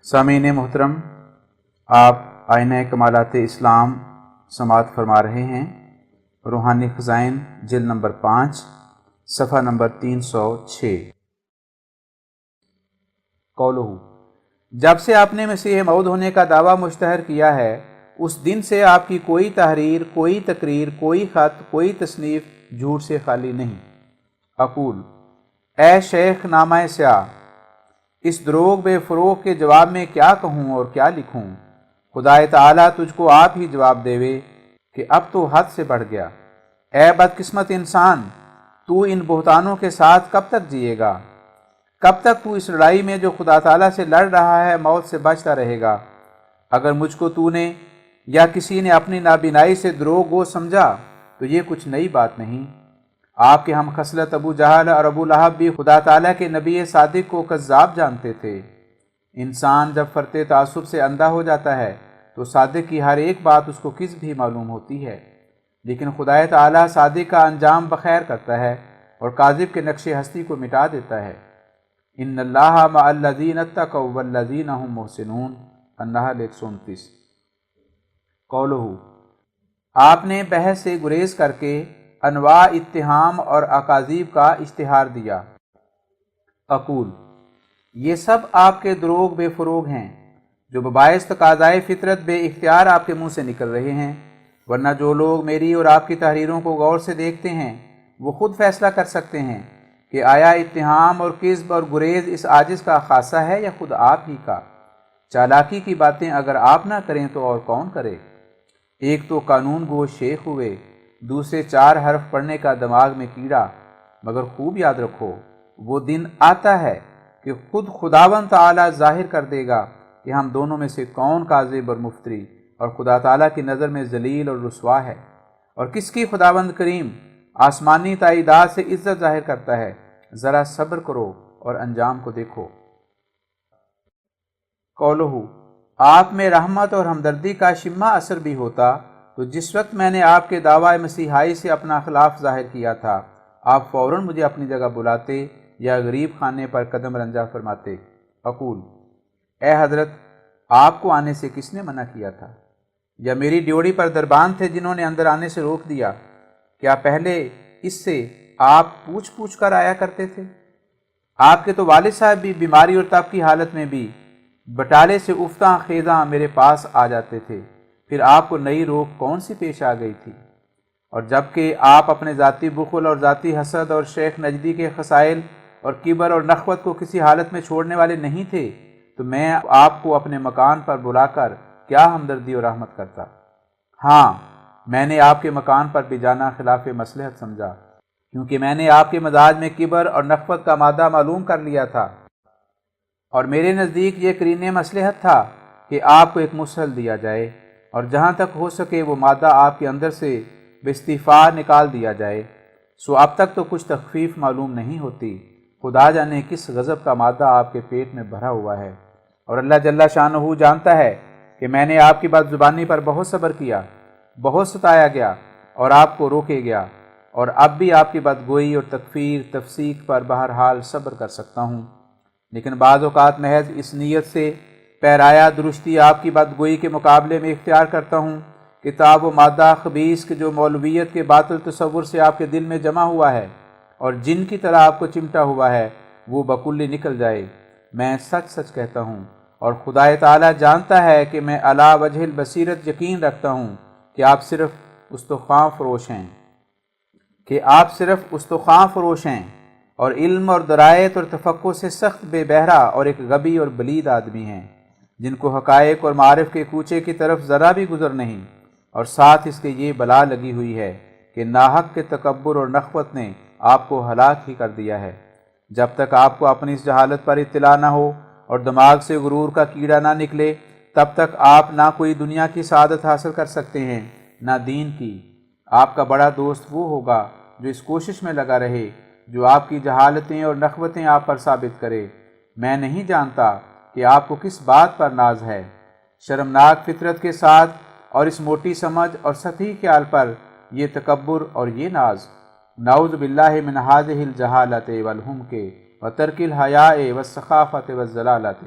سامعین محترم، آپ آئینہ کمالات اسلام سماعت فرما رہے ہیں۔ روحانی خزائن جلد نمبر 5 صفحہ نمبر 306۔ قولہ، جب سے آپ نے مسیح موعود ہونے کا دعویٰ مشتہر کیا ہے، اس دن سے آپ کی کوئی تحریر، کوئی تقریر، کوئی خط، کوئی تصنیف جھوٹ سے خالی نہیں۔ اقول، اے شیخ نامہ سیاہ، اس دروغ بے فروغ کے جواب میں کیا کہوں اور کیا لکھوں؟ خدا تعالیٰ تجھ کو آپ ہی جواب دیوے کہ اب تو حد سے بڑھ گیا۔ اے بدقسمت انسان، تو ان بہتانوں کے ساتھ کب تک جیے گا؟ کب تک تو اس لڑائی میں جو خدا تعالیٰ سے لڑ رہا ہے موت سے بچتا رہے گا؟ اگر مجھ کو تو نے یا کسی نے اپنی نابینائی سے دروغ گو سمجھا تو یہ کچھ نئی بات نہیں۔ آپ کے ہم خصلت ابو جہل اور ابو لہب بھی خدا تعالیٰ کے نبی صادق کو کذاب جانتے تھے۔ انسان جب فرط تعصب سے اندھا ہو جاتا ہے تو صادق کی ہر ایک بات اس کو کذب بھی معلوم ہوتی ہے، لیکن خدا تعالیٰ صادق کا انجام بخیر کرتا ہے اور کاذب کے نقش ہستی کو مٹا دیتا ہے۔ ان اللہ مع الذین اتقوا والذین هم محسنون، النحل 129۔ قولہ، آپ نے بحث سے گریز کر کے انواع اتہام اور اکاذیب کا اشتہار دیا۔ اقول، یہ سب آپ کے دروغ بے فروغ ہیں جو بباعث تقاضائے فطرت بے اختیار آپ کے منہ سے نکل رہے ہیں، ورنہ جو لوگ میری اور آپ کی تحریروں کو غور سے دیکھتے ہیں وہ خود فیصلہ کر سکتے ہیں کہ آیا اتہام اور کذب اور گریز اس عاجز کا خاصہ ہے یا خود آپ ہی کا۔ چالاکی کی باتیں اگر آپ نہ کریں تو اور کون کرے؟ ایک تو قانون گو شیخ ہوئے، دوسرے 4 حرف پڑھنے کا دماغ میں کیڑا، مگر خوب یاد رکھو وہ دن آتا ہے کہ خود خداوند تعالیٰ ظاہر کر دے گا کہ ہم دونوں میں سے کون کاذب اور مفتری اور خدا تعالیٰ کی نظر میں ذلیل اور رسوا ہے، اور کس کی خداوند کریم آسمانی تائیدات سے عزت ظاہر کرتا ہے۔ ذرا صبر کرو اور انجام کو دیکھو۔ قولہ، آپ میں رحمت اور ہمدردی کا شمع اثر بھی ہوتا تو جس وقت میں نے آپ کے دعویٰ مسیحائی سے اپنا خلاف ظاہر کیا تھا آپ فوراً مجھے اپنی جگہ بلاتے یا غریب خانے پر قدم رنجہ فرماتے۔ اقول، اے حضرت، آپ کو آنے سے کس نے منع کیا تھا؟ یا میری ڈیوڑی پر دربان تھے جنہوں نے اندر آنے سے روک دیا؟ کیا پہلے اس سے آپ پوچھ پوچھ کر آیا کرتے تھے؟ آپ کے تو والد صاحب بھی بیماری اور تب کی حالت میں بھی بٹالے سے افتاں خیزاں میرے پاس آ جاتے تھے، پھر آپ کو نئی روک کون سی پیش آ گئی تھی؟ اور جبکہ آپ اپنے ذاتی بخل اور ذاتی حسد اور شیخ نجدی کے خسائل اور کبر اور نخوت کو کسی حالت میں چھوڑنے والے نہیں تھے تو میں آپ کو اپنے مکان پر بلا کر کیا ہمدردی اور رحمت کرتا؟ ہاں، میں نے آپ کے مکان پر بھی جانا خلاف مصلحت سمجھا، کیونکہ میں نے آپ کے مزاج میں کبر اور نخوت کا مادہ معلوم کر لیا تھا، اور میرے نزدیک یہ قرین مصلحت تھا کہ آپ کو ایک مسل دیا جائے اور جہاں تک ہو سکے وہ مادہ آپ کے اندر سے باستفاء نکال دیا جائے۔ سو اب تک تو کچھ تخفیف معلوم نہیں ہوتی، خدا جانے کس غضب کا مادہ آپ کے پیٹ میں بھرا ہوا ہے، اور اللہ جل شانہ جانتا ہے کہ میں نے آپ کی بات زبانی پر بہت صبر کیا، بہت ستایا گیا اور آپ کو روکے گیا، اور اب بھی آپ کی بدگوئی اور تکفیر تفسیق پر بہرحال صبر کر سکتا ہوں، لیکن بعض اوقات محض اس نیت سے پیرایا درستی آپ کی بدگوئی کے مقابلے میں اختیار کرتا ہوں کتاب و مادہ خبیث کے جو مولویت کے باطل تصور سے آپ کے دل میں جمع ہوا ہے اور جن کی طرح آپ کو چمٹا ہوا ہے وہ بکلی نکل جائے۔ میں سچ سچ کہتا ہوں اور خدا تعالیٰ جانتا ہے کہ میں علی وجہ البصیرت یقین رکھتا ہوں کہ آپ صرف استخوان فروش ہیں اور علم اور درایت اور تفقہ سے سخت بے بہرا اور ایک غبی اور بلید آدمی ہیں جن کو حقائق اور معارف کے کوچے کی طرف ذرا بھی گزر نہیں، اور ساتھ اس کے یہ بلا لگی ہوئی ہے کہ ناحق کے تکبر اور نخوت نے آپ کو ہلاک ہی کر دیا ہے۔ جب تک آپ کو اپنی اس جہالت پر اطلاع نہ ہو اور دماغ سے غرور کا کیڑا نہ نکلے تب تک آپ نہ کوئی دنیا کی سعادت حاصل کر سکتے ہیں نہ دین کی۔ آپ کا بڑا دوست وہ ہوگا جو اس کوشش میں لگا رہے جو آپ کی جہالتیں اور نخوتیں آپ پر ثابت کرے۔ میں نہیں جانتا کہ آپ کو کس بات پر ناز ہے۔ شرمناک فطرت کے ساتھ اور اس موٹی سمجھ اور سطحی خیال پر یہ تکبر اور یہ ناز، نعوذ باللہ من ہذہ الجہالۃ والحمق وترک الحیاء والسخافۃ والضلالۃ۔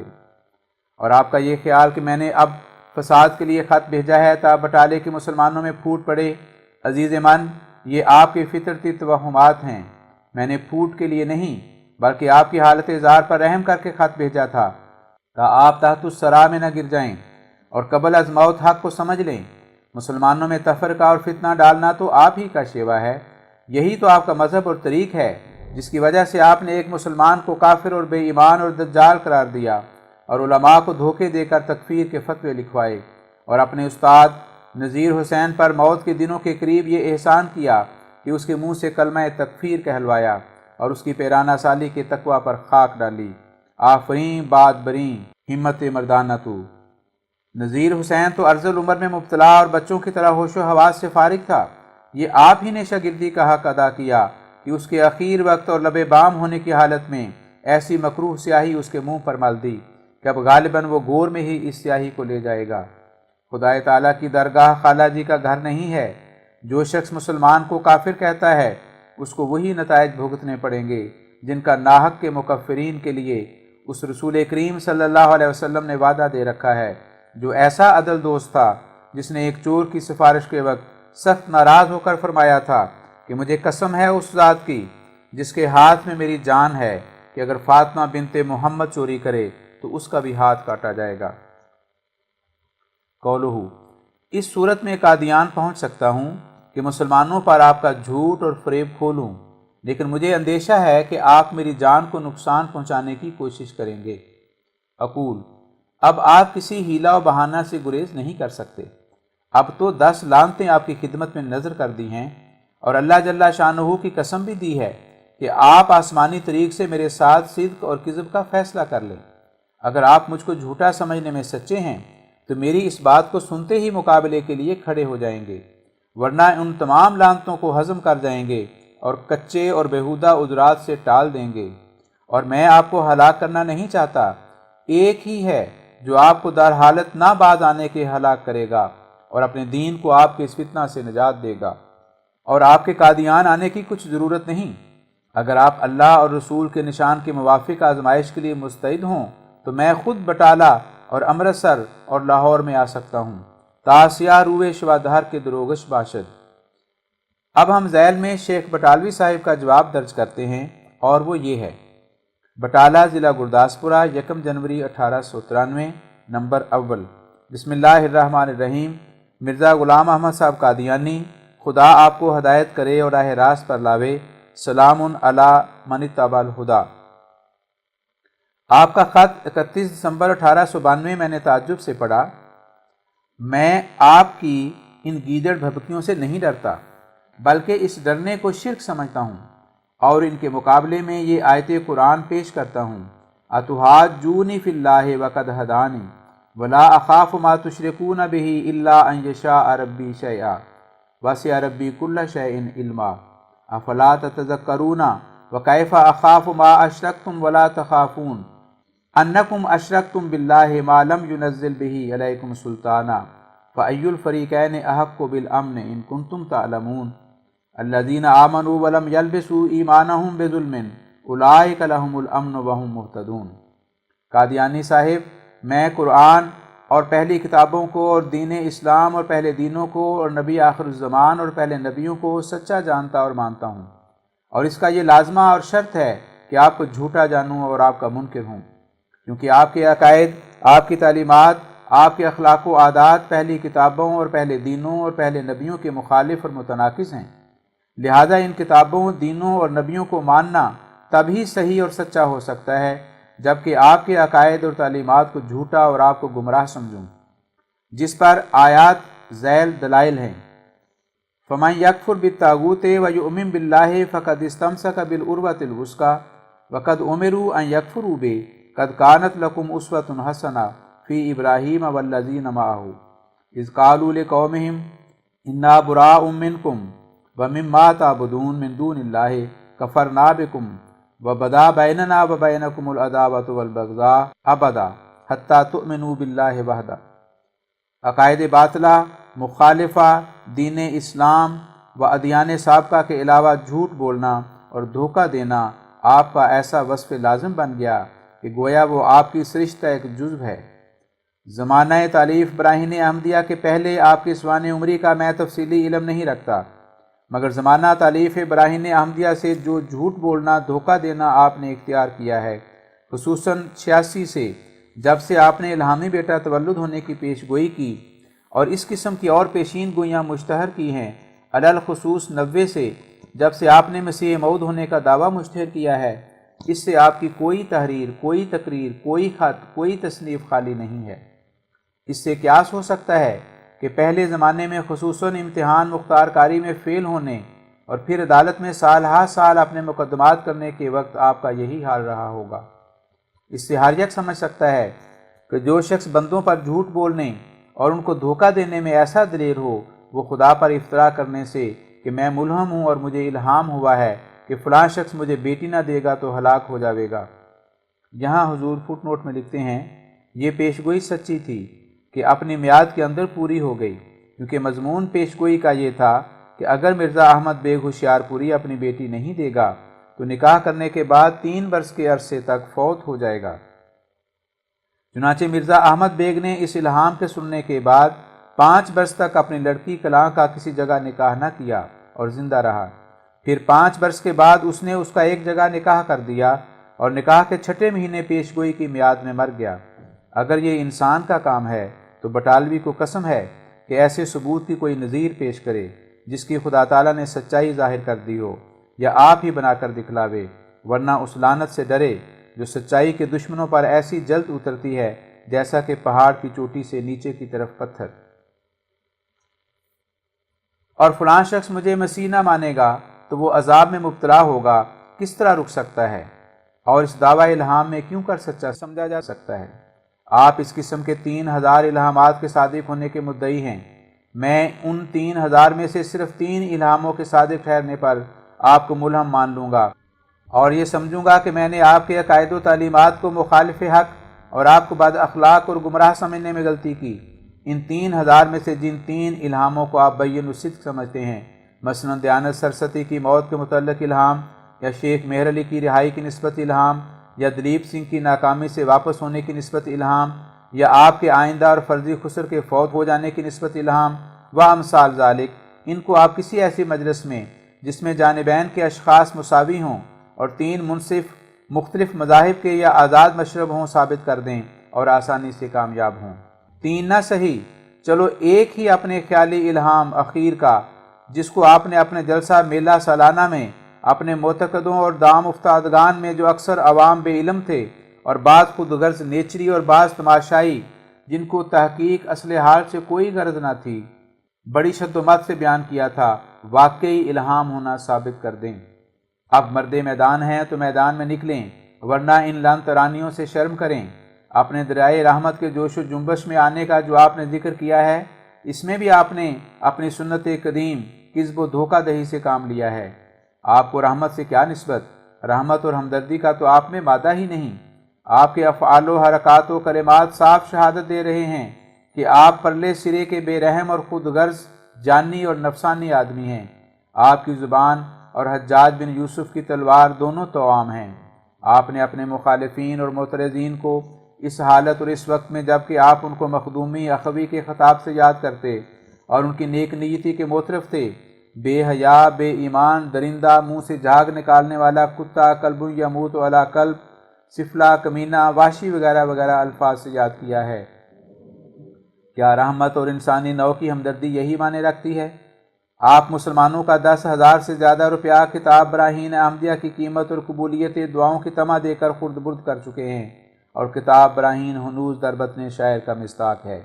اور آپ کا یہ خیال کہ میں نے اب فساد کے لیے خط بھیجا ہے تا بٹالے کے مسلمانوں میں پھوٹ پڑے، عزیز من، یہ آپ کے فطرتی توہمات ہیں۔ میں نے پھوٹ کے لیے نہیں بلکہ آپ کی حالت زار پر رحم کر کے خط بھیجا تھا تا آپ تحت الثرا میں نہ گر جائیں اور قبل از موت حق کو سمجھ لیں۔ مسلمانوں میں تفرقہ اور فتنہ ڈالنا تو آپ ہی کا شیوا ہے، یہی تو آپ کا مذہب اور طریق ہے، جس کی وجہ سے آپ نے ایک مسلمان کو کافر اور بے ایمان اور دجال قرار دیا اور علماء کو دھوکے دے کر تکفیر کے فتوے لکھوائے، اور اپنے استاد نذیر حسین پر موت کے دنوں کے قریب یہ احسان کیا کہ اس کے منہ سے کلمہ تکفیر کہلوایا اور اس کی پیرانہ سالی کے تقوی پر خاک ڈالی۔ آفرین باد برین ہمت مردانہ تو۔ نذیر حسین تو ارذل العمر میں مبتلا اور بچوں کی طرح ہوش و حواس سے فارغ تھا۔ یہ آپ ہی نے شاگردی کا حق ادا کیا کہ اس کے اخیر وقت اور لب بام ہونے کی حالت میں ایسی مکروہ سیاہی اس کے منہ پر مل دی کہ اب غالباً وہ گور میں ہی اس سیاہی کو لے جائے گا۔ خدائے تعالیٰ کی درگاہ خالہ جی کا گھر نہیں ہے۔ جو شخص مسلمان کو کافر کہتا ہے اس کو وہی نتائج بھگتنے پڑیں گے جن کا ناحق کے مکفرین کے لیے اس رسول کریم صلی اللہ علیہ وسلم نے وعدہ دے رکھا ہے، جو ایسا عدل دوست تھا جس نے ایک چور کی سفارش کے وقت سخت ناراض ہو کر فرمایا تھا کہ مجھے قسم ہے اس ذات کی جس کے ہاتھ میں میری جان ہے کہ اگر فاطمہ بنت محمد چوری کرے تو اس کا بھی ہاتھ کاٹا جائے گا۔ قولہ، اس صورت میں قادیان پہنچ سکتا ہوں کہ مسلمانوں پر آپ کا جھوٹ اور فریب کھولوں، لیکن مجھے اندیشہ ہے کہ آپ میری جان کو نقصان پہنچانے کی کوشش کریں گے۔ اقول، اب آپ کسی ہیلا و بہانہ سے گریز نہیں کر سکتے۔ اب تو 10 لعنتیں آپ کی خدمت میں نظر کر دی ہیں، اور اللہ جل شانہ کی قسم بھی دی ہے کہ آپ آسمانی طریق سے میرے ساتھ صدق اور کذب کا فیصلہ کر لیں۔ اگر آپ مجھ کو جھوٹا سمجھنے میں سچے ہیں تو میری اس بات کو سنتے ہی مقابلے کے لیے کھڑے ہو جائیں گے، ورنہ ان تمام لعنتوں کو ہضم کر جائیں گے اور کچے اور بیہودہ عذرات سے ٹال دیں گے۔ اور میں آپ کو ہلاک کرنا نہیں چاہتا، ایک ہی ہے جو آپ کو در حالت نہ باز آنے کے ہلاک کرے گا اور اپنے دین کو آپ کے اس فتنہ سے نجات دے گا، اور آپ کے قادیان آنے کی کچھ ضرورت نہیں۔ اگر آپ اللہ اور رسول کے نشان کے موافق آزمائش کے لیے مستعد ہوں تو میں خود بٹالہ اور امرتسر اور لاہور میں آ سکتا ہوں، تاسیہ روئے شوادہر کے دروگش باشد۔ اب ہم ذیل میں شیخ بٹالوی صاحب کا جواب درج کرتے ہیں، اور وہ یہ ہے: بٹالہ، ضلع گرداسپورہ، 1 جنوری 1893، نمبر اول۔ بسم اللہ الرحمن الرحیم۔ مرزا غلام احمد صاحب قادیانی، خدا آپ کو ہدایت کرے اور راہ راست پر لاوے۔ سلام علی من اتبع الہدی۔ آپ کا خط 31 دسمبر 1892 میں نے تعجب سے پڑھا۔ میں آپ کی ان گیدڑ بھبکیوں سے نہیں ڈرتا، بلکہ اس ڈرنے کو شرک سمجھتا ہوں، اور ان کے مقابلے میں یہ آیت قرآن پیش کرتا ہوں: اتحاجونی فی اللہ وقد ہدانی ولا اخاف ما تشرکون بہ الا ان یشاء ربی شیئا وسع ربی کل شیء علما افلا تتذکرون وکیف اخاف ما اشرکتم ولا تخافون انکم اشرکتم باللہ ما لم ینزل بہ علیکم سلطانا فای الفریقین احق بالامن ان کنتم تعلمون الذین آمنوا ولم یلبسوا ایمانہم بظلم اولئک لہم الامن وہم مہتدون۔ قادیانی صاحب، میں قرآن اور پہلی کتابوں کو اور دین اسلام اور پہلے دینوں کو اور نبی آخر الزمان اور پہلے نبیوں کو سچا جانتا اور مانتا ہوں، اور اس کا یہ لازمہ اور شرط ہے کہ آپ کو جھوٹا جانوں اور آپ کا منکر ہوں، کیونکہ آپ کے عقائد، آپ کی تعلیمات، آپ کے اخلاق و عادات پہلی کتابوں اور پہلے دینوں اور پہلے نبیوں کے مخالف اور متناقض ہیں۔ لہذا ان کتابوں، دینوں اور نبیوں کو ماننا تبھی صحیح اور سچا ہو سکتا ہے جبکہ آپ کے عقائد اور تعلیمات کو جھوٹا اور آپ کو گمراہ سمجھوں، جس پر آیات ذیل دلائل ہیں: فَمَن يَكْفُرْ بِالطَّاغُوتِ وَيُؤْمِن بِاللَّهِ فَقَدِ اسْتَمْسَكَ بِالْعُرْوَةِ الْوُثْقَىٰ وَقَدْ أُمِرُوا أَن يَكْفُرُوا بِهِ قَدْ كَانَتْ لَكُمْ أُسْوَةٌ حَسَنَةٌ فِي إِبْرَاهِيمَ وَالَّذِينَ مَعَهُ إِذْ قَالُوا لِقَوْمِهِمْ إِنَّا بُرَاءٌ مِّنكُمْ وَمِمَّا تَعْبُدُونَ مِن دُونِ اللَّهِ كَفَرْنَا بِكُمْ وَبَدَا بَيْنَنَا وَبَيْنَكُمُ الْعَدَاوَةُ وَالْبَغْضَاءُ أَبَدًا حَتَّىٰ تُؤْمِنُوا بِاللَّهِ وَحْدَهُ۔ عقائد باطلہ، مخالفہ دین اسلام و ادیان سابقہ کے علاوہ جھوٹ بولنا اور دھوکہ دینا آپ کا ایسا وصف لازم بن گیا کہ گویا وہ آپ کی سرشتہ ایک جزو ہے۔ زمانہ تالیف براہین احمدیہ کے پہلے آپ کی سوان عمری کا میں تفصیلی علم نہیں رکھتا، مگر زمانہ تالیف براہین احمدیہ سے جو جھوٹ بولنا، دھوکہ دینا آپ نے اختیار کیا ہے، خصوصاً 86 سے جب سے آپ نے الہامی بیٹا تولد ہونے کی پیش گوئی کی اور اس قسم کی اور پیشین گوئیاں مشتہر کی ہیں، علالخصوص 90 سے جب سے آپ نے مسیح موعود ہونے کا دعویٰ مشتہر کیا ہے، اس سے آپ کی کوئی تحریر، کوئی تقریر، کوئی خط، کوئی تصنیف خالی نہیں ہے۔ اس سے قیاس ہو سکتا ہے کہ پہلے زمانے میں خصوصاً امتحان مختار کاری میں فیل ہونے اور پھر عدالت میں سال ہا سال اپنے مقدمات کرنے کے وقت آپ کا یہی حال رہا ہوگا۔ اس سے ہر یک سمجھ سکتا ہے کہ جو شخص بندوں پر جھوٹ بولنے اور ان کو دھوکہ دینے میں ایسا دلیر ہو، وہ خدا پر افطرا کرنے سے کہ میں ملہم ہوں اور مجھے الہام ہوا ہے کہ فلاں شخص مجھے بیٹی نہ دے گا تو ہلاک ہو جاوے گا۔ یہاں حضور فٹ نوٹ میں لکھتے ہیں، یہ پیشگوئی سچی تھی کہ اپنی میعاد کے اندر پوری ہو گئی، کیونکہ مضمون پیشگوئی کا یہ تھا کہ اگر مرزا احمد بیگ ہوشیار پوری اپنی بیٹی نہیں دے گا تو نکاح کرنے کے بعد 3 برس کے عرصے تک فوت ہو جائے گا۔ چنانچہ مرزا احمد بیگ نے اس الہام کے سننے کے بعد 5 برس تک اپنی لڑکی کلاں کا کسی جگہ نکاح نہ کیا اور زندہ رہا۔ پھر 5 برس کے بعد اس نے اس کا ایک جگہ نکاح کر دیا اور نکاح کے 6 مہینے پیشگوئی کی میعاد میں مر گیا۔ اگر یہ انسان کا کام ہے تو بٹالوی کو قسم ہے کہ ایسے ثبوت کی کوئی نظیر پیش کرے جس کی خدا تعالیٰ نے سچائی ظاہر کر دی ہو، یا آپ ہی بنا کر دکھلاوے، ورنہ اس لعنت سے ڈرے جو سچائی کے دشمنوں پر ایسی جلد اترتی ہے جیسا کہ پہاڑ کی چوٹی سے نیچے کی طرف پتھر۔ اور فلاں شخص مجھے مسیح نہ مانے گا تو وہ عذاب میں مبتلا ہوگا، کس طرح رک سکتا ہے اور اس دعویٰ الہام میں کیوں کر سچا سمجھا جا سکتا ہے؟ آپ اس قسم کے 3000 الہامات کے صادق ہونے کے مدعی ہیں۔ میں ان 3000 میں سے صرف 3 الہاموں کے صادق ٹھہرنے پر آپ کو ملہم مان لوں گا اور یہ سمجھوں گا کہ میں نے آپ کے عقائد و تعلیمات کو مخالف حق اور آپ کو بد اخلاق اور گمراہ سمجھنے میں غلطی کی۔ ان 3000 میں سے جن 3 الہاموں کو آپ بین الصدق سمجھتے ہیں، مثلا دیانت سرستی کی موت کے متعلق الہام، یا شیخ مہر علی کی رہائی کی نسبت الہام، یا دلیپ سنگھ کی ناکامی سے واپس ہونے کی نسبت الہام، یا آپ کے آئندہ اور فرضی خسر کے فوت ہو جانے کی نسبت الہام و امثال ذالک، ان کو آپ کسی ایسی مجلس میں جس میں جانبین کے اشخاص مساوی ہوں اور 3 منصف مختلف مذاہب کے یا آزاد مشرب ہوں ثابت کر دیں اور آسانی سے کامیاب ہوں۔ 3 نہ صحیح، چلو ایک ہی اپنے خیالی الہام اخیر کا، جس کو آپ نے اپنے جلسہ میلہ سالانہ میں اپنے معتقدوں اور دام افتادگان میں جو اکثر عوام بے علم تھے اور بعض خود غرض نیچری اور بعض تماشائی جن کو تحقیق اصل حال سے کوئی غرض نہ تھی، بڑی شد و مت سے بیان کیا تھا، واقعی الہام ہونا ثابت کر دیں۔ اب مرد میدان ہیں تو میدان میں نکلیں، ورنہ ان لن ترانیوں سے شرم کریں۔ اپنے دریائے رحمت کے جوش و جنبش میں آنے کا جو آپ نے ذکر کیا ہے، اس میں بھی آپ نے اپنی سنت قدیم کذب و دھوکہ دہی سے کام لیا ہے۔ آپ کو رحمت سے کیا نسبت؟ رحمت اور ہمدردی کا تو آپ میں مادہ ہی نہیں۔ آپ کے افعال و حرکات و کلمات صاف شہادت دے رہے ہیں کہ آپ پرلے سرے کے بے رحم اور خود غرض جانی اور نفسانی آدمی ہیں۔ آپ کی زبان اور حجاج بن یوسف کی تلوار دونوں توام ہیں۔ آپ نے اپنے مخالفین اور معترضین کو اس حالت اور اس وقت میں جبکہ آپ ان کو مخدومی اخوی کے خطاب سے یاد کرتے اور ان کی نیک نیتی کے معترف تھے، بے حیا، بے ایمان، درندہ، منہ سے جھاگ نکالنے والا کتا، کلب یموت علی کلب، سفلا، کمینہ، وحشی وغیرہ وغیرہ الفاظ سے یاد کیا ہے۔ کیا رحمت اور انسانی نوع کی ہمدردی یہی معنی رکھتی ہے؟ آپ مسلمانوں کا 10,000 سے زیادہ روپیہ کتاب براہین احمدیہ کی قیمت اور قبولیت دعاؤں کی طمع دے کر خرد برد کر چکے ہیں، اور کتاب براہین ہنوز در بطن شاعر کا مصداق ہے،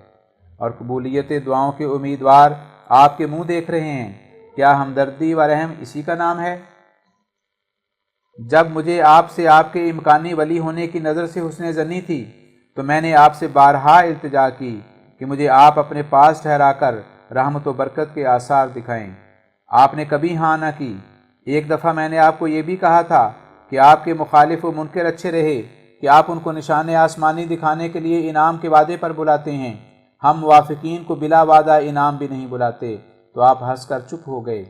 اور قبولیت دعاؤں کے امیدوار آپ کے منہ دیکھ رہے ہیں۔ کیا ہمدردی و رحم اسی کا نام ہے؟ جب مجھے آپ سے آپ کے امکانی ولی ہونے کی نظر سے حسن ظنی تھی تو میں نے آپ سے بارہا التجا کی کہ مجھے آپ اپنے پاس ٹھہرا کر رحمت و برکت کے آثار دکھائیں۔ آپ نے کبھی ہاں نہ کی۔ ایک دفعہ میں نے آپ کو یہ بھی کہا تھا کہ آپ کے مخالف و منکر اچھے رہے کہ آپ ان کو نشان آسمانی دکھانے کے لیے انعام کے وعدے پر بلاتے ہیں، ہم موافقین کو بلا وعدہ انعام بھی نہیں بلاتے، تو آپ ہنس کر چپ ہو گئے۔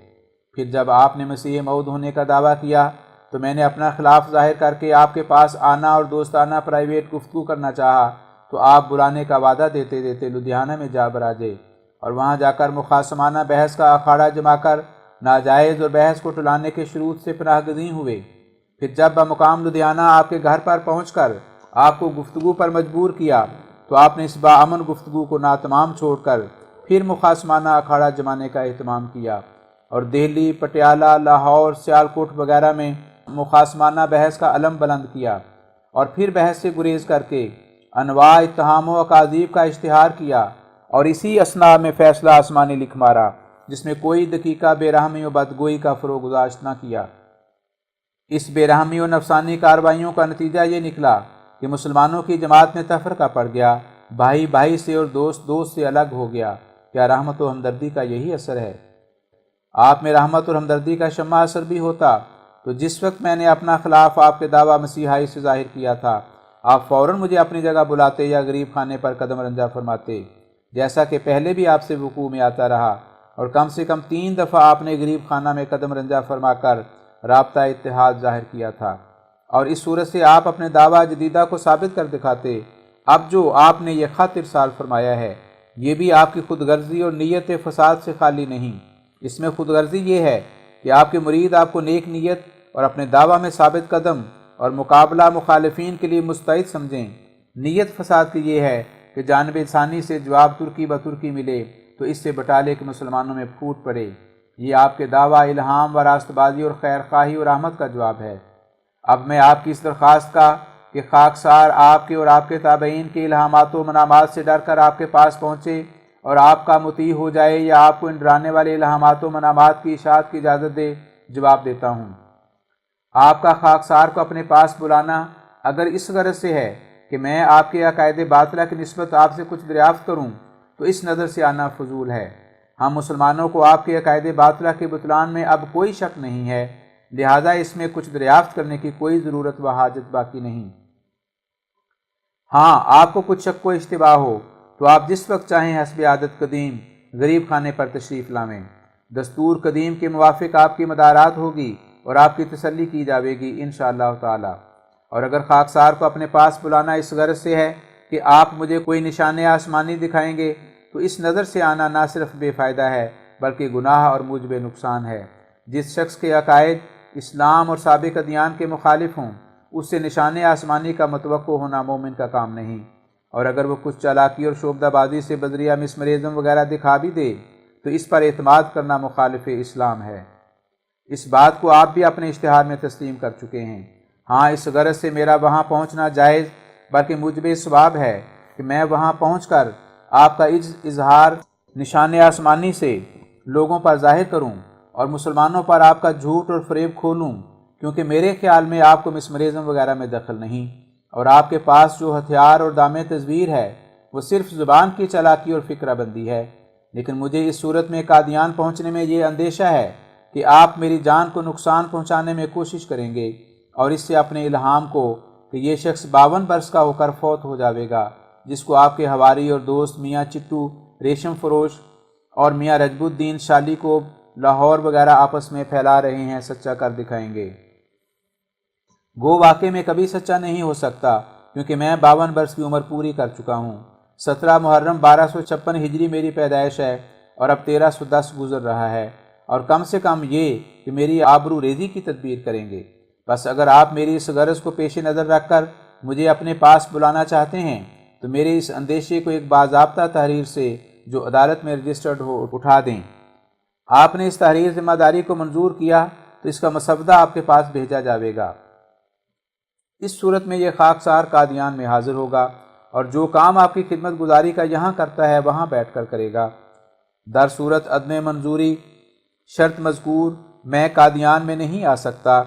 پھر جب آپ نے مسیح موعود ہونے کا دعویٰ کیا تو میں نے اپنا خلاف ظاہر کر کے آپ کے پاس آنا اور دوستانہ پرائیویٹ گفتگو کرنا چاہا تو آپ بلانے کا وعدہ دیتے دیتے لدھیانہ میں جا براجے اور وہاں جا کر مخاصمانہ بحث کا اکھاڑا جما کر ناجائز اور بحث کو ٹلانے کے شروط سے پناہ گزین ہوئے۔ پھر جب بمقام لدھیانہ آپ کے گھر پر پہنچ کر آپ کو گفتگو پر مجبور کیا تو آپ نے اس باامن گفتگو کو ناتمام چھوڑ کر پھر مخاصمانہ اکھاڑا جمانے کا اہتمام کیا اور دہلی، پٹیالہ، لاہور، سیالکوٹ وغیرہ میں مخاصمانہ بحث کا علم بلند کیا اور پھر بحث سے گریز کر کے انواع اتہام و اکاذیب کا اشتہار کیا اور اسی اثناء میں فیصلہ آسمانی لکھ مارا جس میں کوئی دقیقہ بے رحمی و بدگوئی کا فروغ گزاشت نہ کیا۔ اس بے رحمی و نفسانی کارروائیوں کا نتیجہ یہ نکلا کہ مسلمانوں کی جماعت میں تفرقہ پڑ گیا، بھائی بھائی سے اور دوست دوست سے الگ ہو گیا۔ کیا رحمت و ہمدردی کا یہی اثر ہے؟ آپ میں رحمت اور ہمدردی کا شمع اثر بھی ہوتا تو جس وقت میں نے اپنا خلاف آپ کے دعویٰ مسیحائی سے ظاہر کیا تھا آپ فوراً مجھے اپنی جگہ بلاتے یا غریب خانے پر قدم رنجہ فرماتے، جیسا کہ پہلے بھی آپ سے وقوع میں آتا رہا، اور کم سے کم 3 دفعہ آپ نے غریب خانہ میں قدم رنجہ فرما کر رابطہ اتحاد ظاہر کیا تھا، اور اس صورت سے آپ اپنے دعویٰ جدیدہ کو ثابت کر دکھاتے۔ اب جو آپ نے یہ خط ارسال فرمایا ہے یہ بھی آپ کی خود غرضی اور نیت فساد سے خالی نہیں۔ اس میں خود غرضی یہ ہے کہ آپ کے مرید آپ کو نیک نیت اور اپنے دعویٰ میں ثابت قدم اور مقابلہ مخالفین کے لیے مستعد سمجھیں۔ نیت فساد کی یہ ہے کہ جانب ثانی سے جواب ترکی بترکی ملے تو اس سے بٹالے کے مسلمانوں میں پھوٹ پڑے۔ یہ آپ کے دعویٰ الہام و راست بازی اور خیر خواہی اور رحمت کا جواب ہے۔ اب میں آپ کی اس درخواست کا کہ خاکسار آپ کے اور آپ کے تابعین کے الہامات و منامات سے ڈر کر آپ کے پاس پہنچے اور آپ کا مطیع ہو جائے یا آپ کو ان ڈرانے والے الہامات و منامات کی اشاعت کی اجازت دے، جواب دیتا ہوں۔ آپ کا خاکسار کو اپنے پاس بلانا اگر اس غرض سے ہے کہ میں آپ کے عقائد باطلہ کی نسبت آپ سے کچھ دریافت کروں تو اس نظر سے آنا فضول ہے۔ ہم مسلمانوں کو آپ کے عقائد باطلہ کے بطلان میں اب کوئی شک نہیں ہے، لہذا اس میں کچھ دریافت کرنے کی کوئی ضرورت و حاجت باقی نہیں۔ ہاں، آپ کو کچھ شک و اشتباہ ہو تو آپ جس وقت چاہیں حسب عادت قدیم غریب خانے پر تشریف لائیں۔ دستور قدیم کے موافق آپ کی مدارات ہوگی اور آپ کی تسلی کی جاوے گی انشاءاللہ تعالی۔ اور اگر خاکسار کو اپنے پاس بلانا اس غرض سے ہے کہ آپ مجھے کوئی نشان آسمانی دکھائیں گے تو اس نظر سے آنا نہ صرف بے فائدہ ہے بلکہ گناہ اور موجب نقصان ہے۔ جس شخص کے عقائد اسلام اور سابق ادیان کے مخالف ہوں اس سے نشان آسمانی کا متوقع ہونا مومن کا کام نہیں، اور اگر وہ کچھ چالاکی اور شعبدہ بازی سے بذریعہ مسمرزم وغیرہ دکھا بھی دے تو اس پر اعتماد کرنا مخالف اسلام ہے۔ اس بات کو آپ بھی اپنے اشتہار میں تسلیم کر چکے ہیں۔ ہاں، اس غرض سے میرا وہاں پہنچنا جائز بلکہ موجب ثواب ہے کہ میں وہاں پہنچ کر آپ کا اظہار نشان آسمانی سے لوگوں پر ظاہر کروں اور مسلمانوں پر آپ کا جھوٹ اور فریب کھولوں، کیونکہ میرے خیال میں آپ کو مسمرزم وغیرہ میں دخل نہیں، اور آپ کے پاس جو ہتھیار اور دام تزویر ہے وہ صرف زبان کی چالاکی اور فکرہ بندی ہے۔ لیکن مجھے اس صورت میں قادیان پہنچنے میں یہ اندیشہ ہے کہ آپ میری جان کو نقصان پہنچانے میں کوشش کریں گے، اور اس سے اپنے الہام کو کہ یہ شخص 52 برس کا ہو کر فوت ہو جاوے گا، جس کو آپ کے حواری اور دوست میاں چٹو ریشم فروش اور میاں رجب الدین شالی کو لاہور وغیرہ آپس میں پھیلا رہے ہیں، سچا کر دکھائیں گے۔ گو واقع میں کبھی سچا نہیں ہو سکتا کیونکہ میں 52 برس کی عمر پوری کر چکا ہوں۔ 17 محرم 1256 ہجری میری پیدائش ہے اور اب 1310 گزر رہا ہے، اور کم سے کم یہ کہ میری آبرو ریزی کی تدبیر کریں گے۔ بس اگر آپ میری اس غرض کو پیش نظر رکھ کر مجھے اپنے پاس بلانا چاہتے ہیں تو میرے اس اندیشے کو ایک باضابطہ تحریر سے جو عدالت میں رجسٹرڈ ہو اٹھا دیں۔ آپ نے اس تحریر ذمہ داری کو منظور کیا تو اس کا مسودہ آپ کے پاس بھیجا جاوے گا۔ اس صورت میں یہ خاکسار قادیان میں حاضر ہوگا اور جو کام آپ کی خدمت گزاری کا یہاں کرتا ہے وہاں بیٹھ کر کرے گا۔ در صورت عدم منظوری شرط مذکور میں قادیان میں نہیں آ سکتا۔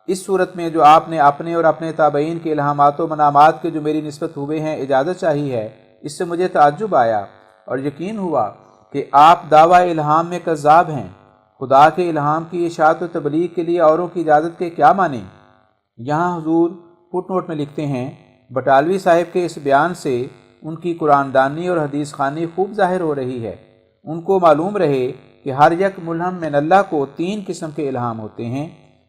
اس صورت میں جو آپ نے اپنے اور اپنے تابعین کے الہامات و منامات کے جو میری نسبت ہوئے ہیں اجازت چاہی ہے، اس سے مجھے تعجب آیا اور یقین ہوا کہ آپ دعویٰ الہام میں کذاب ہیں۔ خدا کے الہام کی اشاعت و تبلیغ کے لیے اوروں کی اجازت کے کیا معنی؟ یہاں حضور فٹ نوٹ میں لکھتے ہیں، بٹالوی صاحب کے اس بیان سے ان کی قرآن دانی اور حدیث خوانی خوب ظاہر ہو رہی ہے۔ ان کو معلوم رہے کہ ہر یک ملہم من اللہ کو 3 قسم کے الہام ہوتے ہیں،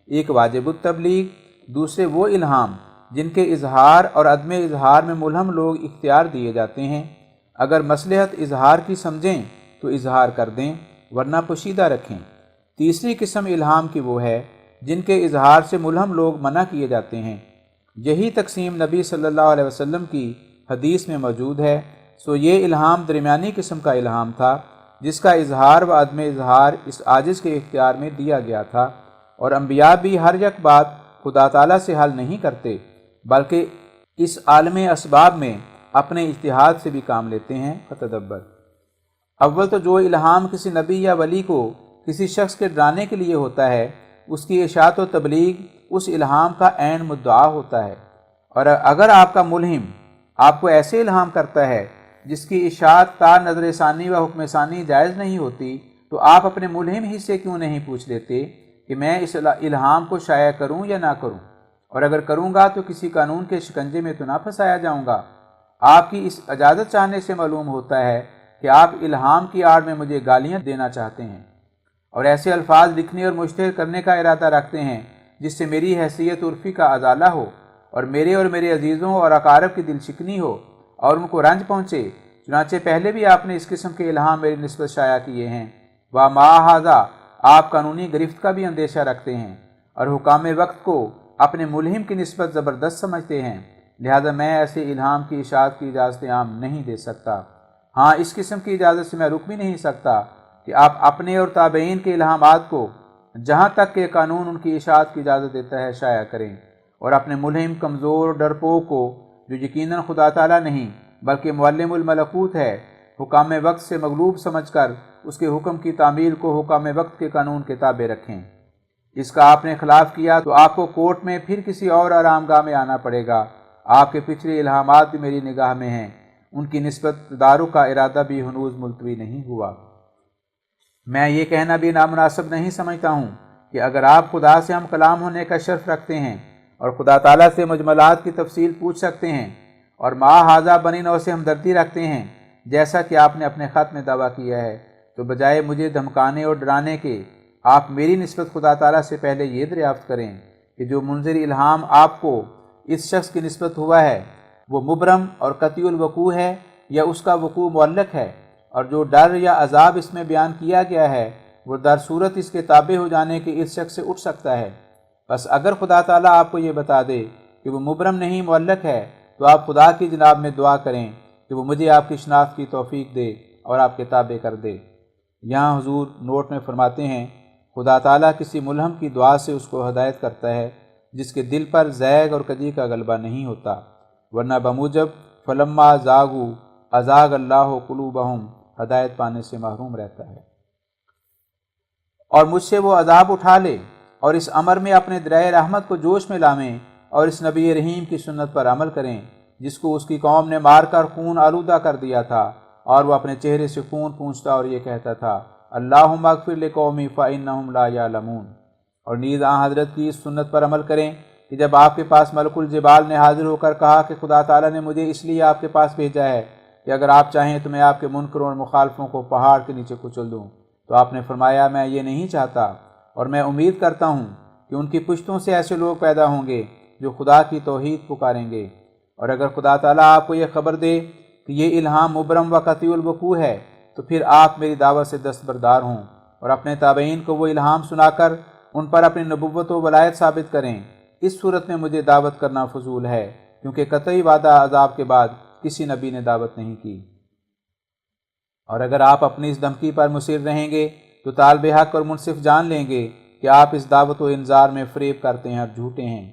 ایک واجب التبلیغ، دوسرے وہ الہام جن کے اظہار اور عدم اظہار میں ملہم لوگ اختیار دیے جاتے ہیں، اگر مصلحت اظہار کی سمجھیں تو اظہار کر دیں ورنہ پوشیدہ رکھیں۔ تیسری قسم الہام کی وہ ہے جن کے اظہار سے ملہم لوگ منع کیے جاتے ہیں۔ یہی تقسیم نبی صلی اللہ علیہ وسلم کی حدیث میں موجود ہے۔ سو یہ الہام درمیانی قسم کا الہام تھا جس کا اظہار و عدم اظہار اس عاجز کے اختیار میں دیا گیا تھا، اور انبیاء بھی ہر یک بات خدا تعالیٰ سے حل نہیں کرتے بلکہ اس عالم اسباب میں اپنے اجتہاد سے بھی کام لیتے ہیں۔ فتدبر، اول تو جو الہام کسی نبی یا ولی کو کسی شخص کے ڈرانے کے لیے ہوتا ہے، اس کی اشاعت و تبلیغ اس الہام کا عین مدعا ہوتا ہے، اور اگر آپ کا ملہم آپ کو ایسے الہام کرتا ہے جس کی اشاعت تا نظر ثانی و حکم ثانی جائز نہیں ہوتی، تو آپ اپنے ملہم ہی سے کیوں نہیں پوچھ لیتے کہ میں اس الہام کو شائع کروں یا نہ کروں، اور اگر کروں گا تو کسی قانون کے شکنجے میں تو نہ پھنسایا جاؤں گا۔ آپ کی اس اجازت چاہنے سے معلوم ہوتا ہے کہ آپ الہام کی آڑ میں مجھے گالیاں دینا چاہتے ہیں اور ایسے الفاظ لکھنے اور مشتہر کرنے کا ارادہ رکھتے ہیں جس سے میری حیثیت عرفی کا ازالہ ہو اور میرے عزیزوں اور اقارب کی دل شکنی ہو اور ان کو رنج پہنچے۔ چنانچہ پہلے بھی آپ نے اس قسم کے الہام میری نسبت شائع کیے ہیں۔ وما ھذا، آپ قانونی گرفت کا بھی اندیشہ رکھتے ہیں اور حکام وقت کو اپنے ملہم کی نسبت زبردست سمجھتے ہیں، لہذا میں ایسے الہام کی اشاعت کی اجازت عام نہیں دے سکتا۔ ہاں، اس قسم کی اجازت سے میں رک بھی نہیں سکتا کہ آپ اپنے اور تابعین کے الہامات کو جہاں تک کہ قانون ان کی اشاعت کی اجازت دیتا ہے شائع کریں، اور اپنے ملہم کمزور ڈرپوک کو جو یقیناً خدا تعالیٰ نہیں بلکہ معلم الملکوت ہے، حکام وقت سے مغلوب سمجھ کر اس کے حکم کی تعمیل کو حکام وقت کے قانون کے تابع رکھیں۔ اس کا آپ نے خلاف کیا تو آپ کو کورٹ میں پھر کسی اور آرام گاہ میں آنا پڑے گا۔ آپ کے پچھلے الہامات بھی میری نگاہ میں ہیں، ان کی نسبت تدارک کا ارادہ بھی ہنوز ملتوی نہیں ہوا۔ میں یہ کہنا بھی نامناسب نہیں سمجھتا ہوں کہ اگر آپ خدا سے ہم کلام ہونے کا شرف رکھتے ہیں اور خدا تعالیٰ سے مجملات کی تفصیل پوچھ سکتے ہیں اور ما ھذا بنی نوع سے ہمدردی رکھتے ہیں جیسا کہ آپ نے اپنے خط میں دعویٰ کیا ہے، تو بجائے مجھے دھمکانے اور ڈرانے کے آپ میری نسبت خدا تعالیٰ سے پہلے یہ دریافت کریں کہ جو منظر الہام آپ کو اس شخص کی نسبت ہوا ہے وہ مبرم اور قطعی الوقوع ہے یا اس کا وقوع معلق ہے، اور جو ڈر یا عذاب اس میں بیان کیا گیا ہے وہ در صورت اس کے تابع ہو جانے کے اس شخص سے اٹھ سکتا ہے۔ بس اگر خدا تعالیٰ آپ کو یہ بتا دے کہ وہ مبرم نہیں معلق ہے تو آپ خدا کی جناب میں دعا کریں کہ وہ مجھے آپ کی شناخت کی توفیق دے اور آپ کے تابع کر دے۔ یہاں حضور نوٹ میں فرماتے ہیں، خدا تعالیٰ کسی ملہم کی دعا سے اس کو ہدایت کرتا ہے جس کے دل پر زیغ اور کجی کا غلبہ نہیں ہوتا، ورنہ بموجب فلما زاغوا ازاغ اللہ قلوبہم ہدایت پانے سے محروم رہتا ہے۔ اور مجھ سے وہ عذاب اٹھا لے، اور اس امر میں اپنے درائے رحمت کو جوش میں لامیں اور اس نبی رحیم کی سنت پر عمل کریں جس کو اس کی قوم نے مار کر خون آلودہ کر دیا تھا، اور وہ اپنے چہرے سے خون پونچھتا اور یہ کہتا تھا، اللہم اغفر لقومی فإنہم لا یعلمون۔ اور نیز حضرت کی اس سنت پر عمل کریں کہ جب آپ کے پاس ملک الجبال نے حاضر ہو کر کہا کہ خدا تعالیٰ نے مجھے اس لیے آپ کے پاس بھیجا ہے کہ اگر آپ چاہیں تو میں آپ کے منکروں اور مخالفوں کو پہاڑ کے نیچے کچل دوں، تو آپ نے فرمایا میں یہ نہیں چاہتا، اور میں امید کرتا ہوں کہ ان کی پشتوں سے ایسے لوگ پیدا ہوں گے جو خدا کی توحید پکاریں گے۔ اور اگر خدا تعالیٰ آپ کو یہ خبر دے کہ یہ الہام مبرم و قطعی الوقوع ہے تو پھر آپ میری دعوت سے دستبردار ہوں اور اپنے تابعین کو وہ الہام سنا کر ان پر اپنی نبوت و ولایت ثابت کریں۔ اس صورت میں مجھے دعوت کرنا فضول ہے، کیونکہ قطعی وعدہ عذاب کے بعد کسی نبی نے دعوت نہیں کی۔ اور اگر آپ اپنی اس دھمکی پر مصر رہیں گے تو طالب حق اور منصف جان لیں گے کہ آپ اس دعوت و انذار میں فریب کرتے ہیں اور جھوٹے ہیں۔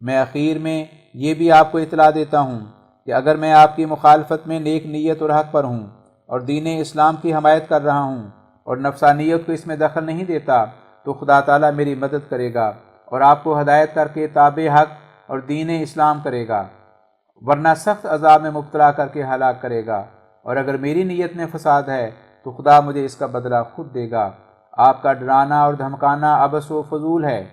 میں اخیر میں یہ بھی آپ کو اطلاع دیتا ہوں کہ اگر میں آپ کی مخالفت میں نیک نیت اور حق پر ہوں اور دین اسلام کی حمایت کر رہا ہوں اور نفسانیت کو اس میں دخل نہیں دیتا تو خدا تعالیٰ میری مدد کرے گا اور آپ کو ہدایت کر کے تابع حق اور دین اسلام کرے گا، ورنہ سخت عذاب میں مبتلا کر کے ہلاک کرے گا، اور اگر میری نیت میں فساد ہے تو خدا مجھے اس کا بدلہ خود دے گا۔ آپ کا ڈرانا اور دھمکانا عبث و فضول ہے،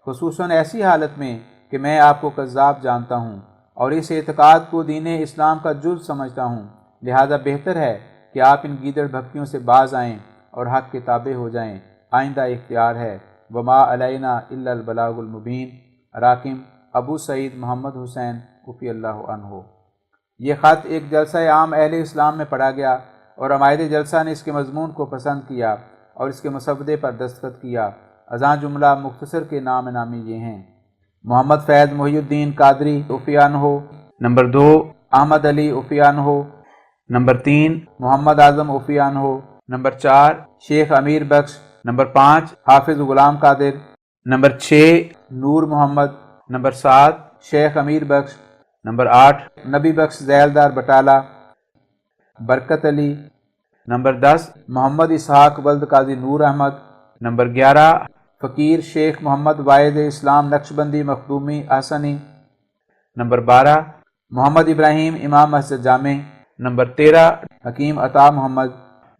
خصوصاً ایسی حالت میں کہ میں آپ کو کذاب جانتا ہوں اور اس اعتقاد کو دین اسلام کا جز سمجھتا ہوں، لہذا بہتر ہے کہ آپ ان گیدڑ بھکتیوں سے باز آئیں اور حق کے تابع ہو جائیں۔ آئندہ اختیار ہے، وما علینا الا البلاغ المبین۔ راکم ابو سعید محمد حسین رضی اللہ عنہ۔ یہ خط ایک جلسہ عام اہل اسلام میں پڑھا گیا اور عمائد جلسہ نے اس کے مضمون کو پسند کیا اور اس کے مسودے پر دستخط کیا۔ ازاں جملہ مختصر کے نام نامی یہ ہیں: محمد فیض محی الدین قادری رضی اللہ عنہ، نمبر 2 احمد علی رضی اللہ عنہ، نمبر 3 محمد اعظم رضی اللہ عنہ، نمبر 4 شیخ امیر بخش، نمبر 5 حافظ غلام قادر، نمبر 6 نور محمد، نمبر 7 شیخ امیر بخش، نمبر 8 نبی بخش ذیلدار بٹالہ، برکت علی، نمبر 10 محمد اسحاق ولد قاضی نور احمد، نمبر 11 فقیر شیخ محمد واحد اسلام نقشبندی مخدومی احسنی، نمبر 12 محمد ابراہیم امام مسجد جامع، نمبر 13 حکیم عطا محمد،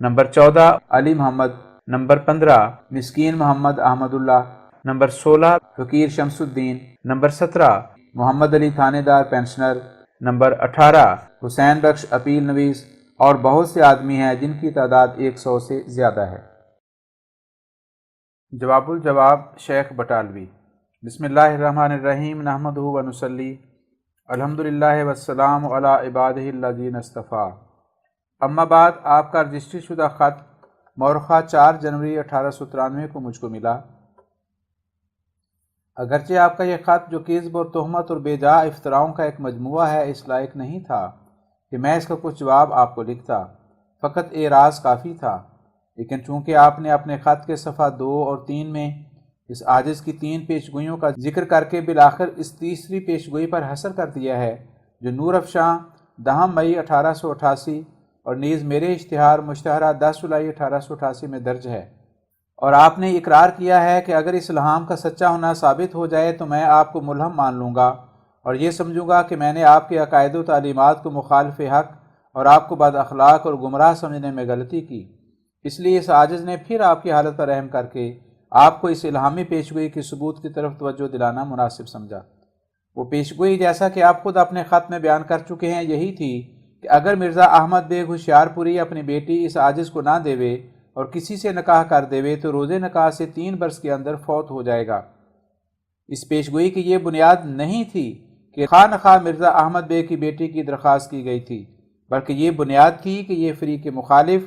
نمبر 14 علی محمد، نمبر 15 مسکین محمد احمد اللہ، نمبر 16 فقیر شمس الدین، نمبر 17 محمد علی تھانے دار پینشنر، نمبر 18 حسین بخش اپیل نویس، اور بہت سے آدمی ہیں جن کی تعداد 100 سے زیادہ ہے۔ جواب الجواب شیخ بٹالوی۔ بسم اللہ الرحمن الرحیم، نحمدہ و نصلی، الحمدللہ والسلام علی عبادہ الذین اصطفیٰ۔ اما بعد، آپ کا رجسٹری شدہ خط مورخہ 4 جنوری 1893 کو مجھ کو ملا۔ اگرچہ آپ کا یہ خط جو کذب اور تہمت اور بے جا افتراؤں کا ایک مجموعہ ہے، اس لائق نہیں تھا کہ میں اس کا کچھ جواب آپ کو لکھتا، فقط اعراض کافی تھا، لیکن چونکہ آپ نے اپنے خط کے صفحہ 2 اور 3 میں اس عاجز کی 3 پیشگوئیوں کا ذکر کر کے بالآخر اس تیسری پیشگوئی پر حصر کر دیا ہے، جو نور افشاں 10 مئی 1888 اور نیز میرے اشتہار مشتہرہ 10 جولائی 1888 میں درج ہے، اور آپ نے اقرار کیا ہے کہ اگر اس الہام کا سچا ہونا ثابت ہو جائے تو میں آپ کو ملہم مان لوں گا اور یہ سمجھوں گا کہ میں نے آپ کے عقائد و تعلیمات کو مخالف حق اور آپ کو بد اخلاق اور گمراہ سمجھنے میں غلطی کی۔ اس لیے اس عاجز نے پھر آپ کی حالت پر رحم کر کے آپ کو اس الہامی پیشگوئی کی ثبوت کی طرف توجہ دلانا مناسب سمجھا۔ وہ پیشگوئی، جیسا کہ آپ خود اپنے خط میں بیان کر چکے ہیں، یہی تھی کہ اگر مرزا احمد بیگ ہوشیار پوری اپنی بیٹی اس عاجز کو نہ دیوے اور کسی سے نکاح کر دیوے تو روزے نکاح سے 3 برس کے اندر فوت ہو جائے گا۔ اس پیشگوئی کی یہ بنیاد نہیں تھی کہ خواہ نخواہ مرزا احمد بیگ کی بیٹی کی درخواست کی گئی تھی، بلکہ یہ بنیاد تھی کہ یہ فریق مخالف،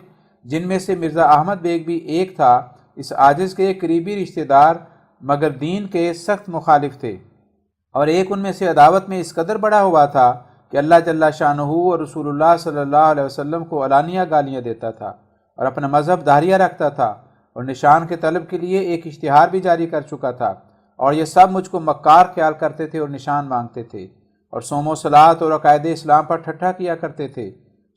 جن میں سے مرزا احمد بیگ بھی ایک تھا، اس عاجز کے قریبی رشتہ دار مگر دین کے سخت مخالف تھے، اور ایک ان میں سے عداوت میں اس قدر بڑا ہوا تھا کہ اللہ جل شانہ اور رسول اللہ صلی اللہ علیہ وسلم کو علانیہ گالیاں دیتا تھا اور اپنا مذہب داہریہ رکھتا تھا، اور نشان کے طلب کے لیے ایک اشتہار بھی جاری کر چکا تھا، اور یہ سب مجھ کو مکار خیال کرتے تھے اور نشان مانگتے تھے اور صوم و صلاۃ اور عقائد اسلام پر ٹھٹھا کیا کرتے تھے۔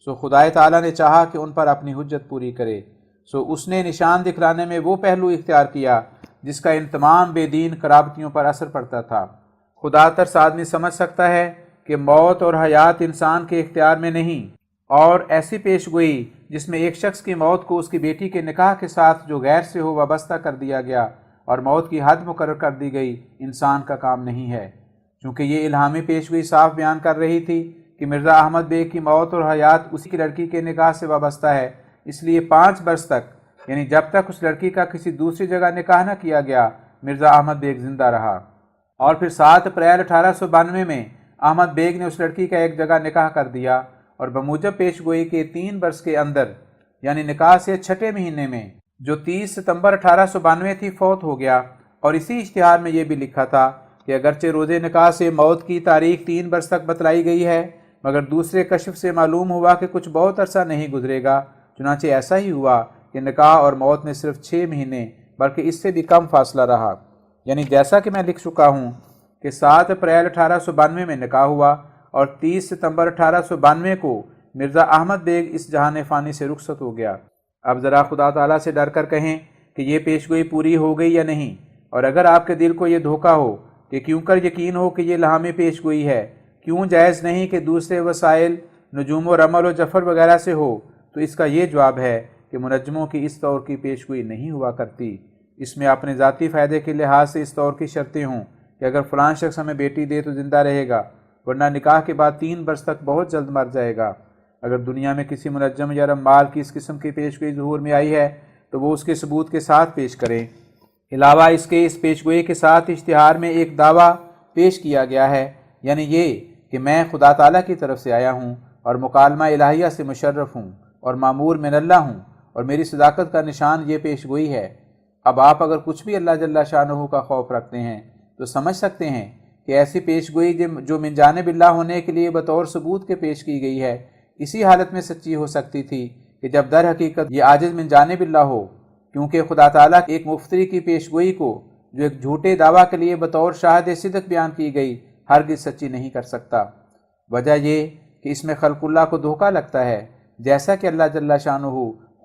سو خدائے تعالیٰ نے چاہا کہ ان پر اپنی حجت پوری کرے، سو اس نے نشان دکھلانے میں وہ پہلو اختیار کیا جس کا ان تمام بے دین قرابتیوں پر اثر پڑتا تھا۔ خدا ترس آدمی سمجھ سکتا ہے کہ موت اور حیات انسان کے اختیار میں نہیں، اور ایسی پیشگوئی جس میں ایک شخص کی موت کو اس کی بیٹی کے نکاح کے ساتھ جو غیر سے ہو وابستہ کر دیا گیا اور موت کی حد مقرر کر دی گئی، انسان کا کام نہیں ہے۔ چونکہ یہ الہامی پیشگوئی صاف بیان کر رہی تھی کہ مرزا احمد بیگ کی موت اور حیات اسی کی لڑکی کے نکاح سے وابستہ ہے، اس لیے 5 برس تک، یعنی جب تک اس لڑکی کا کسی دوسری جگہ نکاح نہ کیا گیا، مرزا احمد بیگ زندہ رہا، اور پھر 7 اپریل 1892 میں احمد بیگ نے اس لڑکی کا ایک جگہ نکاح کر دیا، اور بموجب پیشگوئی کے 3 برس کے اندر، یعنی نکاح سے 6 مہینے میں، جو 30 ستمبر 1892 تھی، فوت ہو گیا۔ اور اسی اشتہار میں یہ بھی لکھا تھا کہ اگرچہ روز نکاح سے موت کی تاریخ 3 برس تک بتلائی گئی ہے، مگر دوسرے کشف سے معلوم ہوا کہ کچھ بہت عرصہ نہیں گزرے گا، چنانچہ ایسا ہی ہوا کہ نکاح اور موت میں صرف 6 مہینے بلکہ اس سے بھی کم فاصلہ رہا، یعنی جیسا کہ میں لکھ چکا ہوں کہ 7 اپریل 1892 میں نکاح ہوا اور 30 ستمبر 1892 کو مرزا احمد بیگ اس جہان فانی سے رخصت ہو گیا۔ اب ذرا خدا تعالیٰ سے ڈر کر کہیں کہ یہ پیشگوئی پوری ہو گئی یا نہیں، اور اگر آپ کے دل کو یہ دھوکہ ہو کہ کیوں کر یقین ہو کہ یہ لہامی پیشگوئی ہے، کیوں جائز نہیں کہ دوسرے وسائل نجوم و رمل و جفر وغیرہ سے ہو، تو اس کا یہ جواب ہے کہ منجموں کی اس طور کی پیشگوئی نہیں ہوا کرتی۔ اس میں اپنے ذاتی فائدے کے لحاظ سے اس طور کی شرطیں ہوں کہ اگر فلاں شخص ہمیں بیٹی دے تو زندہ رہے گا، ورنہ نکاح کے بعد 3 برس تک بہت جلد مر جائے گا۔ اگر دنیا میں کسی منجم یا رمال کی اس قسم کی پیشگوئی ظہور میں آئی ہے تو وہ اس کے ثبوت کے ساتھ پیش کریں۔ علاوہ اس کے اس پیشگوئی کے ساتھ اشتہار میں ایک دعویٰ پیش کیا گیا ہے، یعنی یہ کہ میں خدا تعالیٰ کی طرف سے آیا ہوں اور مکالمہ الہیہ سے مشرف ہوں اور معمور من اللہ ہوں، اور میری صداقت کا نشان یہ پیش گوئی ہے۔ اب آپ اگر کچھ بھی اللہ جل شانہ کا خوف رکھتے ہیں تو سمجھ سکتے ہیں کہ ایسی پیش گوئی جو من جانب اللہ ہونے کے لیے بطور ثبوت کے پیش کی گئی ہے، اسی حالت میں سچی ہو سکتی تھی کہ جب در حقیقت یہ عاجز من جانب اللہ ہو، کیونکہ خدا تعالیٰ ایک مفتری کی پیش گوئی کو جو ایک جھوٹے دعویٰ کے لیے بطور شاہد صدق بیان کی گئی ہرگز سچی نہیں کر سکتا۔ وجہ یہ کہ اس میں خلق اللہ کو دھوکہ لگتا ہے، جیسا کہ اللہ جل شانہ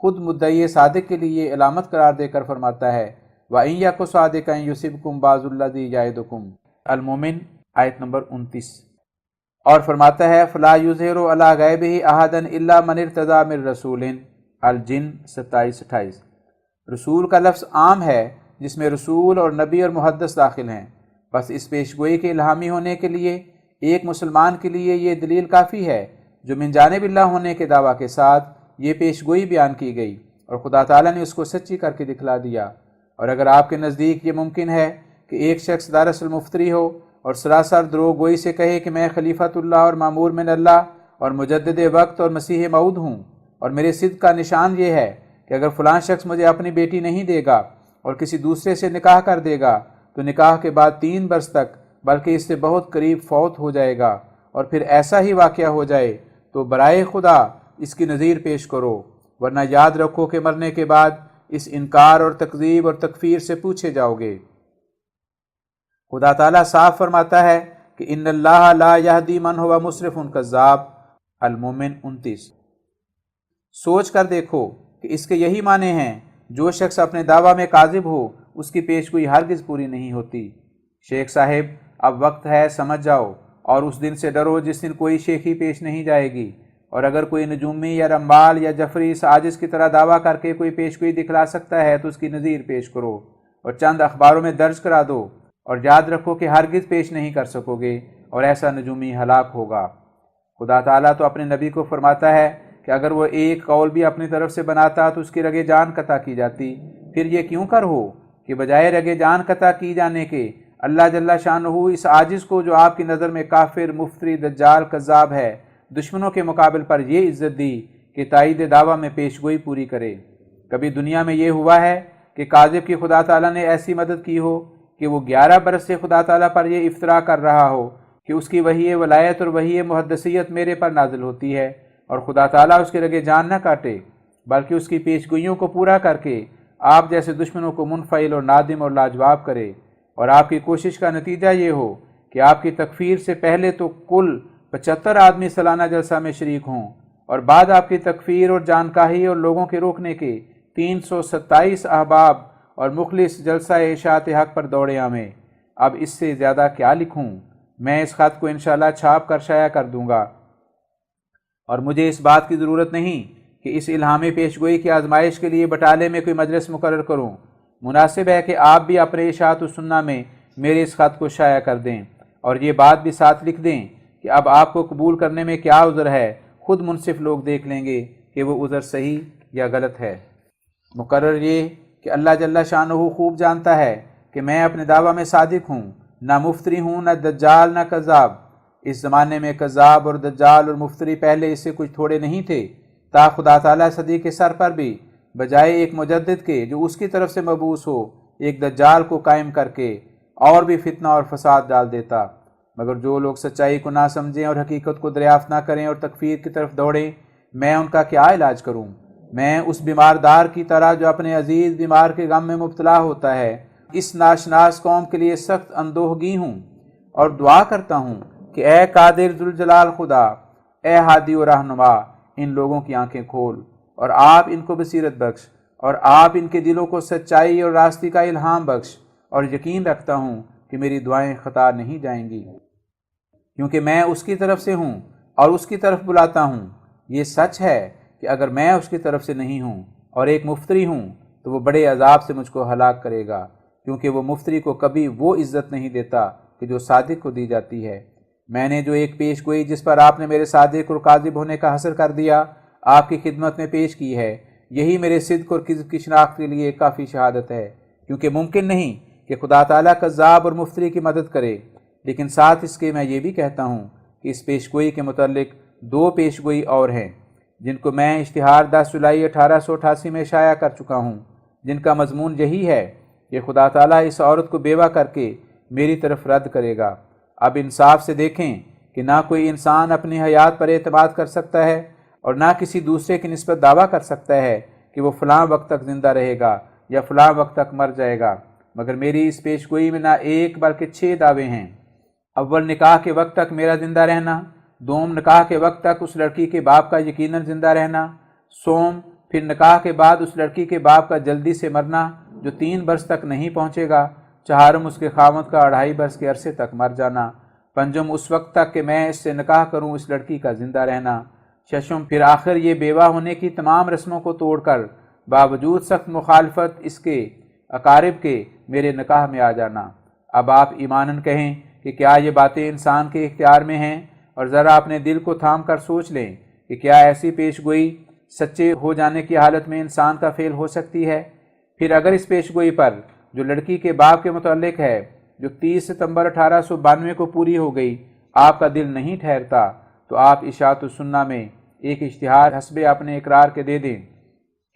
خود مدعی صادق کے لیے علامت قرار دے کر فرماتا ہے وَإِن يَكُ صَادِقًا يُصِبْكُم بَعْضُ الَّذِي يَعِدُكُم، المومن آیت نمبر 29۔ اور فرماتا ہے فَلَا يُظْهِرُ عَلَىٰ غَيْبِهِ أَحَدًا إِلَّا مَنِ ارْتَضَىٰ مِن رَّسُولٍ، الجن 27-28۔ رسول کا لفظ عام ہے جس میں رسول اور نبی اور محدث داخل ہیں، بس اس پیش گوئی کے الہامی ہونے کے لیے ایک مسلمان کے لیے یہ دلیل کافی ہے جو من جانب اللہ ہونے کے دعویٰ کے ساتھ یہ پیش گوئی بیان کی گئی اور خدا تعالیٰ نے اس کو سچی کر کے دکھلا دیا۔ اور اگر آپ کے نزدیک یہ ممکن ہے کہ ایک شخص دراصل مفتری ہو اور سراسر دروغ گوئی سے کہے کہ میں خلیفۃ اللہ اور معمور من اللہ اور مجدد وقت اور مسیح موعود ہوں، اور میرے صدق کا نشان یہ ہے کہ اگر فلاں شخص مجھے اپنی بیٹی نہیں دے گا اور کسی دوسرے سے نکاح کر دے گا تو نکاح کے بعد 3 برس تک بلکہ اس سے بہت قریب فوت ہو جائے گا، اور پھر ایسا ہی واقعہ ہو جائے تو برائے خدا اس کی نظیر پیش کرو، ورنہ یاد رکھو کہ مرنے کے بعد اس انکار اور تکذیب اور تکفیر سے پوچھے جاؤ گے۔ خدا تعالیٰ صاف فرماتا ہے کہ ان اللہ لا یہدی من ہوا مسرف کذاب، المومن 29۔ سوچ کر دیکھو کہ اس کے یہی معنی ہیں، جو شخص اپنے دعویٰ میں کاذب ہو اس کی پیش گوئی ہرگز پوری نہیں ہوتی۔ شیخ صاحب اب وقت ہے سمجھ جاؤ اور اس دن سے ڈرو جس دن کوئی شیخی پیش نہیں جائے گی، اور اگر کوئی نجومی یا رمبال یا جفری اس عاجز کی طرح دعویٰ کر کے کوئی پیش گوئی دکھلا سکتا ہے تو اس کی نظیر پیش کرو اور چند اخباروں میں درج کرا دو، اور یاد رکھو کہ ہرگز پیش نہیں کر سکو گے اور ایسا نجومی ہلاک ہوگا۔ خدا تعالیٰ تو اپنے نبی کو فرماتا ہے کہ اگر وہ ایک قول بھی اپنی طرف سے بناتا تو اس کی رگ جان قطع کی جاتی، پھر یہ کیوں کر ہو کہ بجائے رگ جان قطع کی جانے کے اللہ جل شانہ اس عاجز کو جو آپ کی نظر میں کافر، مفتری، دجال، کذاب ہے، دشمنوں کے مقابل پر یہ عزت دی کہ تائید دعویٰ میں پیش گوئی پوری کرے۔ کبھی دنیا میں یہ ہوا ہے کہ کاذب کی خدا تعالیٰ نے ایسی مدد کی ہو کہ وہ 11 برس سے خدا تعالیٰ پر یہ افتراء کر رہا ہو کہ اس کی وحی ولایت اور وحی محدثیت میرے پر نازل ہوتی ہے، اور خدا تعالیٰ اس کے رگے جان نہ کاٹے بلکہ اس کی پیش گوئیوں کو پورا کر کے آپ جیسے دشمنوں کو منفعل اور نادم اور لاجواب کرے، اور آپ کی کوشش کا نتیجہ یہ ہو کہ آپ کی تکفیر سے پہلے تو کل 75 آدمی سالانہ جلسہ میں شریک ہوں، اور بعد آپ کی تکفیر اور جانکاہی اور لوگوں کے روکنے کے 327 احباب اور مخلص جلسہ اشاعت حق پر دوڑے آمیں۔ اب اس سے زیادہ کیا لکھوں؟ میں اس خط کو انشاءاللہ چھاپ کر شائع کر دوں گا، اور مجھے اس بات کی ضرورت نہیں کہ اس الہامی پیشگوئی کی آزمائش کے لیے بٹالے میں کوئی مجلس مقرر کروں۔ مناسب ہے کہ آپ بھی اپنے اشاعت السنہ میں میرے اس خط کو شائع کر دیں، اور یہ بات بھی ساتھ لکھ دیں کہ اب آپ کو قبول کرنے میں کیا عذر ہے، خود منصف لوگ دیکھ لیں گے کہ وہ عذر صحیح یا غلط ہے۔ مقرر یہ کہ اللہ جل شانہ خوب جانتا ہے کہ میں اپنے دعویٰ میں صادق ہوں، نہ مفتری ہوں، نہ دجال، نہ کذاب۔ اس زمانے میں کذاب اور دجال اور مفتری پہلے اس سے کچھ تھوڑے نہیں تھے، تا خدا تعالیٰ صدی کے سر پر بھی بجائے ایک مجدد کے جو اس کی طرف سے مبعوث ہو، ایک دجال کو قائم کر کے اور بھی فتنہ اور فساد ڈال دیتا۔ مگر جو لوگ سچائی کو نہ سمجھیں اور حقیقت کو دریافت نہ کریں اور تکفیر کی طرف دوڑیں، میں ان کا کیا علاج کروں؟ میں اس بیماردار کی طرح جو اپنے عزیز بیمار کے غم میں مبتلا ہوتا ہے، اس ناشناس قوم کے لیے سخت اندوہگی ہوں، اور دعا کرتا ہوں کہ اے قادر ذوالجلال خدا، اے ہادی و رہنما، ان لوگوں کی آنکھیں کھول اور آپ ان کو بصیرت بخش، اور آپ ان کے دلوں کو سچائی اور راستی کا الہام بخش، اور یقین رکھتا ہوں کہ میری دعائیں خطا نہیں جائیں گی، کیونکہ میں اس کی طرف سے ہوں اور اس کی طرف بلاتا ہوں۔ یہ سچ ہے کہ اگر میں اس کی طرف سے نہیں ہوں اور ایک مفتری ہوں تو وہ بڑے عذاب سے مجھ کو ہلاک کرے گا، کیونکہ وہ مفتری کو کبھی وہ عزت نہیں دیتا کہ جو صادق کو دی جاتی ہے۔ میں نے جو ایک پیش گوئی جس پر آپ نے میرے صادق اور کاذب ہونے کا حصر کر دیا آپ کی خدمت میں پیش کی ہے، یہی میرے صدق اور کذب کی شناخت کے لیے کافی شہادت ہے، کیونکہ ممکن نہیں کہ خدا تعالیٰ کذاب اور مفتری کی مدد کرے۔ لیکن ساتھ اس کے میں یہ بھی کہتا ہوں کہ اس پیش گوئی کے متعلق 2 پیش گوئی اور ہیں جن کو میں اشتہار 10 جولائی 1888 میں شائع کر چکا ہوں، جن کا مضمون یہی ہے کہ خدا تعالیٰ اس عورت کو بیوہ کر کے میری طرف رد کرے گا۔ اب انصاف سے دیکھیں کہ نہ کوئی انسان اپنی حیات پر اعتماد کر سکتا ہے اور نہ کسی دوسرے کی نسبت دعویٰ کر سکتا ہے کہ وہ فلاں وقت تک زندہ رہے گا یا فلاں وقت تک مر جائے گا، مگر میری اس پیش گوئی میں نہ 1 بلکہ 6 دعوے ہیں۔ اول، نکاح کے وقت تک میرا زندہ رہنا۔ دوم، نکاح کے وقت تک اس لڑکی کے باپ کا یقیناً زندہ رہنا۔ سوم، پھر نکاح کے بعد اس لڑکی کے باپ کا جلدی سے مرنا جو 3 برس تک نہیں پہنچے گا۔ چہارم، اس کے خاوند کا 2.5 برس کے عرصے تک مر جانا۔ پنجم، اس وقت تک کہ میں اس سے نکاح کروں اس لڑکی کا زندہ رہنا۔ ششم، پھر آخر یہ بیوہ ہونے کی تمام رسموں کو توڑ کر باوجود سخت مخالفت اس کے اقارب کے میرے نکاح میں آ جانا۔ اب آپ ایماناً کہیں کہ کیا یہ باتیں انسان کے اختیار میں ہیں، اور ذرا اپنے دل کو تھام کر سوچ لیں کہ کیا ایسی پیش گوئی سچے ہو جانے کی حالت میں انسان کا فعل ہو سکتی ہے؟ پھر اگر اس پیش گوئی پر جو لڑکی کے باپ کے متعلق ہے، جو 30 ستمبر 1892 کو پوری ہو گئی، آپ کا دل نہیں ٹھہرتا، تو آپ اشاعت السنہ میں ایک اشتہار حسب اپنے اقرار کے دے دیں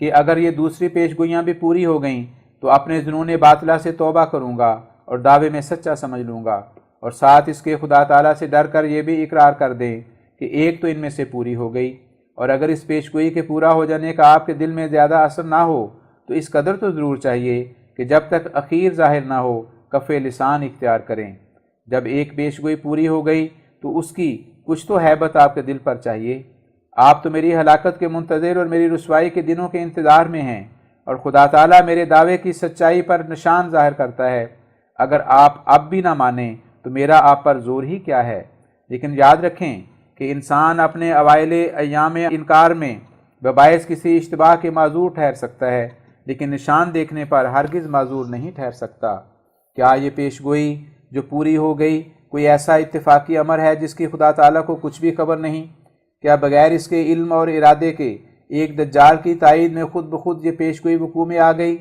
کہ اگر یہ دوسری پیش گوئیاں بھی پوری ہو گئیں تو اپنے ظنون باطلہ سے توبہ کروں گا اور دعوے میں سچا سمجھ لوں گا، اور ساتھ اس کے خدا تعالیٰ سے ڈر کر یہ بھی اقرار کر دیں کہ ایک تو ان میں سے پوری ہو گئی، اور اگر اس پیش گوئی کے پورا ہو جانے کا آپ کے دل میں زیادہ اثر نہ ہو تو اس قدر تو ضرور چاہیے کہ جب تک اخیر ظاہر نہ ہو کف لسان اختیار کریں۔ جب ایک پیش گوئی پوری ہو گئی تو اس کی کچھ تو ہیبت آپ کے دل پر چاہیے۔ آپ تو میری ہلاکت کے منتظر اور میری رسوائی کے دنوں کے انتظار میں ہیں، اور خدا تعالیٰ میرے دعوے کی سچائی پر نشان ظاہر کرتا ہے۔ اگر آپ اب بھی نہ مانیں تو میرا آپ پر زور ہی کیا ہے؟ لیکن یاد رکھیں کہ انسان اپنے اوائل ایام انکار میں بباعث کسی اشتباہ کے معذور ٹھہر سکتا ہے، لیکن نشان دیکھنے پر ہرگز معذور نہیں ٹھہر سکتا۔ کیا یہ پیش گوئی جو پوری ہو گئی کوئی ایسا اتفاقی امر ہے جس کی خدا تعالیٰ کو کچھ بھی خبر نہیں؟ کیا بغیر اس کے علم اور ارادے کے ایک دجال کی تائید میں خود بخود یہ پیش گوئی وقوع میں آ گئی؟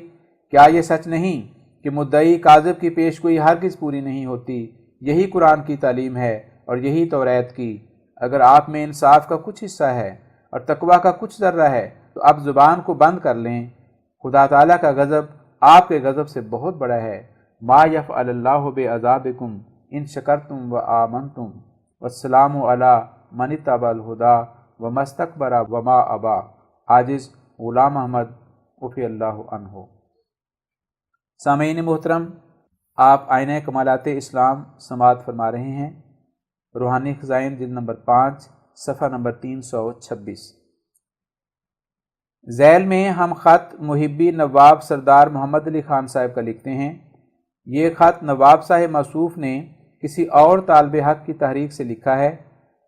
کیا یہ سچ نہیں کہ مدعی کاذب کی پیش گوئی ہرگز پوری نہیں ہوتی؟ یہی قرآن کی تعلیم ہے اور یہی توریت کی۔ اگر آپ میں انصاف کا کچھ حصہ ہے اور تقویٰ کا کچھ ذرہ ہے تو اب زبان کو بند کر لیں۔ خدا تعالیٰ کا غضب آپ کے غضب سے بہت بڑا ہے۔ ما یفعل اللہ بعذابکم ان شکرتم و آمنتم والسلام علی من اتبع الہدی وما استکبر وما ابا۔ عاجز غلام احمد عفی اللہ عنہ۔ سامعین محترم، آپ آئینہ کمالات اسلام سماعت فرما رہے ہیں۔ روحانی خزائن جلد نمبر 5 صفحہ نمبر 326۔ ذیل میں ہم خط محبی نواب سردار محمد علی خان صاحب کا لکھتے ہیں۔ یہ خط نواب صاحب موصوف نے کسی اور طالب حق کی تحریک سے لکھا ہے،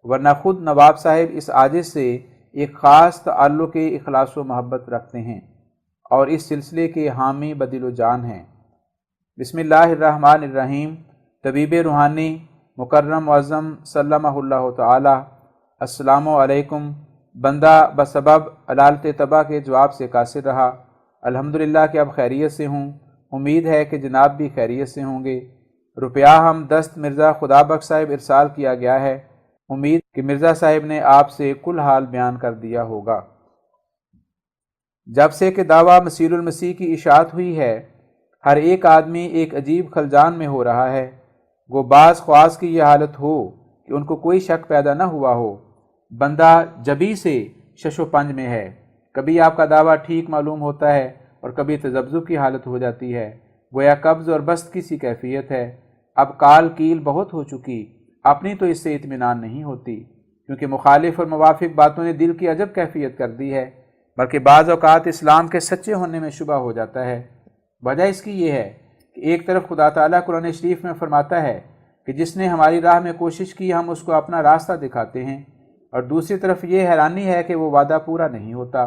ورنہ خود نواب صاحب اس عاجز سے ایک خاص تعلق اخلاص و محبت رکھتے ہیں اور اس سلسلے کے حامی بدل و جان ہیں۔ بسم اللہ الرحمن الرحیم۔ طبیب روحانی مکرم معظم سلمہ اللہ تعالی۔ السلام علیکم۔ بندہ بسبب علالت طبع کے جواب سے قاصر رہا۔ الحمدللہ کہ اب خیریت سے ہوں، امید ہے کہ جناب بھی خیریت سے ہوں گے۔ روپیہ ہم دست مرزا خدا بخش صاحب ارسال کیا گیا ہے، امید کہ مرزا صاحب نے آپ سے کل حال بیان کر دیا ہوگا۔ جب سے کہ دعویٰ مسیح المسیح کی اشاعت ہوئی ہے، ہر ایک آدمی ایک عجیب خلجان میں ہو رہا ہے۔ گو بعض خواص کی یہ حالت ہو کہ ان کو کوئی شک پیدا نہ ہوا ہو۔ بندہ جبھی سے شش و پنج میں ہے، کبھی آپ کا دعویٰ ٹھیک معلوم ہوتا ہے اور کبھی تذبذب کی حالت ہو جاتی ہے، گویا قبض اور بسط کی سی کیفیت ہے۔ اب کال کیل بہت ہو چکی، اپنی تو اس سے اطمینان نہیں ہوتی، کیونکہ مخالف اور موافق باتوں نے دل کی عجب کیفیت کر دی ہے، بلکہ بعض اوقات اسلام کے سچے ہونے میں شبہ ہو جاتا ہے۔ وجہ اس کی یہ ہے کہ ایک طرف خدا تعالیٰ قرآن شریف میں فرماتا ہے کہ جس نے ہماری راہ میں کوشش کی ہم اس کو اپنا راستہ دکھاتے ہیں، اور دوسری طرف یہ حیرانی ہے کہ وہ وعدہ پورا نہیں ہوتا۔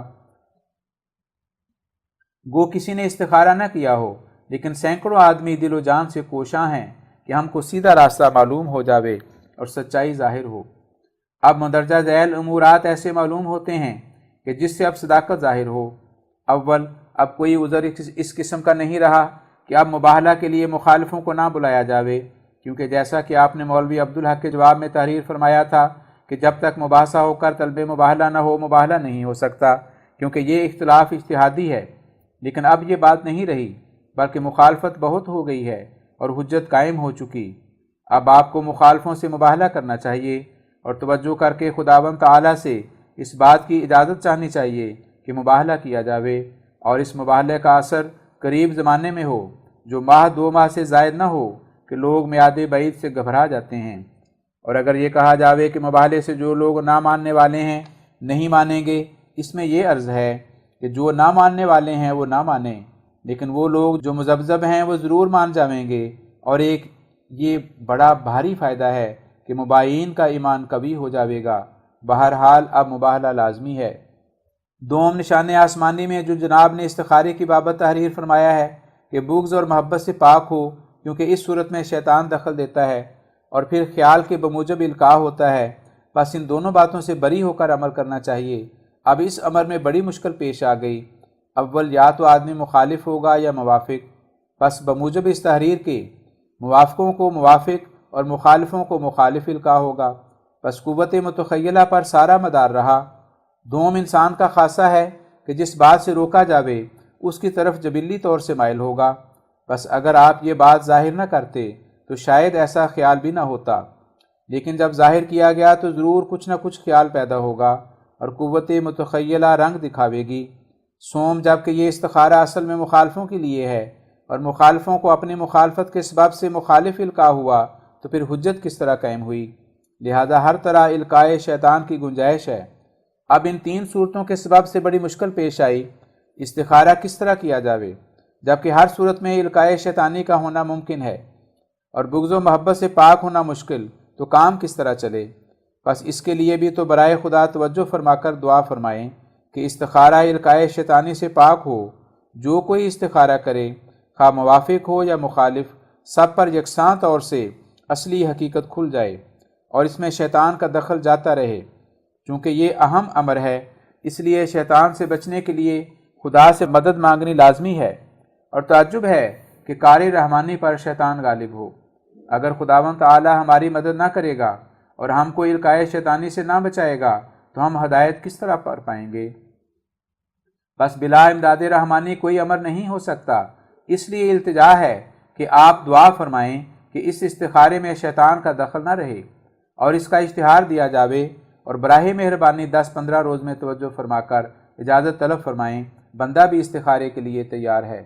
گو کسی نے استخارہ نہ کیا ہو، لیکن سینکڑوں آدمی دل و جان سے کوشاں ہیں کہ ہم کو سیدھا راستہ معلوم ہو جاوے اور سچائی ظاہر ہو۔ اب مندرجہ ذیل امورات ایسے معلوم ہوتے ہیں کہ جس سے اب صداقت ظاہر ہو۔ اول، اب کوئی عذر اس قسم کا نہیں رہا کہ اب مباہلہ کے لیے مخالفوں کو نہ بلایا جاوے، کیونکہ جیسا کہ آپ نے مولوی عبدالحق کے جواب میں تحریر فرمایا تھا کہ جب تک مباحثہ ہو کر طلب مباہلہ نہ ہو مباہلہ نہیں ہو سکتا، کیونکہ یہ اختلاف اجتہادی ہے۔ لیکن اب یہ بات نہیں رہی، بلکہ مخالفت بہت ہو گئی ہے اور حجت قائم ہو چکی۔ اب آپ کو مخالفوں سے مباہلہ کرنا چاہیے اور توجہ کر کے خداوند تعالیٰ سے اس بات کی اجازت چاہنی چاہیے کہ مباہلہ کیا جاوے، اور اس مباہلے کا اثر قریب زمانے میں ہو، جو ماہ 2 ماہ سے زائد نہ ہو کہ لوگ میعاد بعید سے گھبرا جاتے ہیں۔ اور اگر یہ کہا جاوے کہ مباہلے سے جو لوگ نہ ماننے والے ہیں نہیں مانیں گے، اس میں یہ عرض ہے کہ جو نہ ماننے والے ہیں وہ نہ مانیں، لیکن وہ لوگ جو مذبذب ہیں وہ ضرور مان جائیں گے۔ اور ایک یہ بڑا بھاری فائدہ ہے کہ مباین کا ایمان قوی ہو جاوے گا۔ بہرحال اب مباہلہ لازمی ہے۔ دوم نشان آسمانی میں جو جناب نے استخارے کی بابت تحریر فرمایا ہے کہ بغض اور محبت سے پاک ہو، کیونکہ اس صورت میں شیطان دخل دیتا ہے اور پھر خیال کے بموجب القاء ہوتا ہے، بس ان دونوں باتوں سے بری ہو کر عمل کرنا چاہیے۔ اب اس امر میں بڑی مشکل پیش آ گئی۔ اول یا تو آدمی مخالف ہوگا یا موافق، بس بموجب اس تحریر کے موافقوں کو موافق اور مخالفوں کو مخالف القاء ہوگا، بس قوت متخیلہ پر سارا مدار رہا۔ دوم انسان کا خاصہ ہے کہ جس بات سے روکا جاوے اس کی طرف جبلی طور سے مائل ہوگا، بس اگر آپ یہ بات ظاہر نہ کرتے تو شاید ایسا خیال بھی نہ ہوتا، لیکن جب ظاہر کیا گیا تو ضرور کچھ نہ کچھ خیال پیدا ہوگا اور قوت متخیلہ رنگ دکھاوے گی۔ سوم، جبکہ یہ استخارہ اصل میں مخالفوں کے لیے ہے اور مخالفوں کو اپنی مخالفت کے سبب سے مخالف القاء ہوا، تو پھر حجت کس طرح قائم ہوئی؟ لہذا ہر طرح القاء شیطان کی گنجائش ہے۔ اب ان 3 صورتوں کے سبب سے بڑی مشکل پیش آئی۔ استخارہ کس طرح کیا جاوے جبکہ ہر صورت میں القاء شیطانی کا ہونا ممکن ہے، اور بغض و محبت سے پاک ہونا مشکل، تو کام کس طرح چلے؟ بس اس کے لیے بھی تو برائے خدا توجہ فرما کر دعا فرمائیں کہ استخارہ القاء شیطانی سے پاک ہو۔ جو کوئی استخارہ کرے، خواہ موافق ہو یا مخالف، سب پر یکساں طور سے اصلی حقیقت کھل جائے اور اس میں شیطان کا دخل جاتا رہے۔ چونکہ یہ اہم امر ہے، اس لیے شیطان سے بچنے کے لیے خدا سے مدد مانگنی لازمی ہے، اور تعجب ہے کہ کار رحمانی پر شیطان غالب ہو۔ اگر خداوند تعالی ہماری مدد نہ کرے گا اور ہم کو القاء شیطانی سے نہ بچائے گا تو ہم ہدایت کس طرح پا پائیں گے؟ بس بلا امداد رحمانی کوئی امر نہیں ہو سکتا۔ اس لیے التجا ہے کہ آپ دعا فرمائیں کہ اس استخارے میں شیطان کا دخل نہ رہے اور اس کا اشتہار دیا جاوے، اور براہ مہربانی 10-15 روز میں توجہ فرما کر اجازت طلب فرمائیں، بندہ بھی استخارے کے لیے تیار ہے۔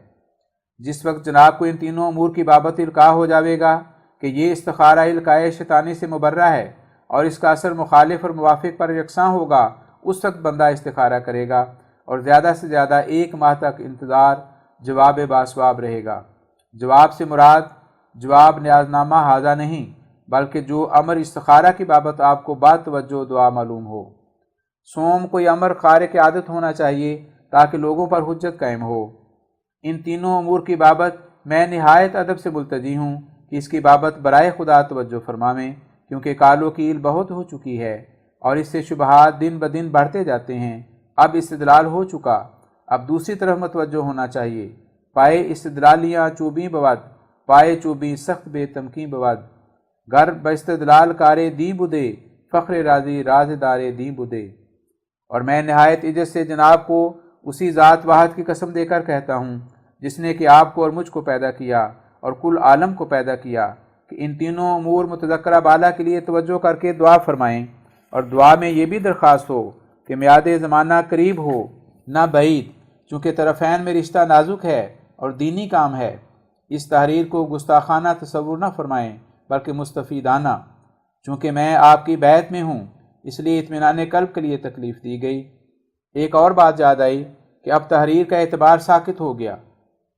جس وقت جناب کو ان تینوں امور کی بابت القاء ہو جاوے گا کہ یہ استخارہ القاء شیطانی سے مبرہ ہے اور اس کا اثر مخالف اور موافق پر یکساں ہوگا، اس وقت بندہ استخارہ کرے گا اور زیادہ سے زیادہ 1 ماہ تک انتظار جواب باسواب رہے گا۔ جواب سے مراد جواب نیاز نامہ حاضہ نہیں، بلکہ جو امر استخارہ کی بابت آپ کو با توجہ دعا معلوم ہو۔ سوم، کوئی امر خارق عادت ہونا چاہیے تاکہ لوگوں پر حجت قائم ہو۔ ان تینوں امور کی بابت میں نہایت ادب سے ملتجی ہوں کہ اس کی بابت برائے خدا توجہ فرمائیں، کیونکہ کال و کیل بہت ہو چکی ہے اور اس سے شبہات دن بدن بڑھتے جاتے ہیں۔ اب استدلال ہو چکا، اب دوسری طرف متوجہ ہونا چاہیے۔ پائے استدلالیاں چوبیں بود، پائے چوبیں سخت بے تمکین بود، گر باستدلال کارے دی بدے، فخر راضی راز دارے دی بدے۔ اور میں نہایت عزت سے جناب کو اسی ذات واحد کی قسم دے کر کہتا ہوں جس نے کہ آپ کو اور مجھ کو پیدا کیا اور کل عالم کو پیدا کیا، کہ ان تینوں امور متذکرہ بالا کے لیے توجہ کر کے دعا فرمائیں، اور دعا میں یہ بھی درخواست ہو کہ میعاد زمانہ قریب ہو نہ بعید، چونکہ طرفین میں رشتہ نازک ہے اور دینی کام ہے۔ اس تحریر کو گستاخانہ تصور نہ فرمائیں بلکہ مستفیدانہ، چونکہ میں آپ کی بیعت میں ہوں، اس لیے اطمینان قلب کے لیے تکلیف دی گئی۔ ایک اور بات یاد آئی کہ اب تحریر کا اعتبار ساقط ہو گیا،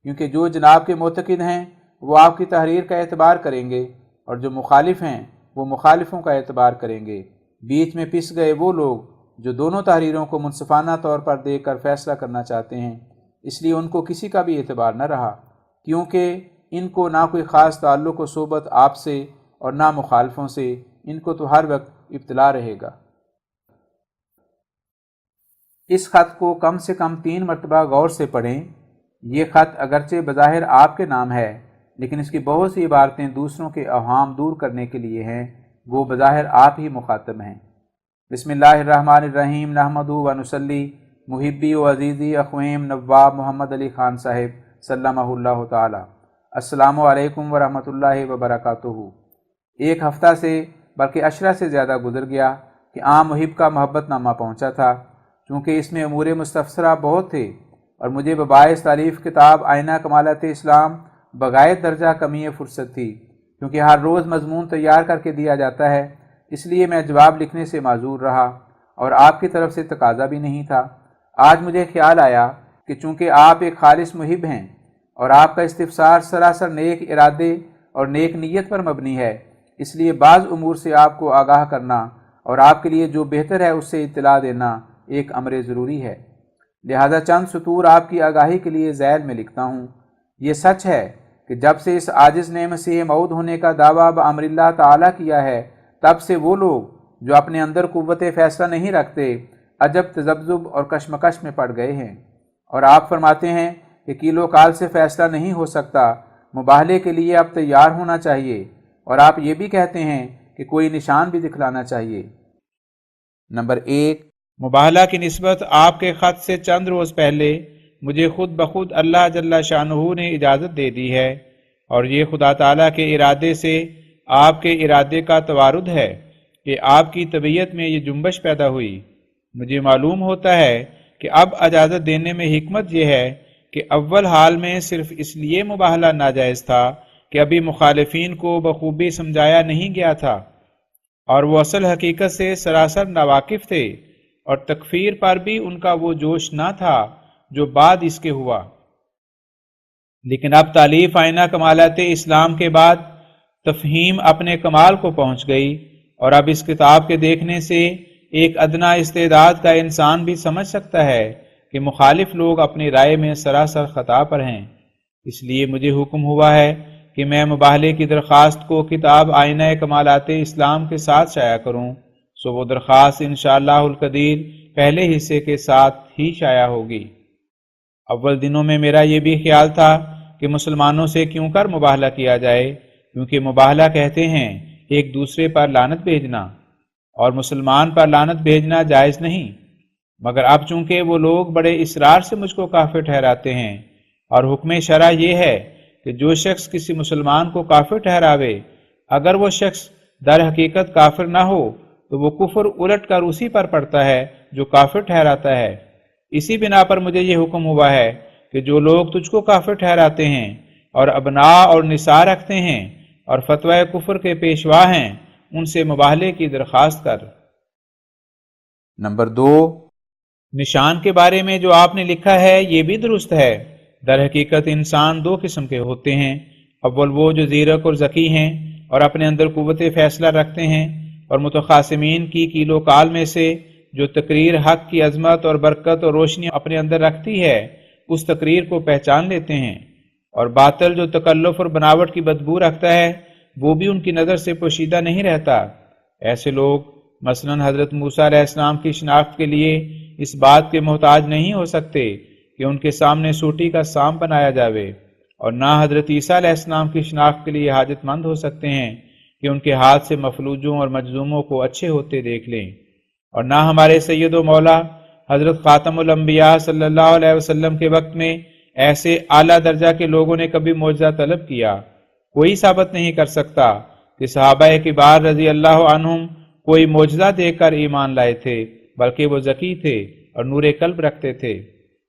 کیونکہ جو جناب کے معتقد ہیں وہ آپ کی تحریر کا اعتبار کریں گے اور جو مخالف ہیں وہ مخالفوں کا اعتبار کریں گے۔ بیچ میں پس گئے وہ لوگ جو دونوں تحریروں کو منصفانہ طور پر دیکھ کر فیصلہ کرنا چاہتے ہیں، اس لیے ان کو کسی کا بھی اعتبار نہ رہا، کیونکہ ان کو نہ کوئی خاص تعلق و صحبت آپ سے اور نہ مخالفوں سے، ان کو تو ہر وقت ابتلا رہے گا۔ اس خط کو کم سے کم 3 مرتبہ غور سے پڑھیں۔ یہ خط اگرچہ بظاہر آپ کے نام ہے، لیکن اس کی بہت سی عبارتیں دوسروں کے اوہام دور کرنے کے لیے ہیں، گو بظاہر آپ ہی مخاطب ہیں۔ بسم اللہ الرحمن الرحیم، نحمدہ و نصلی، محبی و عزیزی اخویم نواب محمد علی خان صاحب سلمہ اللہ تعالی۔ السلام علیکم ورحمۃ اللہ وبرکاتہ۔ ایک ہفتہ سے بلکہ عشرہ سے زیادہ گزر گیا کہ عام محب کا محبت نامہ پہنچا تھا، چونکہ اس میں امور مستفسرہ بہت تھے اور مجھے بباعث تعریف کتاب آئینہ کمالات اسلام بغایت درجہ کمی فرصت تھی، کیونکہ ہر روز مضمون تیار کر کے دیا جاتا ہے، اس لیے میں جواب لکھنے سے معذور رہا اور آپ کی طرف سے تقاضا بھی نہیں تھا۔ آج مجھے خیال آیا کہ چونکہ آپ ایک خالص محب ہیں اور آپ کا استفسار سراسر نیک ارادے اور نیک نیت پر مبنی ہے، اس لیے بعض امور سے آپ کو آگاہ کرنا اور آپ کے لیے جو بہتر ہے اس سے اطلاع دینا ایک امر ضروری ہے، لہذا چند سطور آپ کی آگاہی کے لیے ذیل میں لکھتا ہوں۔ یہ سچ ہے کہ جب سے اس عاجز نے مسیح موعود ہونے کا دعویٰ بامر اللہ تعالیٰ کیا ہے، تب سے وہ لوگ جو اپنے اندر قوت فیصلہ نہیں رکھتے عجب تذبذب اور کشمکش میں پڑ گئے ہیں، اور آپ فرماتے ہیں کہ کیل و کال سے فیصلہ نہیں ہو سکتا، مباہلے کے لیے اب تیار ہونا چاہیے، اور آپ یہ بھی کہتے ہیں کہ کوئی نشان بھی دکھلانا چاہیے۔ نمبر 1، مباہلہ کی نسبت آپ کے خط سے چند روز پہلے مجھے خود بخود اللہ جل شانہ نے اجازت دے دی ہے، اور یہ خدا تعالیٰ کے ارادے سے آپ کے ارادے کا توارد ہے کہ آپ کی طبیعت میں یہ جنبش پیدا ہوئی۔ مجھے معلوم ہوتا ہے کہ اب اجازت دینے میں حکمت یہ ہے کہ اول حال میں صرف اس لیے مباہلہ ناجائز تھا کہ ابھی مخالفین کو بخوبی سمجھایا نہیں گیا تھا اور وہ اصل حقیقت سے سراسر ناواقف تھے، اور تکفیر پر بھی ان کا وہ جوش نہ تھا جو بعد اس کے ہوا۔ لیکن اب تالیف آئینہ کمالات اسلام کے بعد تفہیم اپنے کمال کو پہنچ گئی، اور اب اس کتاب کے دیکھنے سے ایک ادنا استعداد کا انسان بھی سمجھ سکتا ہے کہ مخالف لوگ اپنی رائے میں سراسر خطا پر ہیں۔ اس لیے مجھے حکم ہوا ہے کہ میں مباہلے کی درخواست کو کتاب آئینہ کمالات اسلام کے ساتھ شائع کروں، سو وہ درخواست انشاءاللہ القدیر پہلے حصے کے ساتھ ہی شائع ہوگی۔ اول دنوں میں میرا یہ بھی خیال تھا کہ مسلمانوں سے کیوں کر مباہلہ کیا جائے، کیونکہ مباہلہ کہتے ہیں ایک دوسرے پر لعنت بھیجنا، اور مسلمان پر لعنت بھیجنا جائز نہیں، مگر اب چونکہ وہ لوگ بڑے اصرار سے مجھ کو کافر ٹھہراتے ہیں، اور حکم شرع یہ ہے کہ جو شخص کسی مسلمان کو کافر ٹھہراوے، اگر وہ شخص در حقیقت کافر نہ ہو تو وہ کفر الٹ کر اسی پر پڑتا ہے جو کافر ٹھہراتا ہے۔ اسی بنا پر مجھے یہ حکم ہوا ہے کہ جو لوگ تجھ کو کافر ٹھہراتے ہیں اور ابناء اور نساء رکھتے ہیں اور فتوی کفر کے پیشوا ہیں، ان سے مباہلے کی درخواست کر۔ نمبر 2، نشان کے بارے میں جو آپ نے لکھا ہے یہ بھی درست ہے۔ در حقیقت انسان دو قسم کے ہوتے ہیں، اول وہ جو زیرک اور ذکی ہیں اور اپنے اندر قوت فیصلہ رکھتے ہیں، اور متخاصمین کی کیل و کال میں سے جو تقریر حق کی عظمت اور برکت اور روشنی اپنے اندر رکھتی ہے اس تقریر کو پہچان لیتے ہیں، اور باطل جو تکلف اور بناوٹ کی بدبو رکھتا ہے وہ بھی ان کی نظر سے پوشیدہ نہیں رہتا۔ ایسے لوگ مثلا حضرت موسیٰ علیہ السلام کی شناخت کے لیے اس بات کے محتاج نہیں ہو سکتے کہ ان کے سامنے سوٹی کا سام بنایا جاوے، اور نہ حضرت عیسیٰ علیہ السلام کی شناخت کے لیے حاجت مند ہو سکتے ہیں کہ ان کے ہاتھ سے مفلوجوں اور مجذوموں کو اچھے ہوتے دیکھ لیں، اور نہ ہمارے سید و مولا حضرت خاتم الانبیاء صلی اللہ علیہ وسلم کے وقت میں ایسے اعلیٰ درجہ کے لوگوں نے کبھی معجزہ طلب کیا۔ کوئی ثابت نہیں کر سکتا کہ صحابہ کبار رضی اللہ عنہم کوئی معجزہ دیکھ کر ایمان لائے تھے، بلکہ وہ ذکی تھے اور نور قلب رکھتے تھے۔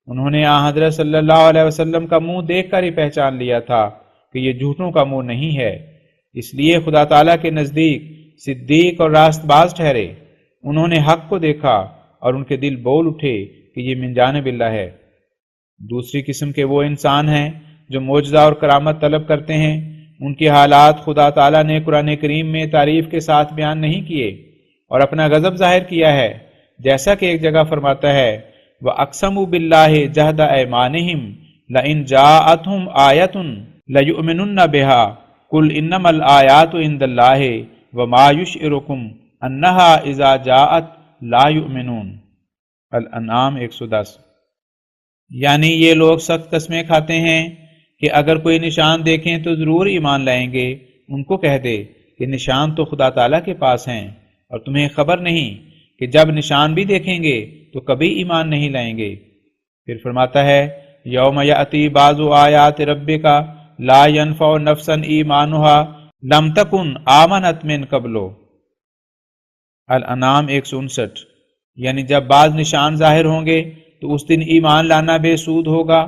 انہوں نے حضرت صلی اللہ علیہ وسلم کا منہ دیکھ کر ہی پہچان لیا تھا کہ یہ جھوٹوں کا منہ نہیں ہے، اس لیے خدا تعالیٰ کے نزدیک صدیق اور راست باز ٹھہرے۔ انہوں نے حق کو دیکھا اور ان کے دل بول اٹھے کہ یہ من جانب اللہ ہے۔ دوسری قسم کے وہ انسان ہیں جو معجزہ اور کرامت طلب کرتے ہیں، ان کے حالات خدا تعالیٰ نے قرآن کریم میں تعریف کے ساتھ بیان نہیں کیے اور اپنا غضب ظاہر کیا ہے، جیسا کہ ایک جگہ فرماتا ہے وَأَقْسَمُوا بِاللَّهِ جَهْدَ أَيْمَانِهِمْ لَإِنْ جَاءَتْهُمْ آيَةٌ لَيُؤْمِنُنَّ بِهَا قُلْ إِنَّمَا الْآيَاتُ عِندَ اللَّهِ وَمَا يُشْعِرُكُمْ أَنَّهَا إِذَا جَاءَتْ لَا يُؤْمِنُونَ۔ الانعام 110۔ یعنی یہ لوگ سخت قسمیں کھاتے ہیں کہ اگر کوئی نشان دیکھیں تو ضرور ایمان لائیں گے، ان کو کہہ دے کہ نشان تو خدا تعالیٰ کے پاس ہیں، اور تمہیں خبر نہیں کہ جب نشان بھی دیکھیں گے تو کبھی ایمان نہیں لائیں گے۔ پھر فرماتا ہے یوم یأتی بعض آیات ربک لا ینفع نفسا ایمانها لم تکن آمنت من قبل۔ الانعام 159۔ یعنی جب بعض نشان ظاہر ہوں گے تو اس دن ایمان لانا بے سود ہوگا،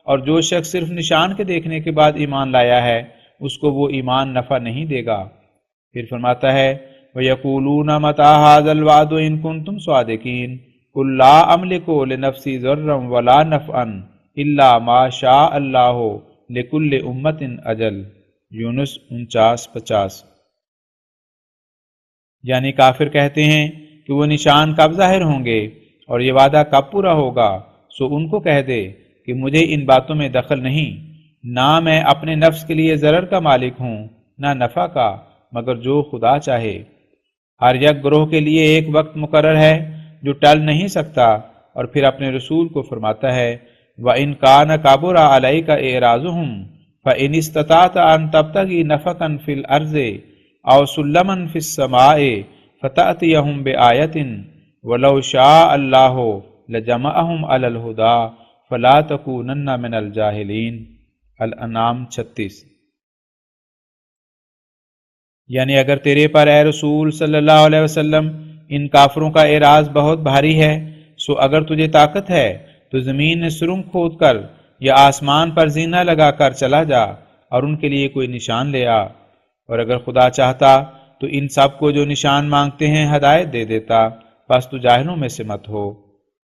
اور جو شخص صرف نشان کے دیکھنے کے بعد ایمان لایا ہے اس کو وہ ایمان نفع نہیں دے گا۔ پھر فرماتا ہے وَيَقُولُونَ مَتَىٰ هَٰذَا الْوَعْدُ إِن كُنتُمْ صَادِقِينَ قُل لَّا أَمْلِكُ لِنَفْسِي ضَرًّا وَلَا نَفْعًا إِلَّا مَا شَاءَ اللَّهُ لِكُلِّ أُمَّةٍ أَجَلٌ۔ یونس 49-50۔ یعنی کافر کہتے ہیں کہ وہ نشان کب ظاہر ہوں گے اور یہ وعدہ کب پورا ہوگا، سو ان کو کہہ دے کہ مجھے ان باتوں میں دخل نہیں، نہ میں اپنے نفس کے لیے ضرر کا مالک ہوں نہ نفع کا، مگر جو خدا چاہے۔ ہر یک گروہ کے لیے ایک وقت مقرر ہے جو ٹل نہیں سکتا، اور پھر اپنے رسول کو فرماتا ہے وَإِن كَانَ كَبُرَ عَلَيْكَ إِعْرَاضُهُمْ فَإِنِ اسْتَطَعْتَ أَن تَبْتَغِي نَفَقًا فِي الْأَرْضِ أَوْ سُلَّمًا فِي السَّمَاءِ فَتَأْتِيَهُم بِآيَةٍ وَلَوْ شَاءَ اللَّهُ لَجَمَعَهُمْ عَلَى الْهُدَىٰ فَلَا تَكُونَنَّ مِنَ الْجَاهِلِينَ۔ الانعام 36۔ یعنی اگر تیرے پر اے رسول صلی اللہ علیہ وسلم ان کافروں کا اعراض بہت بھاری ہے، سو اگر تجھے طاقت ہے تو زمین میں سرنگ کھود کر یا آسمان پر زینہ لگا کر چلا جا اور ان کے لیے کوئی نشان لے آ، اور اگر خدا چاہتا تو ان سب کو جو نشان مانگتے ہیں ہدایت دے دیتا، بس تو جاہلوں میں سے مت ہو۔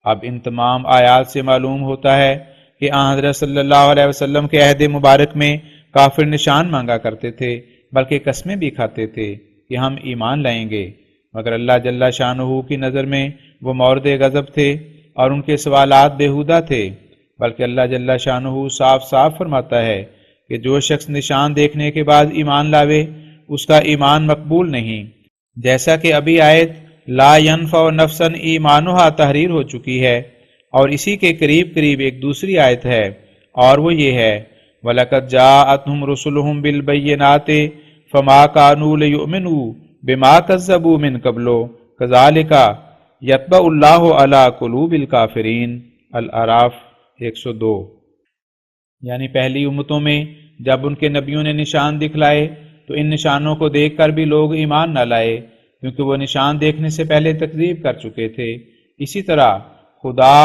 اب ان تمام آیات سے معلوم ہوتا ہے کہ آن حضرت صلی اللہ علیہ وسلم کے عہد مبارک میں کافر نشان مانگا کرتے تھے، بلکہ قسمیں بھی کھاتے تھے کہ ہم ایمان لائیں گے، مگر اللہ جل شانہ کی نظر میں وہ مورد غضب تھے اور ان کے سوالات بیہودہ تھے، بلکہ اللہ جل شانہ صاف صاف فرماتا ہے کہ جو شخص نشان دیکھنے کے بعد ایمان لاوے اس کا ایمان مقبول نہیں، جیسا کہ ابھی آیت لا ینفع نفسا ایمانها تحریر ہو چکی ہے، اور اسی کے قریب قریب ایک دوسری آیت ہے اور وہ یہ ہے وَلَقَدْ جَاءَتْهُمْ رُسُلُهُم بِالْبَيِّنَاتِ فَمَا كَانُوا لِيُؤْمِنُوا بِمَا كَذَّبُوا مِن قَبْلُ كَذَلِكَ يَطْبَعُ اللَّهُ عَلَىٰ قُلُوبِ الْكَافِرِينَ۔ الاعراف 102۔ یعنی پہلی امتوں میں جب ان کے نبیوں نے نشان دکھلائے تو ان نشانوں کو دیکھ کر بھی لوگ ایمان نہ لائے، کیونکہ وہ نشان دیکھنے سے پہلے تکذیب کر چکے تھے۔ اسی طرح خدا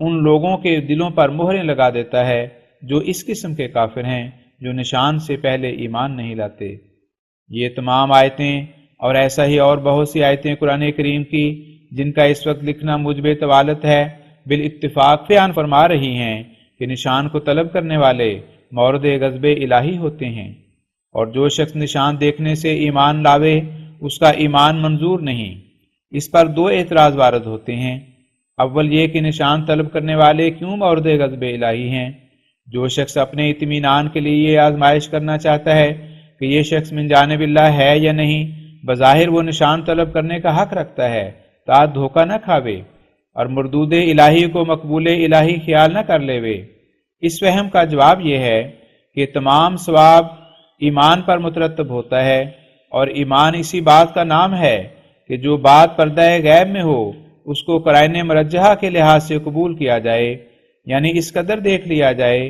ان لوگوں کے دلوں پر مہریں لگا دیتا ہے جو اس قسم کے کافر ہیں جو نشان سے پہلے ایمان نہیں لاتے۔ یہ تمام آیتیں اور ایسا ہی اور بہت سی آیتیں قرآن کریم کی جن کا اس وقت لکھنا مجب طوالت ہے بالاتفاق بیان فرما رہی ہیں کہ نشان کو طلب کرنے والے مورد غضب الہی ہوتے ہیں، اور جو شخص نشان دیکھنے سے ایمان لاوے اس کا ایمان منظور نہیں۔ اس پر دو اعتراض وارد ہوتے ہیں۔ اول یہ کہ نشان طلب کرنے والے کیوں مورد غضب الہی ہیں؟ جو شخص اپنے اطمینان کے لیے یہ آزمائش کرنا چاہتا ہے کہ یہ شخص من جانب اللہ ہے یا نہیں، بظاہر وہ نشان طلب کرنے کا حق رکھتا ہے تا دھوکہ نہ کھاوے اور مردود الہی کو مقبول الہی خیال نہ کر لیوے۔ اس وہم کا جواب یہ ہے کہ تمام ثواب ایمان پر مترتب ہوتا ہے، اور ایمان اسی بات کا نام ہے کہ جو بات پردہ غیب میں ہو اس کو قرائن مرجحہ کے لحاظ سے قبول کیا جائے، یعنی اس قدر دیکھ لیا جائے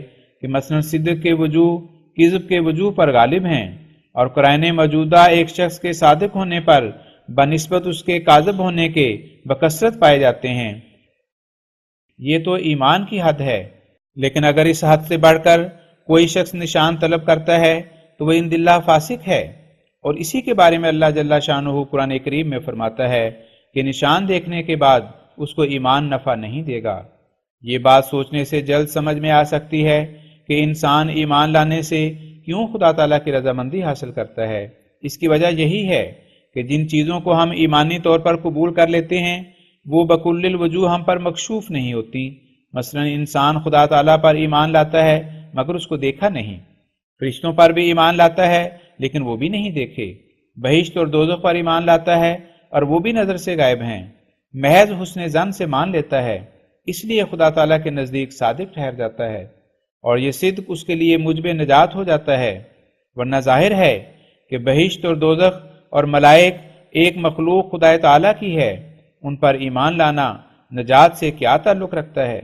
کہ مثلا صدق کے وجوہ کذب کے وجوہ پر غالب ہیں، اور قرائن موجودہ ایک شخص کے صادق ہونے پر بنسبت اس کے کاذب ہونے کے بکثرت پائے جاتے ہیں۔ یہ تو ایمان کی حد ہے، لیکن اگر اس حد سے بڑھ کر کوئی شخص نشان طلب کرتا ہے تو وہ ان دلہ فاسق ہے، اور اسی کے بارے میں اللہ جل شانہ قرآن کریم میں فرماتا ہے کہ نشان دیکھنے کے بعد اس کو ایمان نفع نہیں دے گا۔ یہ بات سوچنے سے جلد سمجھ میں آ سکتی ہے کہ انسان ایمان لانے سے کیوں خدا تعالیٰ کی رضامندی حاصل کرتا ہے۔ اس کی وجہ یہی ہے کہ جن چیزوں کو ہم ایمانی طور پر قبول کر لیتے ہیں وہ بکل الوجوہ ہم پر مکشوف نہیں ہوتی۔ مثلا انسان خدا تعالیٰ پر ایمان لاتا ہے مگر اس کو دیکھا نہیں، فرشتوں پر بھی ایمان لاتا ہے لیکن وہ بھی نہیں دیکھے، بہشت اور دوزخ پر ایمان لاتا ہے اور وہ بھی نظر سے غائب ہیں، محض حسن ظن سے مان لیتا ہے، اس لیے خدا تعالیٰ کے نزدیک صادق ٹھہر جاتا ہے۔ اور یہ صدق اس کے لیے موجب نجات ہو جاتا ہے، ورنہ ظاہر ہے کہ بہشت اور دوزخ اور ملائک ایک مخلوق خدا تعالیٰ کی ہے، ان پر ایمان لانا نجات سے کیا تعلق رکھتا ہے؟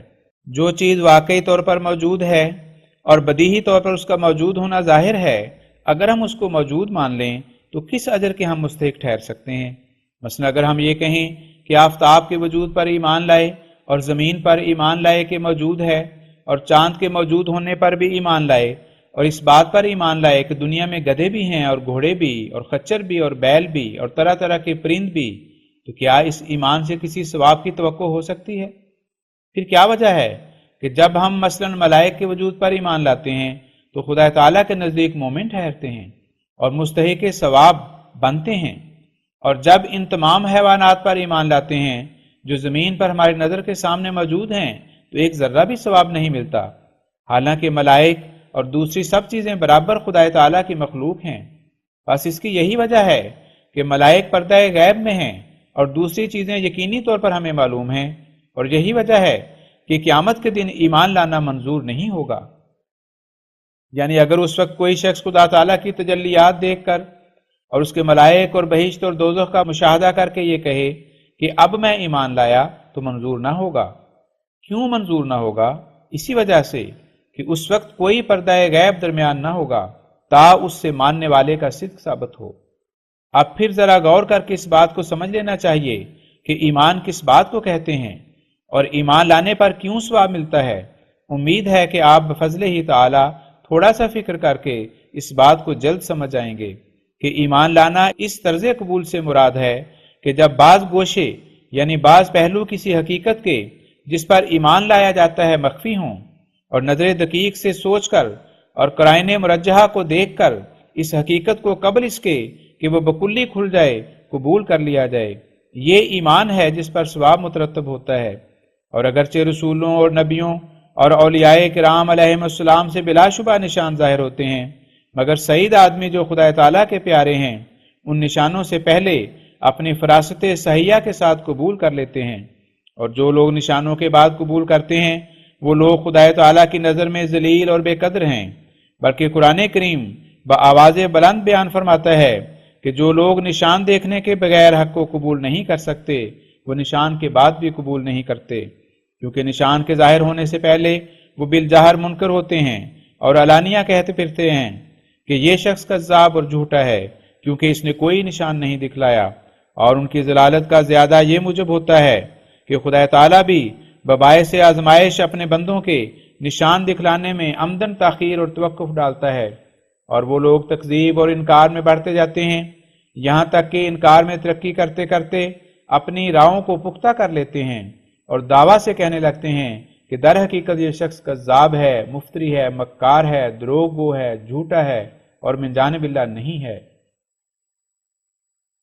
جو چیز واقعی طور پر موجود ہے اور بدیہی طور پر اس کا موجود ہونا ظاہر ہے، اگر ہم اس کو موجود مان لیں تو کس اجر کے ہم مستحق ٹھہر سکتے ہیں؟ مثلا اگر ہم یہ کہیں کہ آفتاب کے وجود پر ایمان لائے اور زمین پر ایمان لائے کہ موجود ہے، اور چاند کے موجود ہونے پر بھی ایمان لائے، اور اس بات پر ایمان لائے کہ دنیا میں گدھے بھی ہیں اور گھوڑے بھی اور خچر بھی اور بیل بھی اور طرح طرح کے پرند بھی، تو کیا اس ایمان سے کسی ثواب کی توقع ہو سکتی ہے؟ پھر کیا وجہ ہے کہ جب ہم مثلا ملائک کے وجود پر ایمان لاتے ہیں تو خدا تعالیٰ کے نزدیک مومن ٹھہرتے ہیں اور مستحق ثواب بنتے ہیں، اور جب ان تمام حیوانات پر ایمان لاتے ہیں جو زمین پر ہماری نظر کے سامنے موجود ہیں تو ایک ذرہ بھی ثواب نہیں ملتا، حالانکہ ملائک اور دوسری سب چیزیں برابر خدا تعالیٰ کی مخلوق ہیں۔ بس اس کی یہی وجہ ہے کہ ملائک پردہ غیب میں ہیں اور دوسری چیزیں یقینی طور پر ہمیں معلوم ہیں، اور یہی وجہ ہے کہ قیامت کے دن ایمان لانا منظور نہیں ہوگا۔ یعنی اگر اس وقت کوئی شخص خدا تعالیٰ کی تجلیات دیکھ کر اور اس کے ملائک اور بہشت اور دوزخ کا مشاہدہ کر کے یہ کہے کہ اب میں ایمان لایا، تو منظور نہ ہوگا۔ کیوں منظور نہ ہوگا؟ اسی وجہ سے کہ اس وقت کوئی پردہ غیب درمیان نہ ہوگا تا اس سے ماننے والے کا صدق ثابت ہو۔ اب پھر ذرا غور کر کے اس بات کو سمجھ لینا چاہیے کہ ایمان کس بات کو کہتے ہیں اور ایمان لانے پر کیوں ثواب ملتا ہے۔ امید ہے کہ آپ بفضل ہی تعالی تھوڑا سا فکر کر کے اس بات کو جلد سمجھ جائیں گے کہ ایمان لانا اس طرز قبول سے مراد ہے کہ جب بعض گوشے یعنی بعض پہلو کسی حقیقت کے جس پر ایمان لایا جاتا ہے مخفی ہوں، اور نظر دقیق سے سوچ کر اور قرائن مرجحہ کو دیکھ کر اس حقیقت کو قبل اس کے کہ وہ بکلی کھل جائے قبول کر لیا جائے، یہ ایمان ہے جس پر ثواب مترتب ہوتا ہے۔ اور اگرچہ رسولوں اور نبیوں اور اولیاء کرام علیہم السلام سے بلا شبہ نشان ظاہر ہوتے ہیں، مگر سعید آدمی جو خدا تعالیٰ کے پیارے ہیں ان نشانوں سے پہلے اپنی فراست صحیحہ کے ساتھ قبول کر لیتے ہیں، اور جو لوگ نشانوں کے بعد قبول کرتے ہیں وہ لوگ خدا تعالیٰ کی نظر میں ذلیل اور بے قدر ہیں۔ بلکہ قرآن کریم بآواز بلند بیان فرماتا ہے کہ جو لوگ نشان دیکھنے کے بغیر حق کو قبول نہیں کر سکتے وہ نشان کے بعد بھی قبول نہیں کرتے، کیونکہ نشان کے ظاہر ہونے سے پہلے وہ بالظاہر منکر ہوتے ہیں اور علانیہ کہتے پھرتے ہیں کہ یہ شخص کذاب اور جھوٹا ہے کیونکہ اس نے کوئی نشان نہیں دکھلایا۔ اور ان کی ضلالت کا زیادہ یہ موجب ہوتا ہے کہ خدا تعالیٰ بھی بباعث آزمائش اپنے بندوں کے نشان دکھلانے میں عمدن تاخیر اور توقف ڈالتا ہے، اور وہ لوگ تکذیب اور انکار میں بڑھتے جاتے ہیں یہاں تک کہ انکار میں ترقی کرتے کرتے اپنی راہوں کو پختہ کر لیتے ہیں اور دعویٰ سے کہنے لگتے ہیں کہ در حقیقت یہ شخص کذاب ہے، مفتری ہے، مکار ہے، دروغ گو ہے، جھوٹا ہے اور من جانب اللہ نہیں ہے۔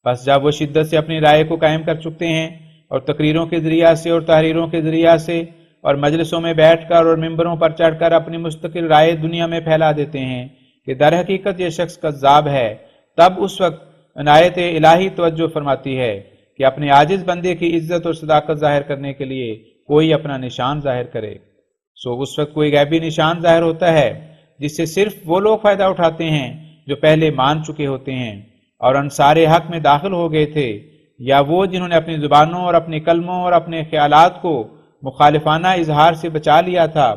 بس جب وہ شدت سے اپنی رائے کو قائم کر چکتے ہیں اور تقریروں کے ذریعہ سے اور تحریروں کے ذریعہ سے اور مجلسوں میں بیٹھ کر اور ممبروں پر چڑھ کر اپنی مستقل رائے دنیا میں پھیلا دیتے ہیں کہ در حقیقت یہ شخص کذاب ہے، تب اس وقت عنایت الہی توجہ فرماتی ہے کہ اپنے عاجز بندے کی عزت اور صداقت ظاہر کرنے کے لیے کوئی اپنا نشان ظاہر کرے۔ اس وقت کوئی غیبی نشان ظاہر ہوتا ہے جس سے صرف وہ لوگ فائدہ اٹھاتے ہیں جو پہلے مان چکے ہوتے ہیں اور انصار حق میں داخل ہو گئے تھے، یا وہ جنہوں نے اپنی زبانوں اور اپنے کلموں اور اپنے خیالات کو مخالفانہ اظہار سے بچا لیا تھا،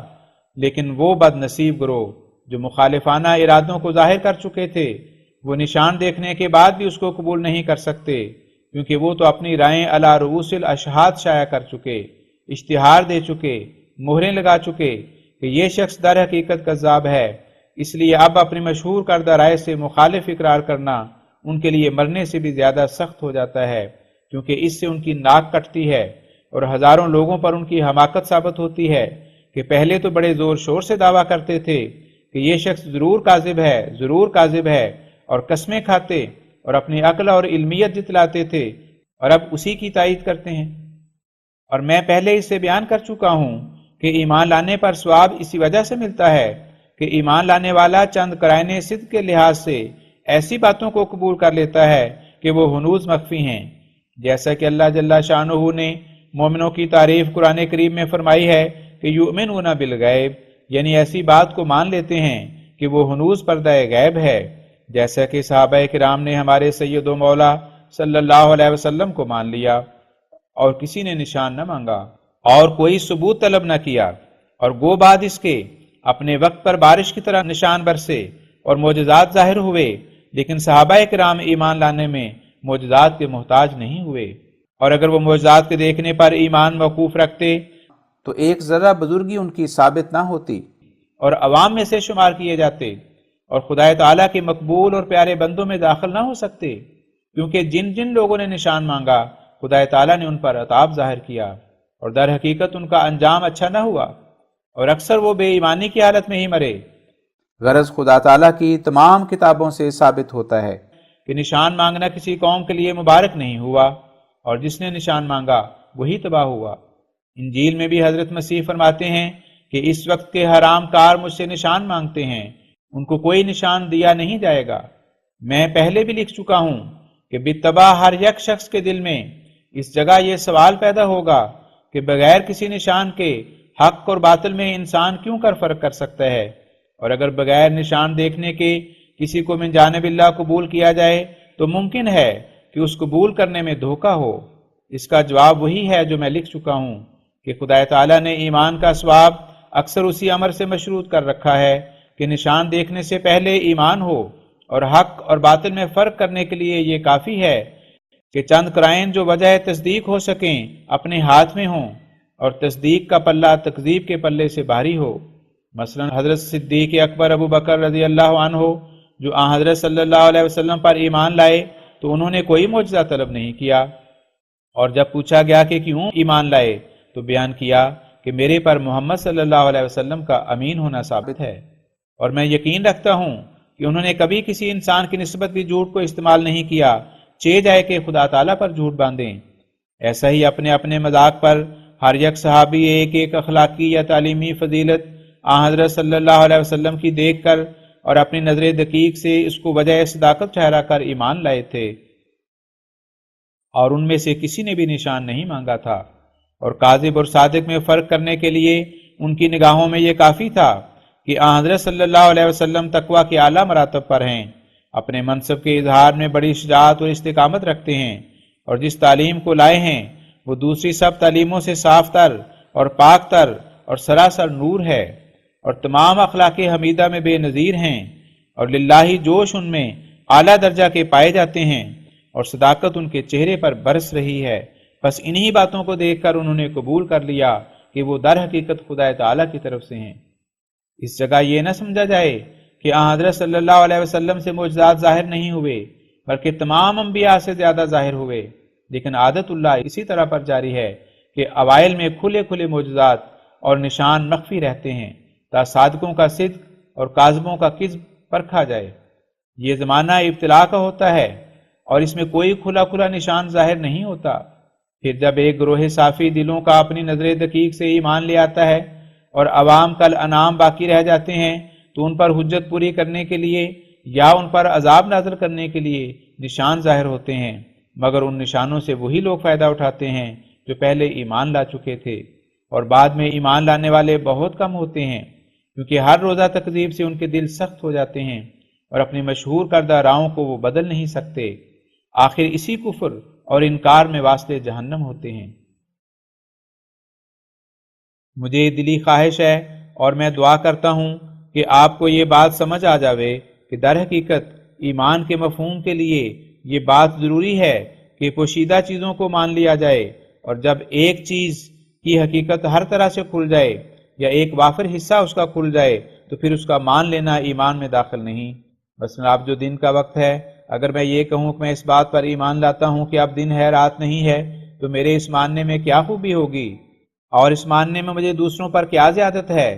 لیکن وہ بد نصیب گروہ جو مخالفانہ ارادوں کو ظاہر کر چکے تھے وہ نشان دیکھنے کے بعد بھی اس کو قبول نہیں کر سکتے، کیونکہ وہ تو اپنی رائیں علی رؤوس الاشہاد شائع کر چکے، اشتہار دے چکے، مہریں لگا چکے کہ یہ شخص در حقیقت کذاب ہے۔ اس لیے اب اپنی مشہور کردہ رائے سے مخالف اقرار کرنا ان کے لیے مرنے سے بھی زیادہ سخت ہو جاتا ہے، کیونکہ اس سے ان کی ناک کٹتی ہے اور ہزاروں لوگوں پر ان کی حماقت ثابت ہوتی ہے کہ پہلے تو بڑے زور شور سے دعویٰ کرتے تھے کہ یہ شخص ضرور کاذب ہے، ضرور کاذب ہے، اور قسمیں کھاتے اور اپنی عقل اور علمیت جتلاتے تھے، اور اب اسی کی تائید کرتے ہیں۔ اور میں پہلے اس سے بیان کر چکا ہوں کہ ایمان لانے پر ثواب اسی وجہ سے ملتا ہے کہ ایمان لانے والا چند قرائن صدق کے لحاظ سے ایسی باتوں کو قبول کر لیتا ہے کہ وہ ہنوز مخفی ہیں، جیسا کہ اللہ جل شانہ نے مومنوں کی تعریف قرآن کریم میں فرمائی ہے کہ یؤمنون بالغیب، یعنی ایسی بات کو مان لیتے ہیں کہ وہ ہنوز پردہ غیب ہے، جیسا کہ صحابہ کرام نے ہمارے سید و مولا صلی اللہ علیہ وسلم کو مان لیا اور کسی نے نشان نہ مانگا اور کوئی ثبوت طلب نہ کیا، اور گو بعد اس کے اپنے وقت پر بارش کی طرح نشان برسے اور معجزات ظاہر ہوئے، لیکن صحابہ کرام ایمان لانے میں معجزات کے محتاج نہیں ہوئے، اور اگر وہ معجزات کے دیکھنے پر ایمان موقوف رکھتے تو ایک ذرہ بزرگی ان کی ثابت نہ ہوتی اور عوام میں سے شمار کیے جاتے اور خدا تعالیٰ کے مقبول اور پیارے بندوں میں داخل نہ ہو سکتے، کیونکہ جن جن لوگوں نے نشان مانگا خدا تعالیٰ نے ان پر عطاب ظاہر کیا اور در حقیقت ان کا انجام اچھا نہ ہوا، اور اکثر وہ بے ایمانی کی حالت میں ہی مرے۔ غرض خدا تعالیٰ کی تمام کتابوں سے ثابت ہوتا ہے کہ نشان مانگنا کسی قوم کے لیے مبارک نہیں ہوا، اور جس نے نشان مانگا وہی تباہ ہوا۔ انجیل میں بھی حضرت مسیح فرماتے ہیں کہ اس وقت کے حرام کار مجھ سے نشان مانگتے ہیں، ان کو کوئی نشان دیا نہیں جائے گا۔ میں پہلے بھی لکھ چکا ہوں کہ بالطبع ہر یک شخص کے دل میں اس جگہ یہ سوال پیدا ہوگا کہ بغیر کسی نشان کے حق اور باطل میں انسان کیوں کر فرق کر سکتا ہے، اور اگر بغیر نشان دیکھنے کے کسی کو من جانب اللہ قبول کیا جائے تو ممکن ہے کہ اس قبول کرنے میں دھوکہ ہو۔ اس کا جواب وہی ہے جو میں لکھ چکا ہوں کہ خدا تعالیٰ نے ایمان کا ثواب اکثر اسی امر سے مشروط کر رکھا ہے کہ نشان دیکھنے سے پہلے ایمان ہو، اور حق اور باطل میں فرق کرنے کے لیے یہ کافی ہے کہ چند قرائن جو وجہ تصدیق ہو سکیں اپنے ہاتھ میں ہوں، اور تصدیق کا پلہ تکذیب کے پلے سے بھاری ہو۔ مثلا حضرت صدیق اکبر ابو بکر رضی اللہ عنہ جو حضرت صلی اللہ علیہ وسلم پر ایمان لائے تو انہوں نے کوئی معجزہ طلب نہیں کیا، اور جب پوچھا گیا کہ کیوں ایمان لائے تو بیان کیا کہ میرے پر محمد صلی اللہ علیہ وسلم کا امین ہونا ثابت ہے، اور میں یقین رکھتا ہوں کہ انہوں نے کبھی کسی انسان کی نسبت بھی جھوٹ کو استعمال نہیں کیا، چہ جائے کہ خدا تعالیٰ پر جھوٹ باندھیں۔ ایسا ہی اپنے اپنے مذاق پر ہر یک صحابی ایک ایک اخلاقی یا تعلیمی فضیلت حضرت صلی اللہ علیہ وسلم کی دیکھ کر اور اپنی نظر دقیق سے اس کو وجہ صداقت ٹھہرا کر ایمان لائے تھے، اور ان میں سے کسی نے بھی نشان نہیں مانگا تھا، اور کاذب اور صادق میں فرق کرنے کے لیے ان کی نگاہوں میں یہ کافی تھا کہ حضرت صلی اللہ علیہ وسلم تقویٰ کے اعلیٰ مراتب پر ہیں، اپنے منصب کے اظہار میں بڑی شجاعت اور استقامت رکھتے ہیں، اور جس تعلیم کو لائے ہیں وہ دوسری سب تعلیموں سے صاف تر اور پاک تر اور سراسر نور ہے، اور تمام اخلاق حمیدہ میں بے نظیر ہیں، اور للہ جوش ان میں اعلیٰ درجہ کے پائے جاتے ہیں، اور صداقت ان کے چہرے پر برس رہی ہے۔ بس انہی باتوں کو دیکھ کر انہوں نے قبول کر لیا کہ وہ در حقیقت خدا تعالیٰ کی طرف سے ہیں۔ اس جگہ یہ نہ سمجھا جائے کہ حضرت صلی اللہ علیہ وسلم سے معجزات ظاہر نہیں ہوئے، بلکہ تمام انبیاء سے زیادہ ظاہر ہوئے، لیکن عادت اللہ اسی طرح پر جاری ہے کہ اوائل میں کھلے کھلے معجزات اور نشان مخفی رہتے ہیں تا صادقوں کا صدق اور کاذبوں کا کذب پرکھا جائے۔ یہ زمانہ ابتلا کا ہوتا ہے، اور اس میں کوئی کھلا کھلا نشان ظاہر نہیں ہوتا۔ پھر جب ایک گروہ صافی دلوں کا اپنی نظر دقیق سے ایمان لے آتا ہے اور عوام کل انعام باقی رہ جاتے ہیں تو ان پر حجت پوری کرنے کے لیے یا ان پر عذاب نازل کرنے کے لیے نشان ظاہر ہوتے ہیں، مگر ان نشانوں سے وہی لوگ فائدہ اٹھاتے ہیں جو پہلے ایمان لا چکے تھے، اور بعد میں ایمان لانے والے بہت کم ہوتے ہیں، کیونکہ ہر روزہ تکذیب سے ان کے دل سخت ہو جاتے ہیں اور اپنی مشہور کردہ راہوں کو وہ بدل نہیں سکتے۔ آخر اسی کفر اور انکار میں واسطے جہنم ہوتے ہیں۔ مجھے دلی خواہش ہے اور میں دعا کرتا ہوں کہ آپ کو یہ بات سمجھ آ جاوے کہ در حقیقت ایمان کے مفہوم کے لیے یہ بات ضروری ہے کہ پوشیدہ چیزوں کو مان لیا جائے، اور جب ایک چیز کی حقیقت ہر طرح سے کھل جائے یا ایک وافر حصہ اس کا کھل جائے تو پھر اس کا مان لینا ایمان میں داخل نہیں۔ مثلا اب جو دن کا وقت ہے، اگر میں یہ کہوں کہ میں اس بات پر ایمان لاتا ہوں کہ اب دن ہے رات نہیں ہے تو میرے اس ماننے میں کیا خوبی ہوگی، اور اس ماننے میں مجھے دوسروں پر کیا زیادت ہے۔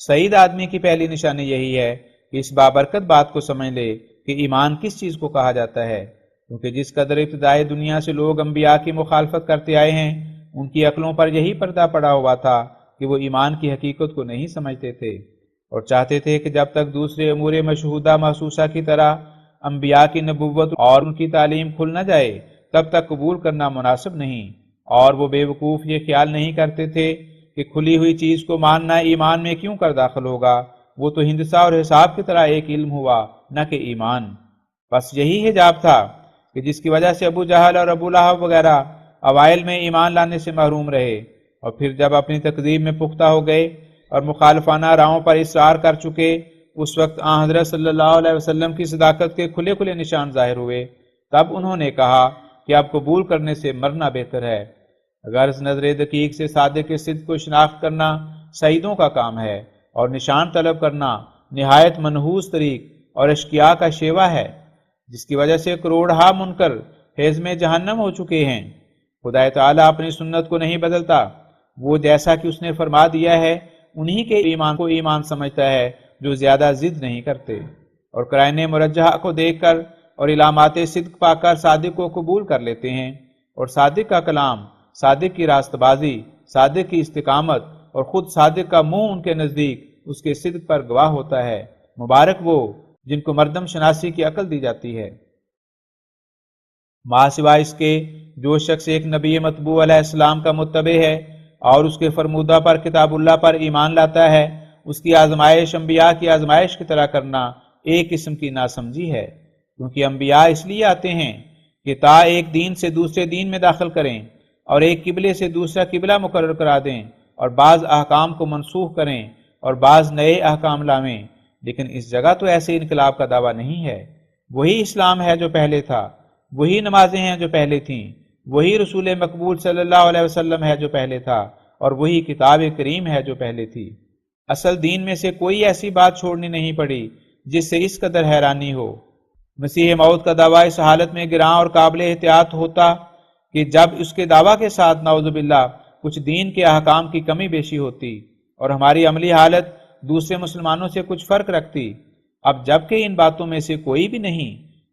سعید آدمی کی پہلی نشانی یہی ہے کہ اس بابرکت بات کو سمجھ لے کہ ایمان کس چیز کو کہا جاتا ہے، کیونکہ جس قدر ابتدائی دنیا سے لوگ انبیاء کی مخالفت کرتے آئے ہیں، ان کی عقلوں پر یہی پردہ پڑا ہوا تھا کہ وہ ایمان کی حقیقت کو نہیں سمجھتے تھے، اور چاہتے تھے کہ جب تک دوسرے امور مشہودہ محسوسہ کی طرح انبیاء کی نبوت اور ان کی تعلیم کھل نہ جائے تب تک قبول کرنا مناسب نہیں، اور وہ بے وقوف یہ خیال نہیں کرتے تھے کہ کہ کھلی ہوئی چیز کو ماننا ایمان میں کیوں کر داخل ہوگا؟ وہ تو ہندسہ اور حساب کی طرح ایک علم ہوا، نہ کہ ایمان۔ بس یہی حجاب تھا کہ جس کی وجہ سے ابو جہل اور ابو لہب وغیرہ اوائل میں ایمان لانے سے محروم رہے، اور پھر جب اپنی تکذیب میں پختہ ہو گئے اور مخالفانہ راہوں پر اصرار کر چکے، اس وقت آن حضرت صلی اللہ علیہ وسلم کی صداقت کے کھلے کھلے نشان ظاہر ہوئے۔ تب انہوں نے کہا کہ اب قبول کرنے سے مرنا بہتر ہے۔ غرض نظر دقیق سے صادق کے صدق کو شناخت کرنا سعیدوں کا کام ہے، اور نشان طلب کرنا نہایت منحوس طریق اور اشقیاء کا شیوہ ہے، جس کی وجہ سے کروڑہا منکر حیز میں جہنم ہو چکے ہیں۔ خدا تعالیٰ اپنی سنت کو نہیں بدلتا، وہ جیسا کہ اس نے فرما دیا ہے انہی کے ایمان کو ایمان سمجھتا ہے جو زیادہ ضد نہیں کرتے، اور قرائن مرجحہ کو دیکھ کر اور علامات صدق پا کر صادق کو قبول کر لیتے ہیں، اور صادق کا کلام، صادق کی راست بازی، صادق کی استقامت اور خود صادق کا منہ ان کے نزدیک اس کے صدق پر گواہ ہوتا ہے۔ مبارک وہ جن کو مردم شناسی کی عقل دی جاتی ہے۔ ماں سوائے اس کے جو شخص ایک نبی مطبوع علیہ السلام کا متبع ہے اور اس کے فرمودہ پر کتاب اللہ پر ایمان لاتا ہے، اس کی آزمائش انبیاء کی آزمائش کی طرح کرنا ایک قسم کی ناسمجھی ہے، کیونکہ انبیاء اس لیے آتے ہیں کہ تا ایک دین سے دوسرے دین میں داخل کریں، اور ایک قبلے سے دوسرا قبلہ مقرر کرا دیں، اور بعض احکام کو منسوخ کریں اور بعض نئے احکام لائیں۔ لیکن اس جگہ تو ایسے انقلاب کا دعویٰ نہیں ہے۔ وہی اسلام ہے جو پہلے تھا، وہی نمازیں ہیں جو پہلے تھیں، وہی رسول مقبول صلی اللہ علیہ وسلم ہے جو پہلے تھا، اور وہی کتاب کریم ہے جو پہلے تھی۔ اصل دین میں سے کوئی ایسی بات چھوڑنی نہیں پڑی جس سے اس قدر حیرانی ہو۔ مسیح موت کا دعویٰ اس حالت میں گراں اور قابل احتیاط ہوتا کہ جب اس کے دعویٰ کے ساتھ نعوذ باللہ کچھ دین کے احکام کی کمی بیشی ہوتی اور ہماری عملی حالت دوسرے مسلمانوں سے کچھ فرق رکھتی۔ اب جبکہ ان باتوں میں سے کوئی بھی نہیں،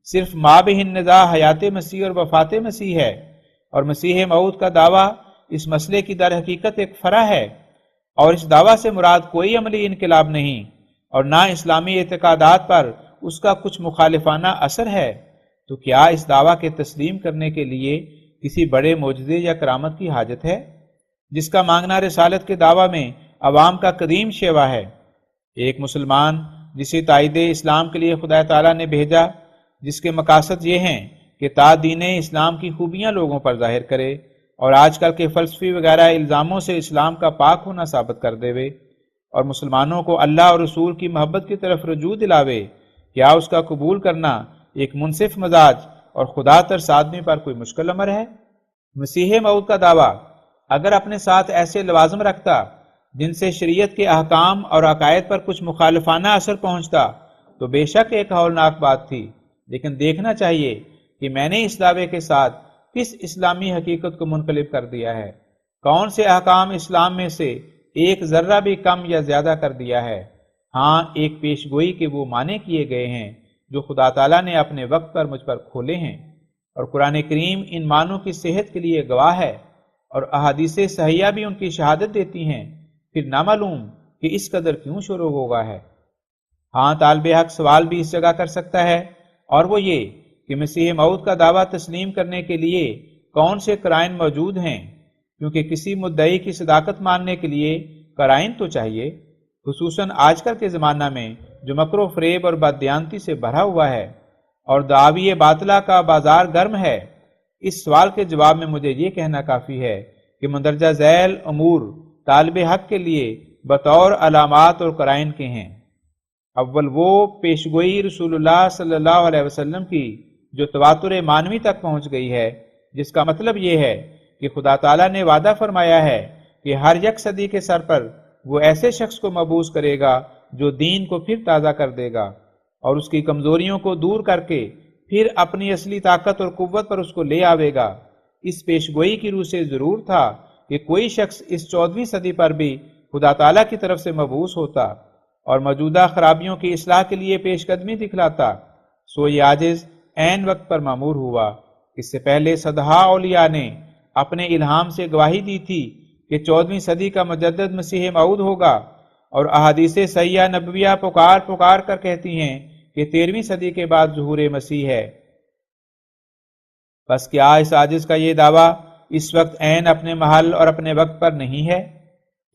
صرف مابہن نزاع حیات مسیح اور وفات مسیح ہے، اور مسیح موعود کا دعویٰ اس مسئلے کی در حقیقت ایک فرع ہے، اور اس دعویٰ سے مراد کوئی عملی انقلاب نہیں، اور نہ اسلامی اعتقادات پر اس کا کچھ مخالفانہ اثر ہے، تو کیا اس دعویٰ کے تسلیم کرنے کے لیے کسی بڑے معجزے یا کرامت کی حاجت ہے، جس کا مانگنا رسالت کے دعویٰ میں عوام کا قدیم شیوہ ہے؟ ایک مسلمان جسے تائید اسلام کے لیے خدا تعالیٰ نے بھیجا، جس کے مقاصد یہ ہیں کہ تا دین اسلام کی خوبیاں لوگوں پر ظاہر کرے اور آج کل کے فلسفی وغیرہ الزاموں سے اسلام کا پاک ہونا ثابت کر دے، اور مسلمانوں کو اللہ اور رسول کی محبت کی طرف رجوع دلاوے، کیا اس کا قبول کرنا ایک منصف مزاج اور خدا ترس آدمی پر کوئی مشکل امر ہے؟ مسیح موعود کا دعویٰ اگر اپنے ساتھ ایسے لوازم رکھتا جن سے شریعت کے احکام اور عقائد پر کچھ مخالفانہ اثر پہنچتا تو بے شک ایک ہولناک بات تھی، لیکن دیکھنا چاہیے کہ میں نے اس دعوے کے ساتھ کس اسلامی حقیقت کو منقلب کر دیا ہے، کون سے احکام اسلام میں سے ایک ذرہ بھی کم یا زیادہ کر دیا ہے۔ ہاں، ایک پیش گوئی کے وہ معنی کیے گئے ہیں جو خدا تعالیٰ نے اپنے وقت پر مجھ پر کھولے ہیں، اور قرآن کریم ان معنوں کی صحت کے لیے گواہ ہے، اور احادیث صحیحہ بھی ان کی شہادت دیتی ہیں، پھر نامعلوم کہ اس قدر کیوں شور و غوغا ہے۔ ہاں، طالب حق سوال بھی اس جگہ کر سکتا ہے، اور وہ یہ کہ مسیح موعود کا دعویٰ تسلیم کرنے کے لیے کون سے قرائن موجود ہیں، کیونکہ کسی مدعی کی صداقت ماننے کے لیے قرائن تو چاہیے، خصوصاً آج کل کے زمانہ میں جو مکر و فریب اور بددیانتی سے بھرا ہوا ہے اور دعاوی باطلہ کا بازار گرم ہے۔ اس سوال کے جواب میں مجھے یہ کہنا کافی ہے کہ مندرجہ ذیل امور طالب حق کے لیے بطور علامات اور قرائن کے ہیں۔ اول وہ پیشگوئی رسول اللہ صلی اللہ علیہ وسلم کی جو تواتر معنوی تک پہنچ گئی ہے، جس کا مطلب یہ ہے کہ خدا تعالیٰ نے وعدہ فرمایا ہے کہ ہر یک صدی کے سر پر وہ ایسے شخص کو مبعوث کرے گا جو دین کو پھر تازہ کر دے گا اور اس کی کمزوریوں کو دور کر کے پھر اپنی اصلی طاقت اور قوت پر اس کو لے آوے گا۔ اس پیشگوئی کی روح سے ضرور تھا کہ کوئی شخص اس 14ویں صدی پر بھی خدا تعالیٰ کی طرف سے مبعوث ہوتا اور موجودہ خرابیوں کی اصلاح کے لیے پیش قدمی دکھلاتا، سو یہ عاجز عین وقت پر معمور ہوا۔ اس سے پہلے صدہا اولیاء نے اپنے الہام سے گواہی دی تھی کہ 14ویں صدی کا مجدد مسیح موعود ہوگا، اور احادیث صحیحہ نبویہ پکار کر کہتی ہیں کہ 13ویں صدی کے بعد ظہور مسیح ہے۔ بس کیا اس عاجز کا یہ دعویٰ اس وقت عین اپنے محل اور اپنے وقت پر نہیں ہے؟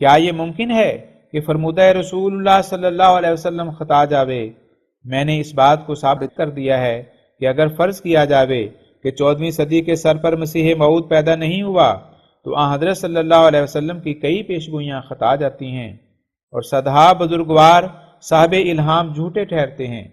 کیا یہ ممکن ہے کہ فرمودہ رسول اللہ صلی اللہ علیہ وسلم خطا جاوے؟ میں نے اس بات کو ثابت کر دیا ہے کہ اگر فرض کیا جاوے کہ 14ویں صدی کے سر پر مسیح موعود پیدا نہیں ہوا تو آن حضرت صلی اللہ علیہ وسلم کی کئی پیشگوئیاں خطا جاتی ہیں اور صدہا بزرگوار صاحب الہام جھوٹے ٹھہرتے ہیں۔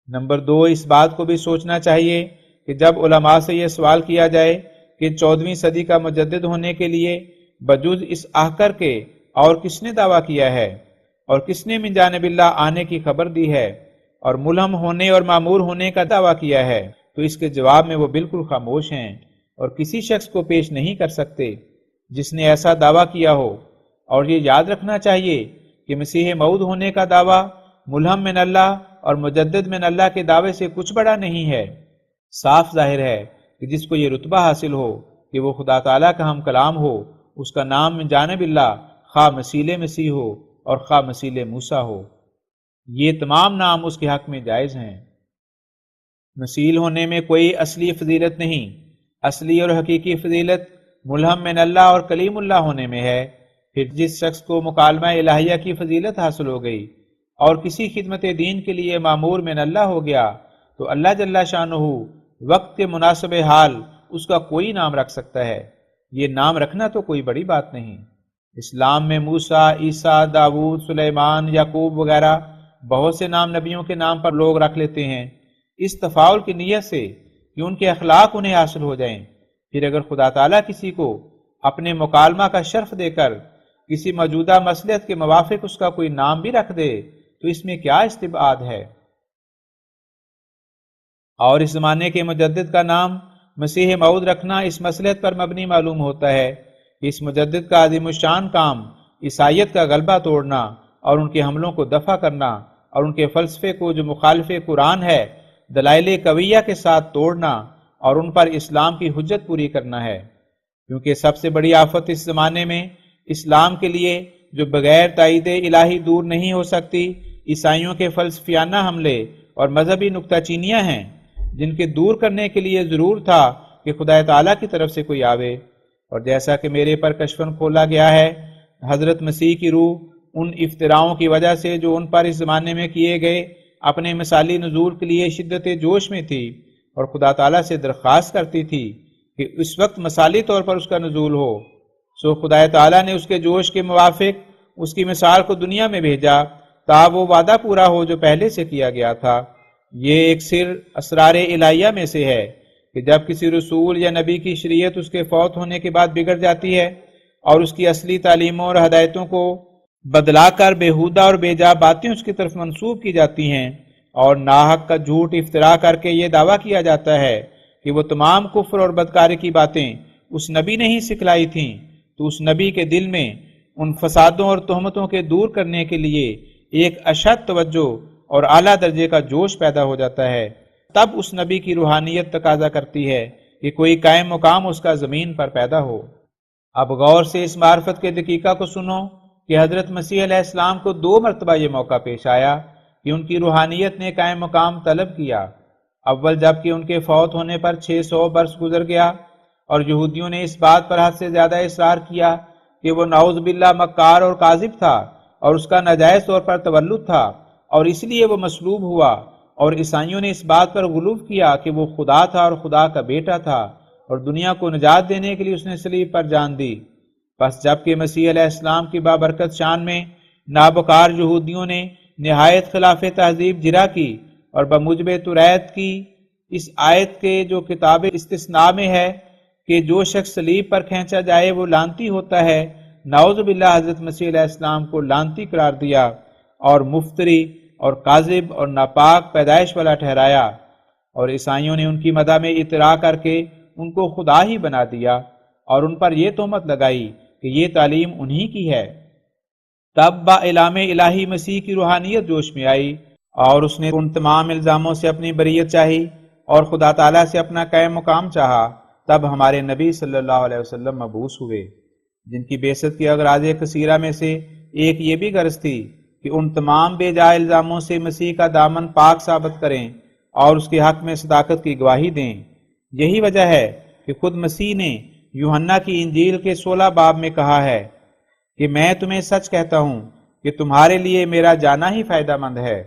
نمبر 2، اس بات کو بھی سوچنا چاہیے کہ جب علماء سے یہ سوال کیا جائے کہ 14ویں صدی کا مجدد ہونے کے لیے بجز اس آہکر کے اور کس نے دعویٰ کیا ہے اور کس نے من جانب اللہ آنے کی خبر دی ہے اور ملہم ہونے اور معمور ہونے کا دعویٰ کیا ہے، تو اس کے جواب میں وہ بالکل خاموش ہیں اور کسی شخص کو پیش نہیں کر سکتے جس نے ایسا دعویٰ کیا ہو۔ اور یہ یاد رکھنا چاہیے کہ مسیح موعود ہونے کا دعویٰ ملہم من اللہ اور مجدد من اللہ کے دعوے سے کچھ بڑا نہیں ہے۔ صاف ظاہر ہے کہ جس کو یہ رتبہ حاصل ہو کہ وہ خدا تعالیٰ کا ہم کلام ہو، اس کا نام من جانب اللہ خواہ مسیح مسیح ہو اور خواہ مسیح موسیٰ ہو، یہ تمام نام اس کے حق میں جائز ہیں۔ مسیح ہونے میں کوئی اصلی فضیلت نہیں، اصلی اور حقیقی فضیلت ملہم من اللہ اور کلیم اللہ ہونے میں ہے۔ پھر جس شخص کو مکالمہ الہیہ کی فضیلت حاصل ہو گئی اور کسی خدمت دین کے لیے معمور من اللہ ہو گیا تو اللہ جل شانہ وقت کے مناسب حال اس کا کوئی نام رکھ سکتا ہے۔ یہ نام رکھنا تو کوئی بڑی بات نہیں۔ اسلام میں موسیٰ، عیسیٰ، داؤد، سلیمان، یعقوب وغیرہ بہت سے نام نبیوں کے نام پر لوگ رکھ لیتے ہیں اس تفاعل کی نیت سے کہ ان کے اخلاق انہیں حاصل ہو جائیں۔ پھر اگر خدا تعالیٰ کسی کو اپنے مکالمہ کا شرف دے کر کسی موجودہ مصلحت کے موافق اس کا کوئی نام بھی رکھ دے تو اس میں کیا استبعاد ہے؟ اور اس زمانے کے مجدد کا نام مسیح موعود رکھنا اس مصلحت پر مبنی معلوم ہوتا ہے کہ اس مجدد کا عظیم الشان کام عیسائیت کا غلبہ توڑنا اور ان کے حملوں کو دفع کرنا اور ان کے فلسفے کو جو مخالف قرآن ہے دلائل قویہ کے ساتھ توڑنا اور ان پر اسلام کی حجت پوری کرنا ہے، کیونکہ سب سے بڑی آفت اس زمانے میں اسلام کے لیے جو بغیر تائید الہی دور نہیں ہو سکتی عیسائیوں کے فلسفیانہ حملے اور مذہبی نکتہ چینیاں ہیں، جن کے دور کرنے کے لیے ضرور تھا کہ خدا تعالیٰ کی طرف سے کوئی آوے۔ اور جیسا کہ میرے پر کشفن کھولا گیا ہے، حضرت مسیح کی روح ان افتراؤں کی وجہ سے جو ان پر اس زمانے میں کیے گئے اپنے مثالی نزول کے لیے شدت جوش میں تھی اور خدا تعالیٰ سے درخواست کرتی تھی کہ اس وقت مثالی طور پر اس کا نزول ہو۔ سو خدا تعالیٰ نے اس کے جوش کے موافق اس کی مثال کو دنیا میں بھیجا تا وہ وعدہ پورا ہو جو پہلے سے کیا گیا تھا۔ یہ ایک سر اسرار الہیہ میں سے ہے کہ جب کسی رسول یا نبی کی شریعت اس کے فوت ہونے کے بعد بگڑ جاتی ہے اور اس کی اصلی تعلیموں اور ہدایتوں کو بدلا کر بےہودہ اور بے جا باتیں اس کی طرف منسوب کی جاتی ہیں اور ناحق کا جھوٹ افترا کر کے یہ دعویٰ کیا جاتا ہے کہ وہ تمام کفر اور بدکاری کی باتیں اس نبی نے ہی سکھلائی تھیں، تو اس نبی کے دل میں ان فسادوں اور تہمتوں کے دور کرنے کے لیے ایک اشد توجہ اور اعلیٰ درجے کا جوش پیدا ہو جاتا ہے۔ تب اس نبی کی روحانیت تقاضا کرتی ہے کہ کوئی قائم مقام اس کا زمین پر پیدا ہو۔ اب غور سے اس معرفت کے دقیقہ کو سنو کہ حضرت مسیح علیہ السلام کو 2 مرتبہ یہ موقع پیش آیا کہ ان کی روحانیت نے قائم مقام طلب کیا۔ اول جب کہ ان کے فوت ہونے پر 600 برس گزر گیا اور یہودیوں نے اس بات پر حد سے زیادہ اصرار کیا کہ وہ نعوذ باللہ مکار اور کاذب تھا اور اس کا ناجائز طور پر تولد تھا اور اس لیے وہ مصلوب ہوا، اور عیسائیوں نے اس بات پر غلو کیا کہ وہ خدا تھا اور خدا کا بیٹا تھا اور دنیا کو نجات دینے کے لیے اس نے صلیب پر جان دی۔ بس جب کہ مسیح علیہ السلام کی بابرکت شان میں نابکار یہودیوں نے نہایت خلاف تہذیب جرا کی اور بموجب توریت کی اس آیت کے جو کتاب استثناء میں ہے کہ جو شخص صلیب پر کھینچا جائے وہ لعنتی ہوتا ہے، نعوذ باللہ حضرت مسیح علیہ السلام کو لعنتی قرار دیا اور مفتری اور کاذب اور ناپاک پیدائش والا ٹھہرایا، اور عیسائیوں نے ان کی مدح میں اطراء کر کے ان کو خدا ہی بنا دیا اور ان پر یہ تہمت لگائی کہ یہ تعلیم انہی کی ہے۔ تب با اعلام الہی مسیح کی روحانیت جوش میں آئی اور اس نے ان تمام الزاموں سے اپنی بریت چاہی اور خدا تعالیٰ سے اپنا قائم مقام چاہا۔ تب ہمارے نبی صلی اللہ علیہ وسلم مبعوث ہوئے، جن کی بعثت کی اغراض کثیرہ میں سے ایک یہ بھی غرض تھی کہ ان تمام بے جا الزاموں سے مسیح کا دامن پاک ثابت کریں اور اس کے حق میں صداقت کی گواہی دیں۔ یہی وجہ ہے کہ خود مسیح نے یوحنا کی انجیل کے 16 باب میں کہا ہے کہ میں تمہیں سچ کہتا ہوں کہ تمہارے لیے میرا جانا ہی فائدہ مند ہے،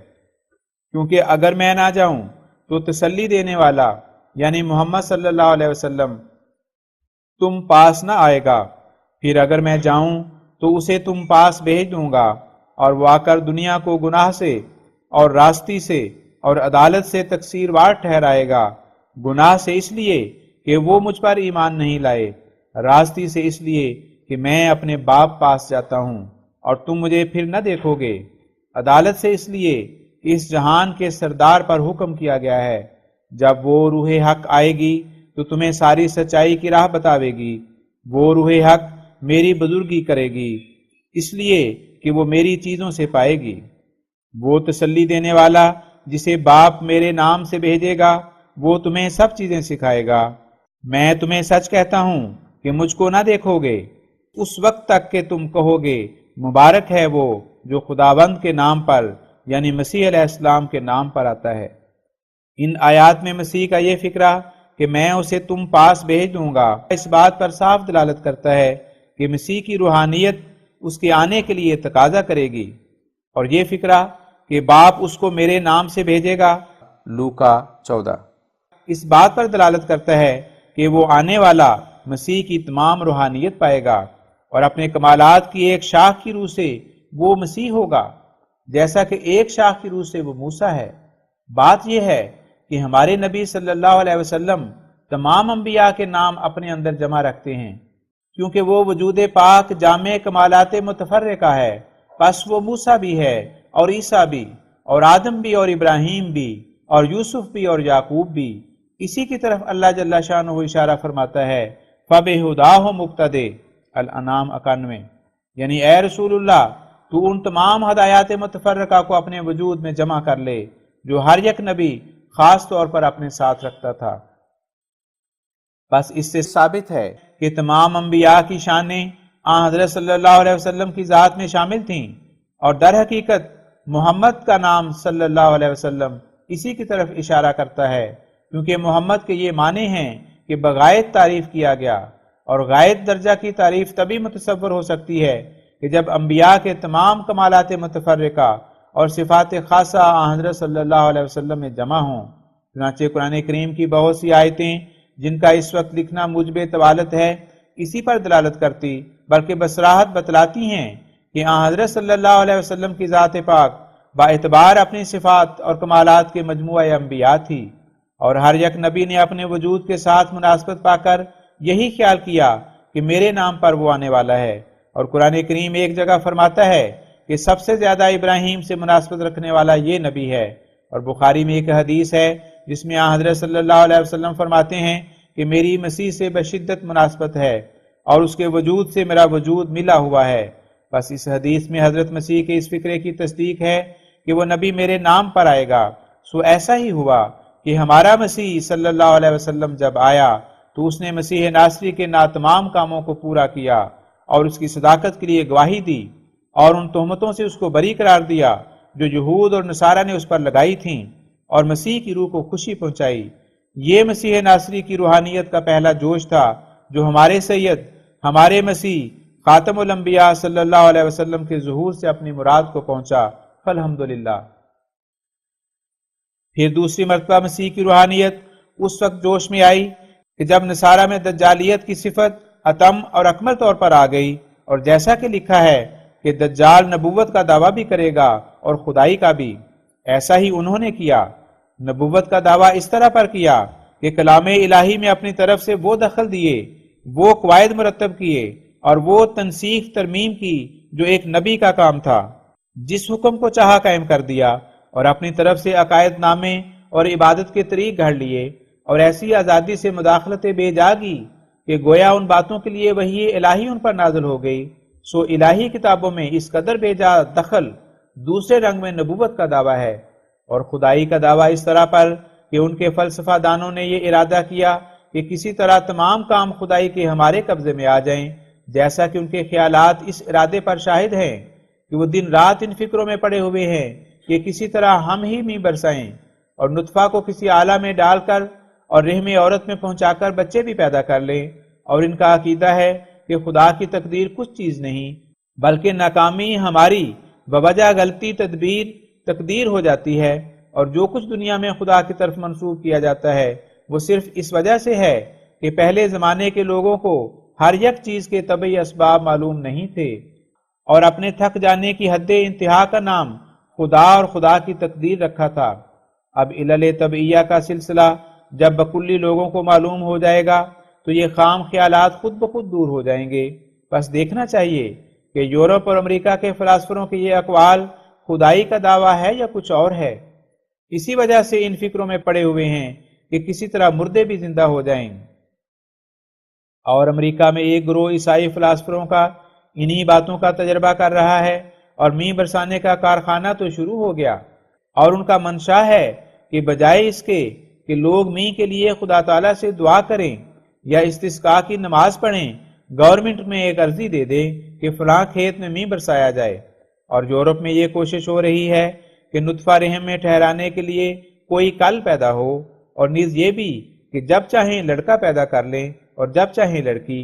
کیونکہ اگر میں نہ جاؤں تو تسلی دینے والا یعنی محمد صلی اللہ علیہ وسلم تم پاس نہ آئے گا، پھر اگر میں جاؤں تو اسے تم پاس بھیج دوں گا، اور وہ آ کر دنیا کو گناہ سے اور راستی سے اور عدالت سے تقصیر وار ٹھہرائے گا۔ گناہ سے اس لیے کہ وہ مجھ پر ایمان نہیں لائے، راستی سے اس لیے کہ میں اپنے باپ پاس جاتا ہوں اور تم مجھے پھر نہ دیکھو گے، عدالت سے اس لیے کہ اس جہان کے سردار پر حکم کیا گیا ہے، جب وہ روح حق آئے گی تو تمہیں ساری سچائی کی راہ بتاوے گی۔ وہ روح حق میری بزرگی کرے گی، اس لیے کہ وہ میری چیزوں سے پائے گی۔ وہ تسلی دینے والا جسے باپ میرے نام سے بھیجے گا، وہ تمہیں سب چیزیں سکھائے گا۔ میں تمہیں سچ کہتا ہوں کہ مجھ کو نہ دیکھو گے اس وقت تک کہ تم کہو گے مبارک ہے وہ جو خداوند کے نام پر یعنی مسیح علیہ السلام کے نام پر آتا ہے۔ ان آیات میں مسیح کا یہ فکرہ کہ میں اسے تم پاس بھیج دوں گا اس بات پر صاف دلالت کرتا ہے کہ مسیح کی روحانیت اس کے آنے کے لیے تقاضا کرے گی، اور یہ فکرہ کہ باپ اس کو میرے نام سے بھیجے گا، لوکا 14، اس بات پر دلالت کرتا ہے کہ وہ آنے والا مسیح کی تمام روحانیت پائے گا، اور اپنے کمالات کی ایک شاخ کی روح سے وہ مسیح ہوگا، جیسا کہ ایک شاخ کی روح سے وہ موسیٰ ہے۔ بات یہ ہے کہ ہمارے نبی صلی اللہ علیہ وسلم تمام انبیاء کے نام اپنے اندر جمع رکھتے ہیں، کیونکہ وہ وجود پاک جامع کمالات متفرقہ ہے، پس وہ موسیٰ بھی ہے اور عیسیٰ بھی اور آدم بھی اور ابراہیم بھی اور یوسف بھی اور یعقوب بھی۔ اسی کی طرف اللہ جل شانہ اشارہ فرماتا ہے، فَبِہُدَاهُ مُقْتَدِی، الانعام 91، یعنی اے رسول اللہ تو ان تمام ہدایات متفرقہ کو اپنے وجود میں جمع کر لے جو ہر یک نبی خاص طور پر اپنے ساتھ رکھتا تھا۔ بس اس سے ثابت ہے کہ تمام انبیاء کی شانیں حضرت صلی اللہ علیہ وسلم کی ذات میں شامل تھیں، اور در حقیقت محمد کا نام صلی اللہ علیہ وسلم اسی کی طرف اشارہ کرتا ہے، کیونکہ محمد کے یہ معنی ہیں کہ بغایت تعریف کیا گیا، اور غایت درجہ کی تعریف تبھی متصور ہو سکتی ہے کہ جب انبیاء کے تمام کمالات متفرقہ اور صفات خاصہ حضرت صلی اللہ علیہ وسلم میں جمع ہوں۔ چنانچہ قرآن کریم کی بہت سی آیتیں جن کا اس وقت لکھنا موجب طوالت ہے اسی پر دلالت کرتی بلکہ بصراحت بتلاتی ہیں کہ حضرت صلی اللہ علیہ وسلم کی ذات پاک با اعتبار اپنی صفات اور کمالات کے مجموعہ انبیاء تھی، اور ہر یک نبی نے اپنے وجود کے ساتھ مناسبت پا کر یہی خیال کیا کہ میرے نام پر وہ آنے والا ہے۔ اور قرآن کریم ایک جگہ فرماتا ہے کہ سب سے زیادہ ابراہیم سے مناسبت رکھنے والا یہ نبی ہے، اور بخاری میں ایک حدیث ہے جس میں حضرت صلی اللہ علیہ وسلم فرماتے ہیں کہ میری مسیح سے بشدت مناسبت ہے اور اس کے وجود سے میرا وجود ملا ہوا ہے۔ بس اس حدیث میں حضرت مسیح کے اس فکرے کی تصدیق ہے کہ وہ نبی میرے نام پر آئے گا۔ سو ایسا ہی ہوا کہ ہمارا مسیح صلی اللہ علیہ وسلم جب آیا تو اس نے مسیح ناصری کے ناتمام کاموں کو پورا کیا اور اس کی صداقت کے لیے گواہی دی، اور ان تہمتوں سے اس کو بری قرار دیا جو یہود اور نصارہ نے اس پر لگائی تھیں، اور مسیح کی روح کو خوشی پہنچائی۔ یہ مسیح ناصری کی روحانیت کا پہلا جوش تھا جو ہمارے سید، ہمارے مسیح خاتم الانبیاء صلی اللہ علیہ وسلم کے ظہور سے اپنی مراد کو پہنچا، فالحمدللہ۔ پھر دوسری مرتبہ مسیح کی روحانیت اس وقت جوش میں آئی کہ جب نصارہ میں دجالیت کی صفت اتم اور اکمل طور پر آ گئی، اور جیسا کہ لکھا ہے کہ دجال نبوت کا دعویٰ بھی کرے گا اور خدائی کا بھی، ایسا ہی انہوں نے کیا۔ نبوت کا دعویٰ اس طرح پر کیا کہ کلام الہی میں اپنی طرف سے وہ دخل دیے، وہ قواعد مرتب کیے اور وہ تنسیخ ترمیم کی جو ایک نبی کا کام تھا، جس حکم کو چاہا قائم کر دیا، اور اپنی طرف سے عقائد نامے اور عبادت کے طریق گھڑ لیے، اور ایسی آزادی سے مداخلت بے جا کی کہ گویا ان باتوں کے لیے وحی الہی ان پر نازل ہو گئی۔ سو الہی کتابوں میں اس قدر بے جا دخل دوسرے رنگ میں نبوت کا دعویٰ ہے، اور خدائی کا دعویٰ اس طرح پر کہ ان کے فلسفہ دانوں نے یہ ارادہ کیا کہ کسی طرح تمام کام خدائی کے ہمارے قبضے میں آ جائیں، جیسا کہ ان کے خیالات اس ارادے پر شاہد ہیں کہ وہ دن رات ان فکروں میں پڑے ہوئے ہیں کہ کسی طرح ہم ہی میں برسائیں، اور نطفہ کو کسی آلہ میں ڈال کر اور رحم عورت میں پہنچا کر بچے بھی پیدا کر لیں، اور ان کا عقیدہ ہے کہ خدا کی تقدیر کچھ چیز نہیں بلکہ ناکامی ہماری بوجہ غلطی تقدیر ہو جاتی ہے، اور جو کچھ دنیا میں خدا کی طرف منسوب کیا جاتا ہے وہ صرف اس وجہ سے ہے کہ پہلے زمانے کے لوگوں کو ہر یک چیز کے طبعی اسباب معلوم نہیں تھے، اور اپنے تھک جانے کی حد انتہا کا نام خدا اور خدا کی تقدیر رکھا تھا۔ اب علل طبعیہ کا سلسلہ جب بکلی لوگوں کو معلوم ہو جائے گا تو یہ خام خیالات خود بخود دور ہو جائیں گے۔ بس دیکھنا چاہیے کہ یورپ اور امریکہ کے فلاسفروں کے یہ اقوال خدائی کا دعویٰ ہے یا کچھ اور ہے۔ اسی وجہ سے ان فکروں میں پڑے ہوئے ہیں کہ کسی طرح مردے بھی زندہ ہو جائیں، اور امریکہ میں ایک گروہ عیسائی فلاسفروں کا انہی باتوں کا تجربہ کر رہا ہے، اور مینہ برسانے کا کارخانہ تو شروع ہو گیا، اور ان کا منشا ہے کہ بجائے اس کے کہ لوگ مینہ کے لیے خدا تعالیٰ سے دعا کریں یا استسقاء کی نماز پڑھیں، گورنمنٹ میں ایک عرضی دے دے کہ فلاں کھیت میں مینہ برسایا جائے۔ اور یورپ میں یہ کوشش ہو رہی ہے کہ نطفہ رحم میں ٹھہرانے کے لیے کوئی کل پیدا ہو، اور نیز یہ بھی کہ جب چاہیں لڑکا پیدا کر لیں اور جب چاہیں لڑکی،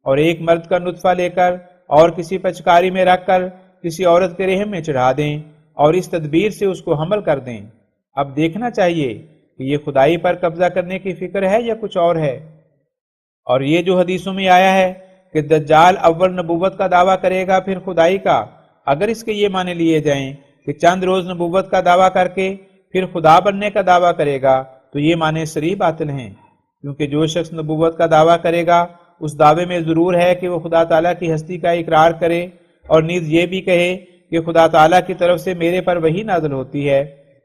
اور ایک مرد کا نطفہ لے کر اور کسی پچکاری میں رکھ کر کسی عورت کے رحم میں چڑھا دیں اور اس تدبیر سے اس کو حمل کر دیں۔ اب دیکھنا چاہیے کہ یہ خدائی پر قبضہ کرنے کی فکر ہے یا کچھ اور ہے۔ اور یہ جو حدیثوں میں آیا ہے کہ دجال اول نبوت کا دعویٰ کرے گا پھر خدائی کا، اگر اس کے یہ معنی لیے جائیں کہ چند روز نبوت کا دعویٰ کر کے پھر خدا بننے کا دعویٰ کرے گا، تو یہ معنی صریح باطل ہیں، کیونکہ جو شخص نبوت کا دعویٰ کرے گا اس دعوے میں ضرور ہے کہ وہ خدا تعالیٰ کی ہستی کا اقرار کرے، اور نیز یہ بھی کہے کہ خدا تعالیٰ کی طرف سے میرے پر وحی نازل ہوتی ہے،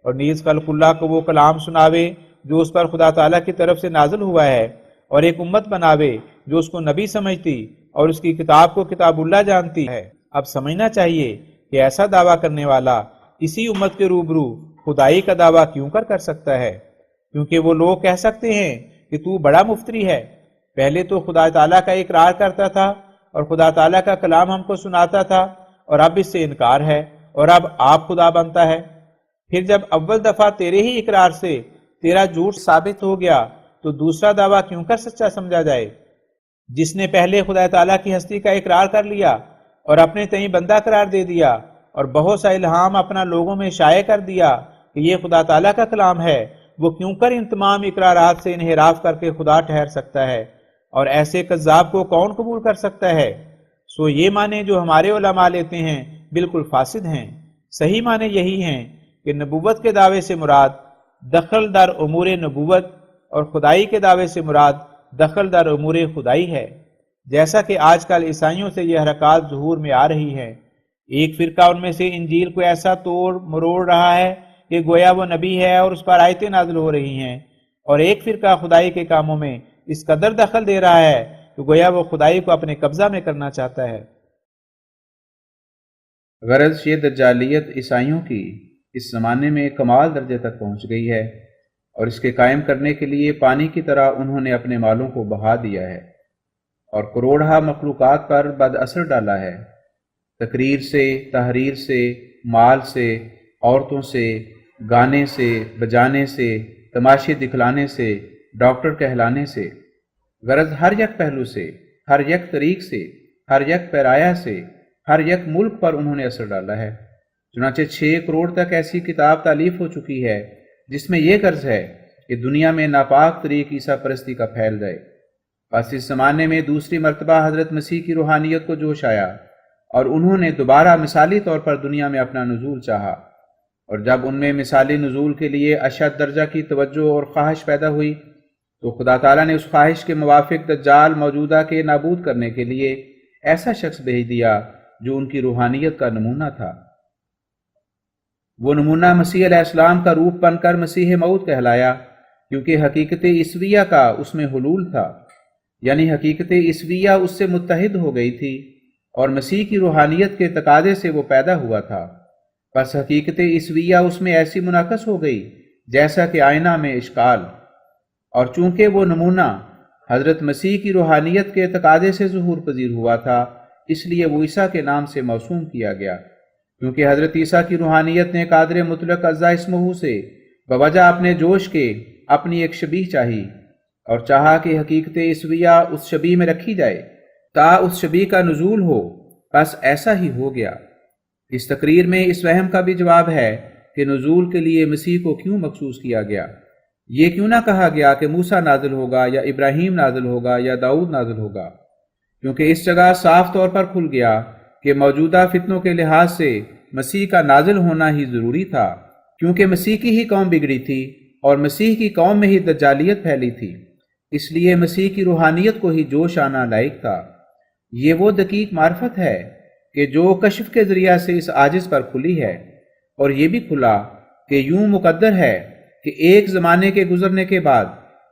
اور نیز خلق اللہ کو وہ کلام سناوے جو اس پر خدا تعالیٰ کی طرف سے نازل ہوا ہے، اور ایک امت بناوے جو اس کو نبی سمجھتی اور اس کی کتاب کو کتاب اللہ جانتی ہے۔ اب سمجھنا چاہیے کہ ایسا دعویٰ کرنے والا اسی امت کے روبرو خدائی کا دعویٰ کیوں کر سکتا ہے؟ کیونکہ وہ لوگ کہہ سکتے ہیں کہ تو بڑا مفتری ہے، پہلے تو خدا تعالیٰ کا اقرار کرتا تھا اور خدا تعالیٰ کا کلام ہم کو سناتا تھا، اور اب اس سے انکار ہے، اور اب آپ خدا بنتا ہے۔ پھر جب اول دفعہ تیرے ہی اقرار سے تیرا جھوٹ ثابت ہو گیا تو دوسرا دعویٰ کیوں کر سچا سمجھا جائے؟ جس نے پہلے خدا تعالیٰ کی ہستی کا اقرار کر لیا اور اپنے تئیں بندہ قرار دے دیا، اور بہت سا الہام اپنا لوگوں میں شائع کر دیا کہ یہ خدا تعالیٰ کا کلام ہے، وہ کیوں کر ان تمام اقرارات سے انحراف کر کے خدا ٹھہر سکتا ہے؟ اور ایسے کذاب کو کون قبول کر سکتا ہے؟ سو یہ معنی جو ہمارے علماء لیتے ہیں بالکل فاسد ہیں۔ صحیح معنی یہی ہیں کہ نبوت کے دعوے سے مراد دخل در امور نبوت، اور خدائی کے دعوے سے مراد دخل در امور خدائی ہے، جیسا کہ آج کل عیسائیوں سے یہ حرکات ظہور میں آ رہی ہیں۔ ایک فرقہ ان میں سے انجیل کو ایسا توڑ مروڑ رہا ہے کہ گویا وہ نبی ہے اور اس پر آیتیں نازل ہو رہی ہیں، اور ایک فرقہ خدائی کے کاموں میں اس قدر دخل دے رہا ہے کہ گویا وہ خدائی کو اپنے قبضہ میں کرنا چاہتا ہے۔ غرض یہ دجالیت عیسائیوں کی اس زمانے میں کمال درجے تک پہنچ گئی ہے، اور اس کے قائم کرنے کے لیے پانی کی طرح انہوں نے اپنے مالوں کو بہا دیا ہے اور کروڑہا مخلوقات پر بد اثر ڈالا ہے۔ تقریر سے، تحریر سے، مال سے، عورتوں سے، گانے سے، بجانے سے، تماشے دکھلانے سے، ڈاکٹر کہلانے سے، غرض ہر یک پہلو سے، ہر یک طریق سے، ہر یک پیرایا سے، ہر یک ملک پر انہوں نے اثر ڈالا ہے۔ چنانچہ 6 کروڑ تک ایسی کتاب تالیف ہو چکی ہے جس میں یہ غرض ہے کہ دنیا میں ناپاک طریق عیسیٰ پرستی کا پھیل جائے۔ بس اس زمانے میں دوسری مرتبہ حضرت مسیح کی روحانیت کو جوش آیا، اور انہوں نے دوبارہ مثالی طور پر دنیا میں اپنا نزول چاہا، اور جب ان میں مثالی نزول کے لیے اشد درجہ کی توجہ اور خواہش پیدا ہوئی تو خدا تعالیٰ نے اس خواہش کے موافق دجال موجودہ کے نابود کرنے کے لیے ایسا شخص بھیج دیا جو ان کی روحانیت کا نمونہ تھا۔ وہ نمونہ مسیح علیہ السلام کا روپ بن کر مسیح موعود کہلایا، کیونکہ حقیقت عیسویہ کا اس میں حلول تھا، یعنی حقیقت عیسویہ اس سے متحد ہو گئی تھی اور مسیح کی روحانیت کے تقاضے سے وہ پیدا ہوا تھا۔ بس حقیقت عیسویہ اس میں ایسی منعکس ہو گئی جیسا کہ آئینہ میں اشکال، اور چونکہ وہ نمونہ حضرت مسیح کی روحانیت کے تقاضے سے ظہور پذیر ہوا تھا، اس لیے وہ عیسیٰ کے نام سے موسوم کیا گیا، کیونکہ حضرت عیسیٰ کی روحانیت نے قادر مطلق عزا اسمہ سے بوجہ اپنے جوش کے اپنی ایک شبیہ چاہی، اور چاہا کہ حقیقت عیسویہ اس شبیہ میں رکھی جائے تا اس شبیہ کا نزول ہو بس ایسا ہی ہو گیا۔ اس تقریر میں اس وہم کا بھی جواب ہے کہ نزول کے لیے مسیح کو کیوں مخصوص کیا گیا۔ یہ کیوں نہ کہا گیا کہ موسیٰ نازل ہوگا یا ابراہیم نازل ہوگا یا داؤد نازل ہوگا، کیونکہ اس جگہ صاف طور پر کھل گیا کہ موجودہ فتنوں کے لحاظ سے مسیح کا نازل ہونا ہی ضروری تھا، کیونکہ مسیح کی ہی قوم بگڑی تھی اور مسیح کی قوم میں ہی دجالیت پھیلی تھی، اس لیے مسیح کی روحانیت کو ہی جوش آنا لائق تھا۔ یہ وہ دقیق معرفت ہے کہ جو کشف کے ذریعہ سے اس عاجز پر کھلی ہے، اور یہ بھی کھلا کہ یوں مقدر ہے کہ ایک زمانے کے گزرنے کے بعد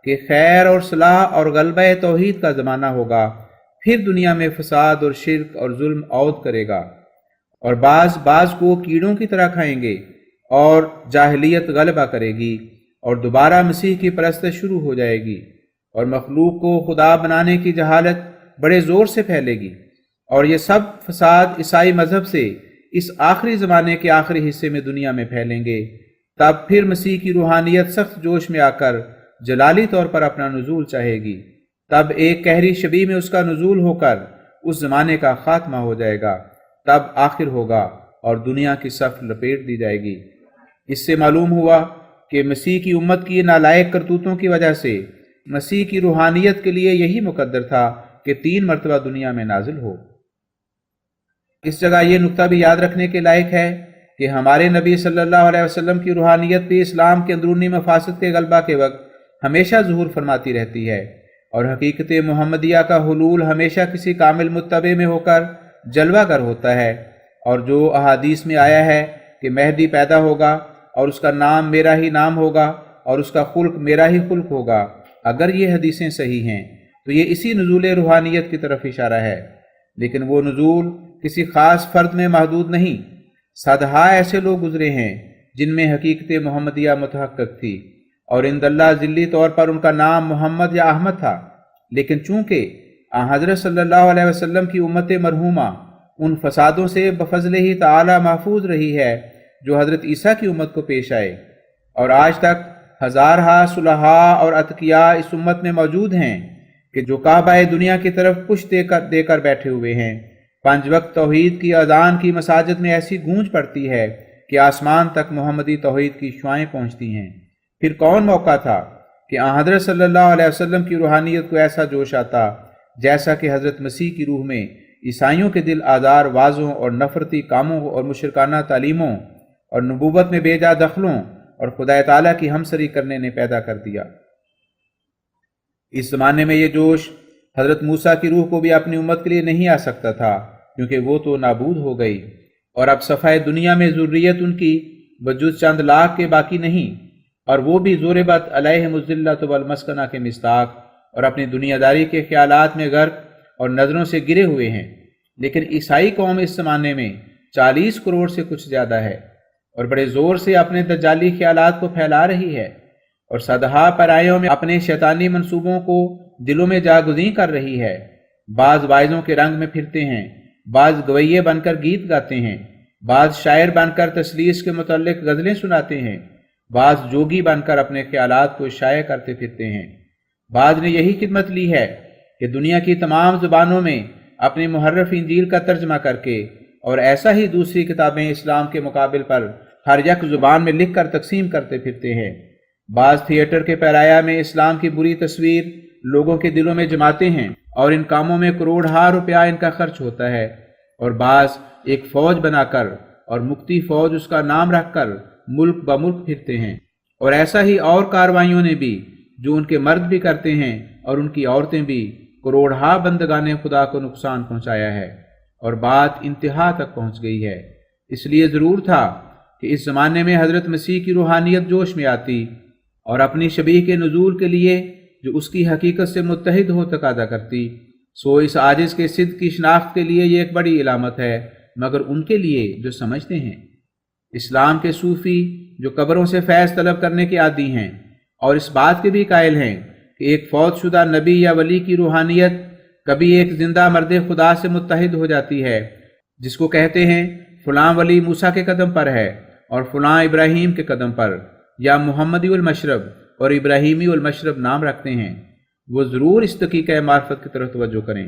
کہ خیر اور صلاح اور غلبہ توحید کا زمانہ ہوگا، پھر دنیا میں فساد اور شرک اور ظلم عود کرے گا، اور بعض کو کیڑوں کی طرح کھائیں گے، اور جاہلیت غلبہ کرے گی، اور دوبارہ مسیح کی پرستش شروع ہو جائے گی، اور مخلوق کو خدا بنانے کی جہالت بڑے زور سے پھیلے گی، اور یہ سب فساد عیسائی مذہب سے اس آخری زمانے کے آخری حصے میں دنیا میں پھیلیں گے۔ تب پھر مسیح کی روحانیت سخت جوش میں آ کر جلالی طور پر اپنا نزول چاہے گی۔ تب ایک قہری شبیہ میں اس کا نزول ہو کر اس زمانے کا خاتمہ ہو جائے گا، تب آخر ہوگا اور دنیا کی صف لپیٹ دی جائے گی۔ اس سے معلوم ہوا کہ مسیح کی امت کی نالائق کرتوتوں کی وجہ سے مسیح کی روحانیت کے لیے یہی مقدر تھا کہ 3 مرتبہ دنیا میں نازل ہو۔ اس جگہ یہ نقطہ بھی یاد رکھنے کے لائق ہے کہ ہمارے نبی صلی اللہ علیہ وسلم کی روحانیت بھی اسلام کے اندرونی مفاسد کے غلبہ کے وقت ہمیشہ ظہور فرماتی رہتی ہے، اور حقیقت محمدیہ کا حلول ہمیشہ کسی کامل متبع میں ہو کر جلوہ گر ہوتا ہے، اور جو احادیث میں آیا ہے کہ مہدی پیدا ہوگا اور اس کا نام میرا ہی نام ہوگا اور اس کا خلق میرا ہی خلق ہوگا، اگر یہ حدیثیں صحیح ہیں تو یہ اسی نزول روحانیت کی طرف اشارہ ہے، لیکن وہ نزول کسی خاص فرد میں محدود نہیں۔ صدہا ایسے لوگ گزرے ہیں جن میں حقیقت محمدیہ متحقق تھی، اور اند اللہ ذلی طور پر ان کا نام محمد یا احمد تھا، لیکن چونکہ حضرت صلی اللہ علیہ وسلم کی امت مرحومہ ان فسادوں سے بفضل ہی تعالی محفوظ رہی ہے جو حضرت عیسیٰ کی امت کو پیش آئے، اور آج تک ہزارہا صلحاء اور اتقیاء اس امت میں موجود ہیں کہ جو کعبہ دنیا کی طرف پشت دے کر بیٹھے ہوئے ہیں۔ 5 وقت توحید کی اذان کی مساجد میں ایسی گونج پڑتی ہے کہ آسمان تک محمدی توحید کی شعائیں پہنچتی ہیں۔ پھر کون موقع تھا کہ حضرت صلی اللہ علیہ وسلم کی روحانیت کو ایسا جوش آتا جیسا کہ حضرت مسیح کی روح میں عیسائیوں کے دل آزار وازوں اور نفرتی کاموں اور مشرکانہ تعلیموں اور نبوت میں بے جا دخلوں اور خدا تعالیٰ کی ہمسری کرنے نے پیدا کر دیا۔ اس زمانے میں یہ جوش حضرت موسیٰ کی روح کو بھی اپنی امت کے لیے نہیں آ سکتا تھا، کیونکہ وہ تو نابود ہو گئی، اور اب صفحہ دنیا میں ذریت ان کی بجز چند لاکھ کے باقی نہیں، اور وہ بھی ضربت علیہم الذلۃ والمسکنہ کے مصداق اور اپنی دنیا داری کے خیالات میں غرق اور نظروں سے گرے ہوئے ہیں۔ لیکن عیسائی قوم اس زمانے میں 40 کروڑ سے کچھ زیادہ ہے، اور بڑے زور سے اپنے دجالی خیالات کو پھیلا رہی ہے، اور صدہا پرایوں میں اپنے شیطانی منصوبوں کو دلوں میں جاگزیں کر رہی ہے۔ بعض واعظوں کے رنگ میں پھرتے ہیں، بعض گویے بن کر گیت گاتے ہیں، بعض شاعر بن کر تثلیث کے متعلق غزلیں سناتے ہیں، بعض جوگی بن کر اپنے خیالات کو شائع کرتے پھرتے ہیں۔ بعض نے یہی خدمت لی ہے کہ دنیا کی تمام زبانوں میں اپنی محرف انجیل کا ترجمہ کر کے اور ایسا ہی دوسری کتابیں اسلام کے مقابل پر ہر یک زبان میں لکھ کر تقسیم کرتے پھرتے ہیں۔ بعض تھیٹر کے پیرایا میں اسلام کی بری تصویر لوگوں کے دلوں میں جماتے ہیں، اور ان کاموں میں کروڑہا روپیہ ان کا خرچ ہوتا ہے، اور بعض ایک فوج بنا کر اور مکتی فوج اس کا نام رکھ کر ملک بملک پھرتے ہیں، اور ایسا ہی اور کاروائیوں نے بھی جو ان کے مرد بھی کرتے ہیں اور ان کی عورتیں بھی کروڑہا بندگان خدا کو نقصان پہنچایا ہے، اور بات انتہا تک پہنچ گئی ہے۔ اس لیے ضرور تھا کہ اس زمانے میں حضرت مسیح کی روحانیت جوش میں آتی اور اپنی شبیہ کے نزول کے لیے جو اس کی حقیقت سے متحد ہو تقاضا کرتی۔ سو اس عاجز کے صدق کی شناخت کے لیے یہ ایک بڑی علامت ہے، مگر ان کے لیے جو سمجھتے ہیں۔ اسلام کے صوفی جو قبروں سے فیض طلب کرنے کے عادی ہیں اور اس بات کے بھی قائل ہیں کہ ایک فوت شدہ نبی یا ولی کی روحانیت کبھی ایک زندہ مرد خدا سے متحد ہو جاتی ہے، جس کو کہتے ہیں فلاں ولی موسیٰ کے قدم پر ہے اور فلاں ابراہیم کے قدم پر، یا محمدی المشرب اور ابراہیمی المشرب نام رکھتے ہیں، وہ ضرور اس دقیقہ معرفت کی طرف توجہ کریں۔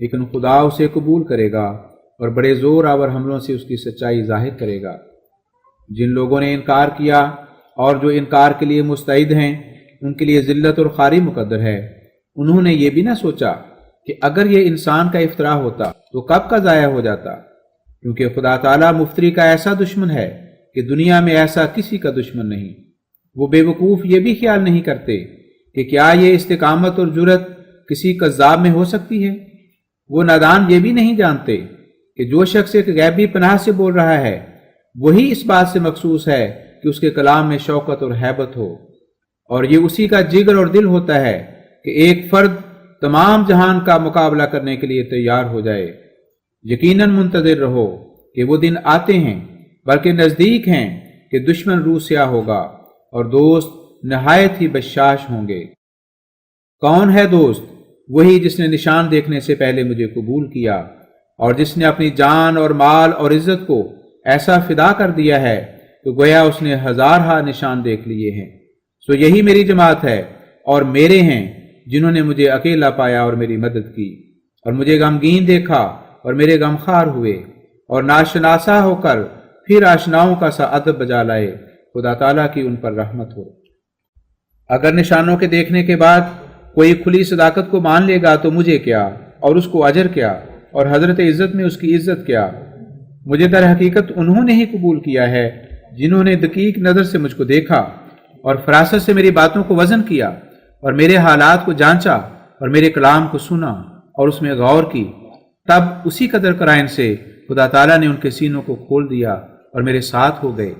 لیکن خدا اسے قبول کرے گا اور بڑے زور آور حملوں سے اس کی سچائی ظاہر کرے گا۔ جن لوگوں نے انکار کیا اور جو انکار کے لیے مستعد ہیں ان کے لیے ذلت اور خواری مقدر ہے۔ انہوں نے یہ بھی نہ سوچا کہ اگر یہ انسان کا افتراء ہوتا تو کب کا ضائع ہو جاتا، کیونکہ خدا تعالیٰ مفتری کا ایسا دشمن ہے کہ دنیا میں ایسا کسی کا دشمن نہیں۔ وہ بے وقوف یہ بھی خیال نہیں کرتے کہ کیا یہ استقامت اور جرت کسی کذاب میں ہو سکتی ہے۔ وہ نادان یہ بھی نہیں جانتے کہ جو شخص ایک غیبی پناہ سے بول رہا ہے وہی اس بات سے مخصوص ہے کہ اس کے کلام میں شوقت اور ہیبت ہو، اور یہ اسی کا جگر اور دل ہوتا ہے کہ ایک فرد تمام جہان کا مقابلہ کرنے کے لیے تیار ہو جائے۔ یقیناً منتظر رہو کہ وہ دن آتے ہیں، بلکہ نزدیک ہیں کہ دشمن روح سیاہ ہوگا اور دوست نہایت ہی بشاش ہوں گے۔ کون ہے دوست؟ وہی جس نے نشان دیکھنے سے پہلے مجھے قبول کیا اور جس نے اپنی جان اور مال اور عزت کو ایسا فدا کر دیا ہے تو گویا اس نے ہزارہا نشان دیکھ لیے ہیں۔ سو یہی میری جماعت ہے اور میرے ہیں جنہوں نے مجھے اکیلا پایا اور میری مدد کی، اور مجھے غمگین دیکھا اور میرے غمخوار ہوئے، اور ناشناسا ہو کر پھر آشناؤں کا سا ادب بجا لائے۔ خدا تعالیٰ کی ان پر رحمت ہو۔ اگر نشانوں کے دیکھنے کے بعد کوئی کھلی صداقت کو مان لے گا تو مجھے کیا اور اس کو اجر کیا اور حضرت عزت میں اس کی عزت کیا۔ مجھے در حقیقت انہوں نے ہی قبول کیا ہے جنہوں نے دقیق نظر سے مجھ کو دیکھا اور فراست سے میری باتوں کو وزن کیا اور میرے حالات کو جانچا اور میرے کلام کو سنا اور اس میں غور کی۔ تب اسی قدر قرائن سے خدا تعالیٰ نے ان کے سینوں کو کھول دیا اور میرے ساتھ ہو گئے۔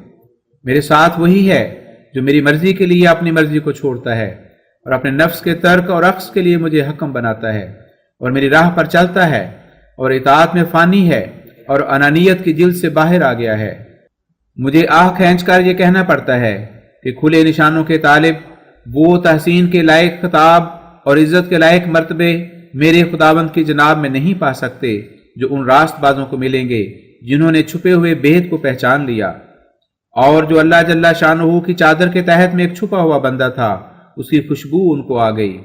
میرے ساتھ وہی ہے جو میری مرضی کے لیے اپنی مرضی کو چھوڑتا ہے اور اپنے نفس کے ترک اور عکس کے لیے مجھے حکم بناتا ہے اور میری راہ پر چلتا ہے اور اطاعت میں فانی ہے اور انانیت کی جلد سے باہر آ گیا ہے۔ مجھے آہ کھینچ کر یہ کہنا پڑتا ہے کہ کھلے نشانوں کے طالب وہ تحسین کے لائق خطاب اور عزت کے لائق مرتبے میرے خداوند کی جناب میں نہیں پا سکتے جو ان راست بازوں کو ملیں گے جنہوں نے چھپے ہوئے بھید کو پہچان لیا، اور جو اللہ جل شانہ کی چادر کے تحت میں ایک چھپا ہوا بندہ تھا اس کی خوشبو ان کو آ گئی۔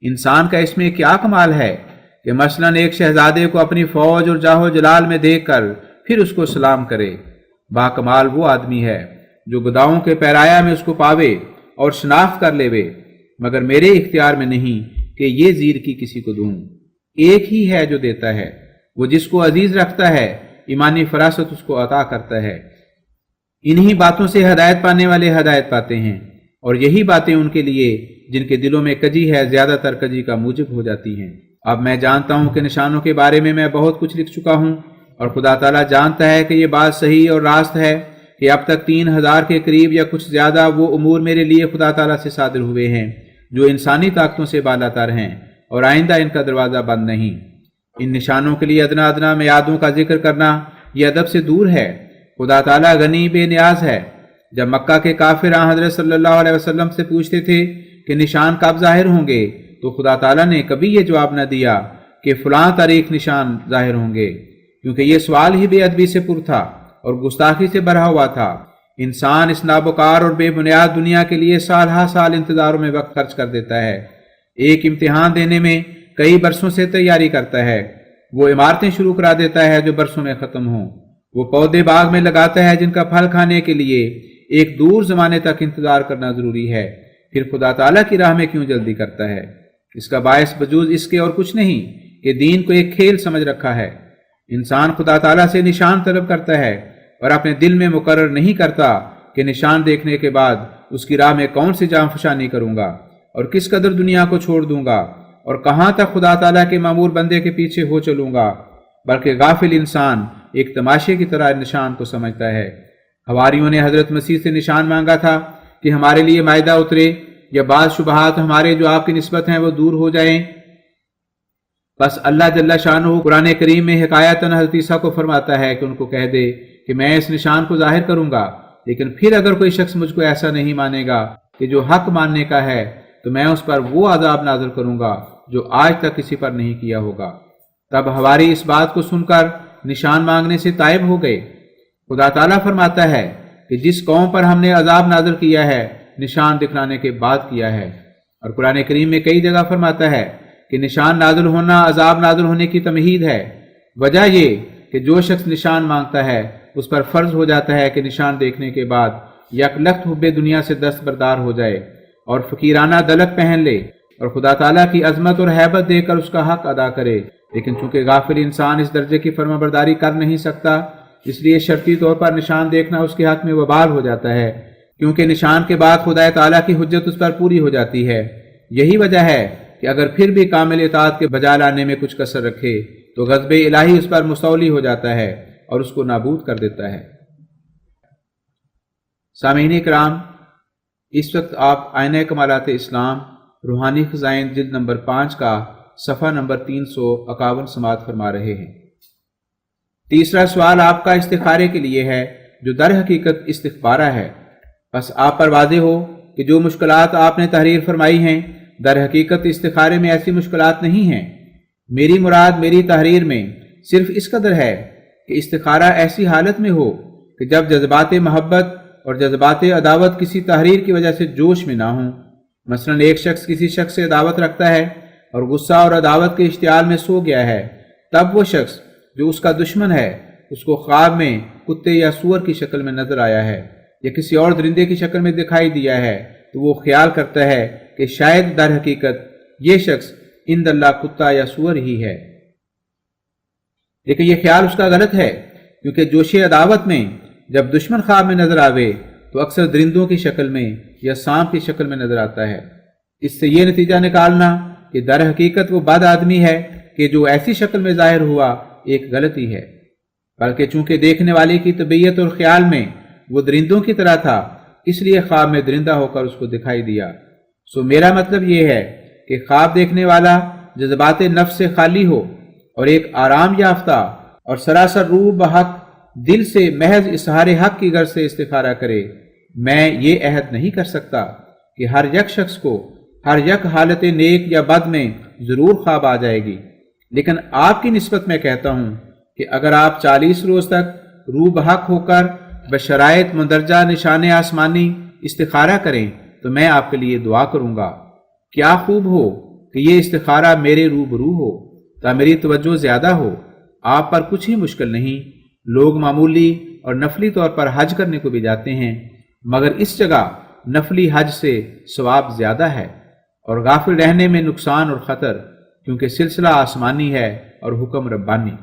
انسان کا اس میں کیا کمال ہے کہ مثلاً ایک شہزادے کو اپنی فوج اور جاہ و جلال میں دیکھ کر پھر اس کو سلام کرے۔ با کمال وہ آدمی ہے جو گداؤں کے پیرایا میں اس کو پاوے اور شناخت کر لے وے، مگر میرے اختیار میں نہیں کہ یہ زیر کی کسی کو دوں۔ ایک ہی ہے جو دیتا ہے، وہ جس کو عزیز رکھتا ہے ایمانی فراست اس کو عطا کرتا ہے۔ انہی باتوں سے ہدایت پانے والے ہدایت پاتے ہیں، اور یہی باتیں ان کے لیے جن کے دلوں میں کجی ہے زیادہ تر کجی کا موجب ہو جاتی ہیں۔ اب میں جانتا ہوں کہ نشانوں کے بارے میں بہت کچھ لکھ چکا ہوں، اور خدا تعالیٰ جانتا ہے کہ یہ بات صحیح اور راست ہے کہ اب تک 3000 کے قریب یا کچھ زیادہ وہ امور میرے لیے خدا تعالیٰ سے صادر ہوئے ہیں جو انسانی طاقتوں سے بالا تر ہیں، اور آئندہ ان کا دروازہ بند نہیں۔ ان نشانوں کے لیے ادنا ادنا میعادوں کا ذکر کرنا یہ ادب سے دور ہے۔ خدا تعالیٰ غنی بے نیاز ہے۔ جب مکہ کے کافر حضرت صلی اللہ علیہ وسلم سے پوچھتے تھے کہ نشان کب ظاہر ہوں گے تو خدا تعالیٰ نے کبھی یہ جواب نہ دیا کہ فلاں تاریخ نشان ظاہر ہوں گے، کیونکہ یہ سوال ہی بے ادبی سے پر تھا اور گستاخی سے بھرا ہوا تھا۔ انسان اس نابکار اور بے بنیاد دنیا کے لیے سال ہا سال انتظاروں میں وقت خرچ کر دیتا ہے۔ ایک امتحان دینے میں کئی برسوں سے تیاری کرتا ہے۔ وہ عمارتیں شروع کرا دیتا ہے جو برسوں میں ختم ہوں۔ وہ پودے باغ میں لگاتا ہے جن کا پھل کھانے کے لیے ایک دور زمانے تک انتظار کرنا ضروری ہے۔ پھر خدا تعالیٰ کی راہ میں کیوں جلدی کرتا ہے؟ اس کا باعث بجوز اس کے اور کچھ نہیں کہ دین کو ایک کھیل سمجھ رکھا ہے۔ انسان خدا تعالیٰ سے نشان طلب کرتا ہے اور اپنے دل میں مقرر نہیں کرتا کہ نشان دیکھنے کے بعد اس کی راہ میں کون سی جان فشانی کروں گا اور کس قدر دنیا کو چھوڑ دوں گا اور کہاں تک خدا تعالیٰ کے معمور بندے کے پیچھے ہو چلوں گا، بلکہ غافل انسان ایک تماشے کی طرح نشان کو سمجھتا ہے۔ حواریوں نے حضرت مسیح سے نشان مانگا تھا کہ ہمارے لیے مائدہ اترے یا بعض شبہات ہمارے جو آپ کی نسبت ہیں وہ دور ہو جائیں۔ بس اللہ جل شانہ قرآن کریم میں حکایتاً حضرت عیسیٰ کو فرماتا ہے کہ ان کو کہہ دے کہ میں اس نشان کو ظاہر کروں گا، لیکن پھر اگر کوئی شخص مجھ کو ایسا نہیں مانے گا کہ جو حق ماننے کا ہے تو میں اس پر وہ عذاب نازل کروں گا جو آج تک کسی پر نہیں کیا ہوگا۔ تب حواری اس بات کو سن کر نشان مانگنے سے تائب ہو گئے۔ خدا تعالیٰ فرماتا ہے کہ جس قوم پر ہم نے عذاب نازل کیا ہے نشان دکھلانے کے بعد کیا ہے، اور قرآن کریم میں کئی جگہ فرماتا ہے کہ نشان نازل ہونا عذاب نازل ہونے کی تمہید ہے۔ وجہ یہ کہ جو شخص نشان مانگتا ہے اس پر فرض ہو جاتا ہے کہ نشان دیکھنے کے بعد یکلخت حب دنیا سے دستبردار ہو جائے اور فقیرانہ دلک پہن لے اور خدا تعالیٰ کی عظمت اور ہیبت دے کر اس کا حق ادا کرے، لیکن چونکہ غافل انسان اس درجے کی فرما برداری کر نہیں سکتا، اس لیے شرطی طور پر نشان دیکھنا اس کے حق میں وبال ہو جاتا ہے، کیونکہ نشان کے بعد خدا تعالیٰ کی حجت اس پر پوری ہو جاتی ہے۔ یہی وجہ ہے کہ اگر پھر بھی کامل اطاعت کے بجا لانے میں کچھ کسر رکھے تو غضب الہی اس پر مستولی ہو جاتا ہے اور اس کو نابود کر دیتا ہے۔ سامعین کرام، اس وقت آپ آئینہ کمالات اسلام روحانی خزائن جلد نمبر 5 کا صفحہ نمبر 351 سماعت فرما رہے ہیں۔ تیسرا سوال آپ کا استخارے کے لیے ہے، جو در حقیقت استخبارہ ہے۔ بس آپ پر واضح ہو کہ جو مشکلات آپ نے تحریر فرمائی ہیں در حقیقت استخارے میں ایسی مشکلات نہیں ہیں۔ میری مراد میری تحریر میں صرف اس قدر ہے کہ استخارہ ایسی حالت میں ہو کہ جب جذبات محبت اور جذبات عداوت کسی تحریر کی وجہ سے جوش میں نہ ہوں۔ مثلا ایک شخص کسی شخص سے عداوت رکھتا ہے اور غصہ اور عداوت کے اشتعال میں سو گیا ہے، تب وہ شخص جو اس کا دشمن ہے اس کو خواب میں کتے یا سور کی شکل میں نظر آیا ہے یا کسی اور درندے کی شکل میں دکھائی دیا ہے، تو وہ خیال کرتا ہے کہ شاید در حقیقت یہ شخص عند اللہ کتا یا سور ہی ہے، لیکن یہ خیال اس کا غلط ہے، کیونکہ جوش عداوت میں جب دشمن خواب میں نظر آوے تو اکثر درندوں کی شکل میں یا سانپ کی شکل میں نظر آتا ہے۔ اس سے یہ نتیجہ نکالنا کہ در حقیقت وہ بد آدمی ہے کہ جو ایسی شکل میں ظاہر ہوا ایک غلطی ہے، بلکہ چونکہ دیکھنے والے کی طبیعت اور خیال میں وہ درندوں کی طرح تھا، اس لیے خواب میں درندہ ہو کر اس کو دکھائی دیا۔ سو میرا مطلب یہ ہے کہ خواب دیکھنے والا جذبات نفس سے خالی ہو اور ایک آرام یافتہ اور سراسر روح بحق دل سے محض اظہار حق کی غرض سے استخارہ کرے۔ میں یہ عہد نہیں کر سکتا کہ ہر یک شخص کو ہر یک حالت نیک یا بد میں ضرور خواب آ جائے گی، لیکن آپ کی نسبت میں کہتا ہوں کہ اگر آپ 40 روز تک روح بحق ہو کر بشرائط مندرجہ نشان آسمانی استخارہ کریں تو میں آپ کے لیے دعا کروں گا۔ کیا خوب ہو کہ یہ استخارہ میرے روبرو ہو تا میری توجہ زیادہ ہو۔ آپ پر کچھ ہی مشکل نہیں، لوگ معمولی اور نفلی طور پر حج کرنے کو بھی جاتے ہیں، مگر اس جگہ نفلی حج سے ثواب زیادہ ہے اور غافل رہنے میں نقصان اور خطر، کیونکہ سلسلہ آسمانی ہے اور حکم ربانی۔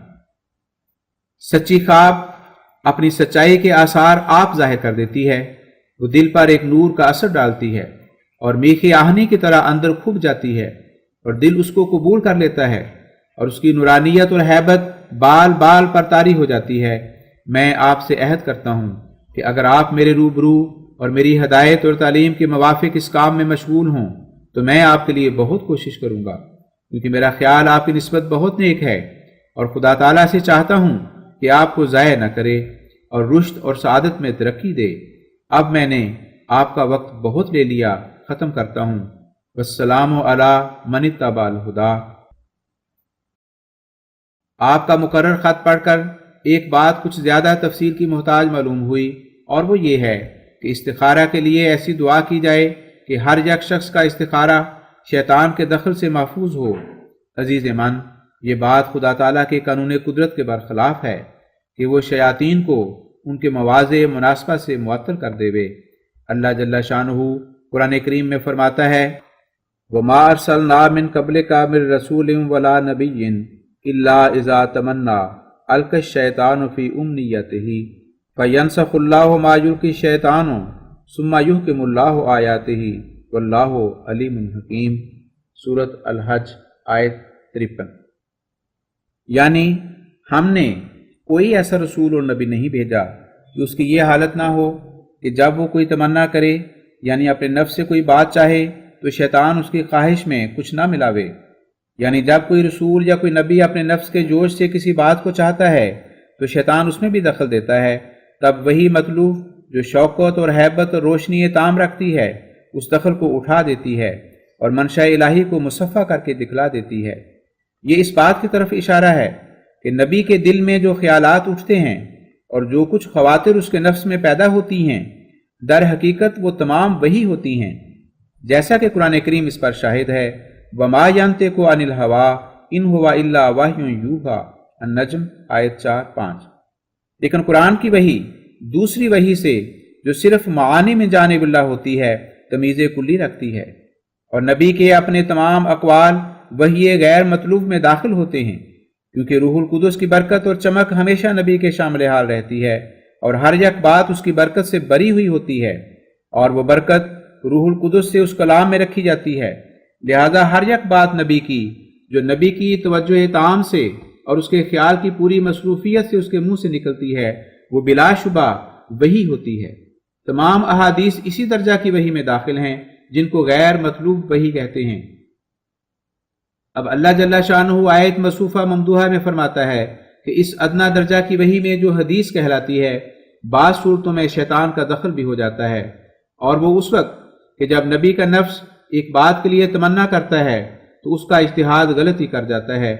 سچی خواب اپنی سچائی کے آثار آپ ظاہر کر دیتی ہے، وہ دل پر ایک نور کا اثر ڈالتی ہے اور میخی آہنی کی طرح اندر کھپ جاتی ہے اور دل اس کو قبول کر لیتا ہے اور اس کی نورانیت اور ہیبت بال بال پر طاری ہو جاتی ہے۔ میں آپ سے عہد کرتا ہوں کہ اگر آپ میرے روبرو اور میری ہدایت اور تعلیم کے موافق اس کام میں مشغول ہوں تو میں آپ کے لیے بہت کوشش کروں گا، کیونکہ میرا خیال آپ کی نسبت بہت نیک ہے اور خدا تعالیٰ سے چاہتا ہوں کہ آپ کو ضائع نہ کرے اور رشد اور سعادت میں ترقی دے۔ اب میں نے آپ کا وقت بہت لے لیا، ختم کرتا ہوں۔ والسلام علی من اتبع الہدی۔ آپ کا مقرر خط پڑھ کر ایک بات کچھ زیادہ تفصیل کی محتاج معلوم ہوئی، اور وہ یہ ہے کہ استخارہ کے لیے ایسی دعا کی جائے کہ ہر یک شخص کا استخارہ شیطان کے دخل سے محفوظ ہو۔ عزیز من، یہ بات خدا تعالیٰ کے قانون قدرت کے برخلاف ہے کہ وہ شیاطین کو ان کے مواضع مناسبہ سے معطل کر دے۔ اللہ جل شانہ قرآن کریم میں فرماتا ہے، وَمَا أَرْسَلْنَا مِن قَبْلِكَ مِن رَّسُولٍ وَلَا نَبِيٍّ إِلَّا إِذَا تَمَنَّىٰ أَلْقَى الشَّيْطَانُ فِي أُمْنِيَّتِهِ فَيَنسَخُ اللَّهُ مَا يُلْقِي الشَّيْطَانُ ثُمَّ يُحْكِمُ اللَّهُ آيَاتِهِ وَاللَّهُ عَلِيمٌ حَكِيمٌ۔ سورۃ الحج آیت 53۔ یعنی ہم نے کوئی ایسا رسول اور نبی نہیں بھیجا کہ اس کی یہ حالت نہ ہو کہ جب وہ کوئی تمنا کرے، یعنی اپنے نفس سے کوئی بات چاہے، تو شیطان اس کی خواہش میں کچھ نہ ملاوے۔ یعنی جب کوئی رسول یا کوئی نبی اپنے نفس کے جوش سے کسی بات کو چاہتا ہے تو شیطان اس میں بھی دخل دیتا ہے، تب وہی مطلوب جو شوقت اور ہیبت اور روشنی تام رکھتی ہے اس دخل کو اٹھا دیتی ہے اور منشاء الہی کو مصفہ کر کے دکھلا دیتی ہے۔ یہ اس بات کی طرف اشارہ ہے کہ نبی کے دل میں جو خیالات اٹھتے ہیں اور جو کچھ خواطر اس کے نفس میں پیدا ہوتی ہیں، در حقیقت وہ تمام وہی ہوتی ہیں، جیسا کہ قرآن کریم اس پر شاہد ہے۔ وما ينطق عن الهوى ان هو الا وحی یوحی، النجم آیت 4-5۔ لیکن قرآن کی وحی دوسری وحی سے جو صرف معانی میں جانب اللہ ہوتی ہے تمیز کلی رکھتی ہے، اور نبی کے اپنے تمام اقوال وحی غیر مطلوب میں داخل ہوتے ہیں، کیونکہ روح القدس کی برکت اور چمک ہمیشہ نبی کے شامل حال رہتی ہے، اور ہر یک بات اس کی برکت سے بری ہوئی ہوتی ہے، اور وہ برکت روح القدس سے اس کلام میں رکھی جاتی ہے۔ لہذا ہر یک بات نبی کی جو نبی کی توجہ تام سے اور اس کے خیال کی پوری مصروفیت سے اس کے منہ سے نکلتی ہے، وہ بلا شبہ وحی ہوتی ہے۔ تمام احادیث اسی درجہ کی وحی میں داخل ہیں جن کو غیر مطلوب وحی کہتے ہیں۔ اب اللہ جل شانہ آیت مصروفہ ممدوحہ میں فرماتا ہے کہ اس ادنا درجہ کی وحی میں جو حدیث کہلاتی ہے، بعض صورتوں میں شیطان کا دخل بھی ہو جاتا ہے، اور وہ اس وقت کہ جب نبی کا نفس ایک بات کے لیے تمنا کرتا ہے تو اس کا اجتہاد غلطی کر جاتا ہے،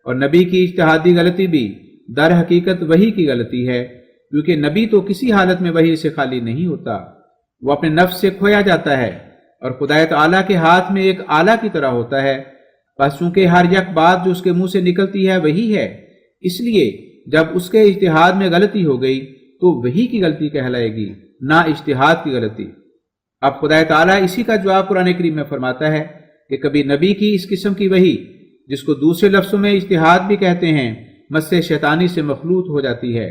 اور نبی کی اجتہادی غلطی بھی در حقیقت وحی کی غلطی ہے، کیونکہ نبی تو کسی حالت میں وحی سے خالی نہیں ہوتا، وہ اپنے نفس سے کھویا جاتا ہے اور خدا تعالیٰ کے ہاتھ میں ایک آلہ کی طرح ہوتا ہے۔ بس چونکہ ہر یک بات جو اس کے منہ سے نکلتی ہے وہی ہے، اس لیے جب اس کے اجتہاد میں غلطی ہو گئی تو وہی کی غلطی کہلائے گی، نہ اجتہاد کی غلطی۔ اب خدا تعالیٰ اسی کا جواب قرآن کریم میں فرماتا ہے کہ کبھی نبی کی اس قسم کی وحی، جس کو دوسرے لفظوں میں اجتہاد بھی کہتے ہیں، مس شیطانی سے مخلوط ہو جاتی ہے،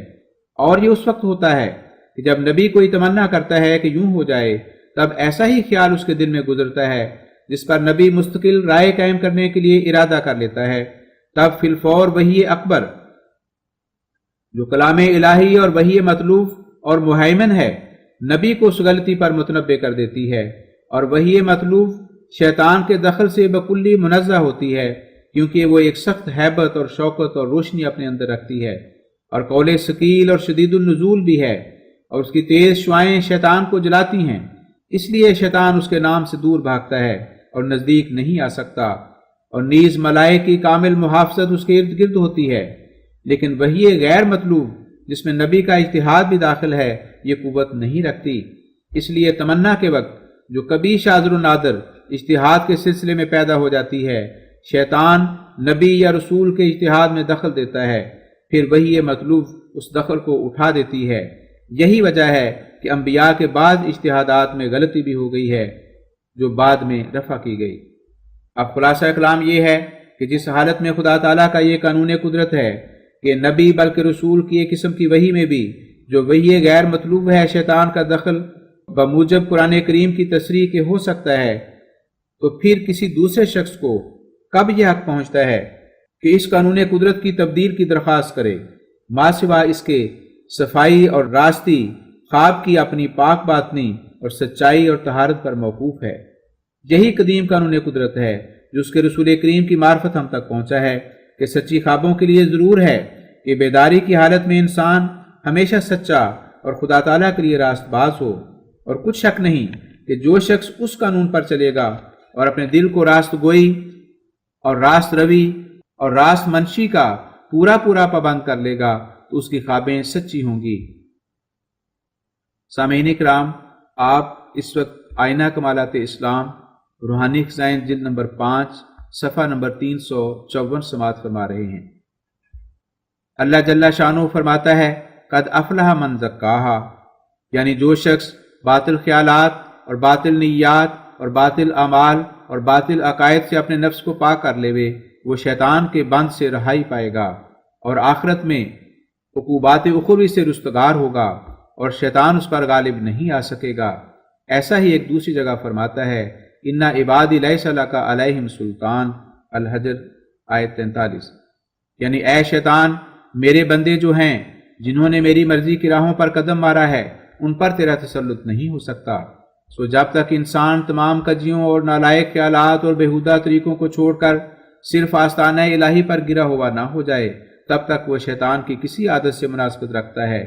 اور یہ اس وقت ہوتا ہے کہ جب نبی کوئی تمنا کرتا ہے کہ یوں ہو جائے، تب ایسا ہی خیال اس کے دل میں گزرتا ہے جس پر نبی مستقل رائے قائم کرنے کے لیے ارادہ کر لیتا ہے، تب فی الفور وحی اکبر جو کلام الہی اور وحی مطلوب اور مہیمن ہے، نبی کو اس غلطی پر متنبع کر دیتی ہے، اور وحی مطلوب شیطان کے دخل سے بکلی منزہ ہوتی ہے، کیونکہ وہ ایک سخت ہیبت اور شوکت اور روشنی اپنے اندر رکھتی ہے، اور قول ثقیل اور شدید النزول بھی ہے، اور اس کی تیز شعائیں شیطان کو جلاتی ہیں، اس لیے شیطان اس کے نام سے دور بھاگتا ہے اور نزدیک نہیں آ سکتا، اور نیز ملائک کی کامل محافظت اس کے ارد گرد ہوتی ہے۔ لیکن وحی غیر مطلوب جس میں نبی کا اجتہاد بھی داخل ہے، یہ قوت نہیں رکھتی، اس لیے تمنا کے وقت جو کبھی شاذ و نادر اجتہاد کے سلسلے میں پیدا ہو جاتی ہے، شیطان نبی یا رسول کے اجتہاد میں دخل دیتا ہے، پھر وحی مطلوب اس دخل کو اٹھا دیتی ہے۔ یہی وجہ ہے کہ انبیاء کے بعد اجتہادات میں غلطی بھی ہو گئی ہے جو بعد میں رفع کی گئی۔ اب خلاصہ کلام یہ ہے کہ جس حالت میں خدا تعالیٰ کا یہ قانون قدرت ہے کہ نبی بلکہ رسول کی ایک قسم کی وحی میں بھی جو وحی غیر مطلوب ہے شیطان کا دخل بموجب قرآن کریم کی تصریح کے ہو سکتا ہے، تو پھر کسی دوسرے شخص کو کب یہ حق پہنچتا ہے کہ اس قانون قدرت کی تبدیل کی درخواست کرے، ما سوا اس کے صفائی اور راستی خواب کی اپنی پاک باطنی اور سچائی اور طہارت پر موقوف ہے۔ یہی قدیم قانون قدرت ہے جو اس کے رسول کریم کی معرفت ہم تک پہنچا ہے کہ سچی خوابوں کے لیے ضرور ہے کہ بیداری کی حالت میں انسان ہمیشہ سچا اور خدا تعالیٰ کے لیے راست باز ہو، اور کچھ شک نہیں کہ جو شخص اس قانون پر چلے گا اور اپنے دل کو راست گوئی اور راست روی اور راست منشی کا پورا پابند کر لے گا تو اس کی خوابیں سچی ہوں گی۔ سامعین کرام، آپ اس وقت آئینہ کمالات اسلام روحانی خزائن جلد نمبر 5 صفحہ نمبر 354 سماعت فرما رہے ہیں۔ اللہ جل شانہ فرماتا ہے، قد افلح من زکاہا، یعنی جو شخص باطل خیالات اور باطل نیات اور باطل اعمال اور باطل عقائد سے اپنے نفس کو پاک کر لے، وہ شیطان کے بند سے رہائی پائے گا اور آخرت میں عقوبات اخروی سے رستگار ہوگا، اور شیطان اس پر غالب نہیں آ سکے گا۔ ایسا ہی ایک دوسری جگہ فرماتا ہے، اِنَّ عِبَادِي لَيْسَ لَكَ عَلَيْهِمْ سُلْطَانٌ، الحجر آیت 43، یعنی اے شیطان، میرے بندے جو ہیں جنہوں نے میری مرضی کی راہوں پر قدم مارا ہے، ان پر تیرا تسلط نہیں ہو سکتا۔ سو جب تک انسان تمام کجیوں اور نالائق خیالات اور بیہودہ طریقوں کو چھوڑ کر صرف آستانہ الہی پر گرا ہوا نہ ہو جائے، تب تک وہ شیطان کی کسی عادت سے مناسبت رکھتا ہے،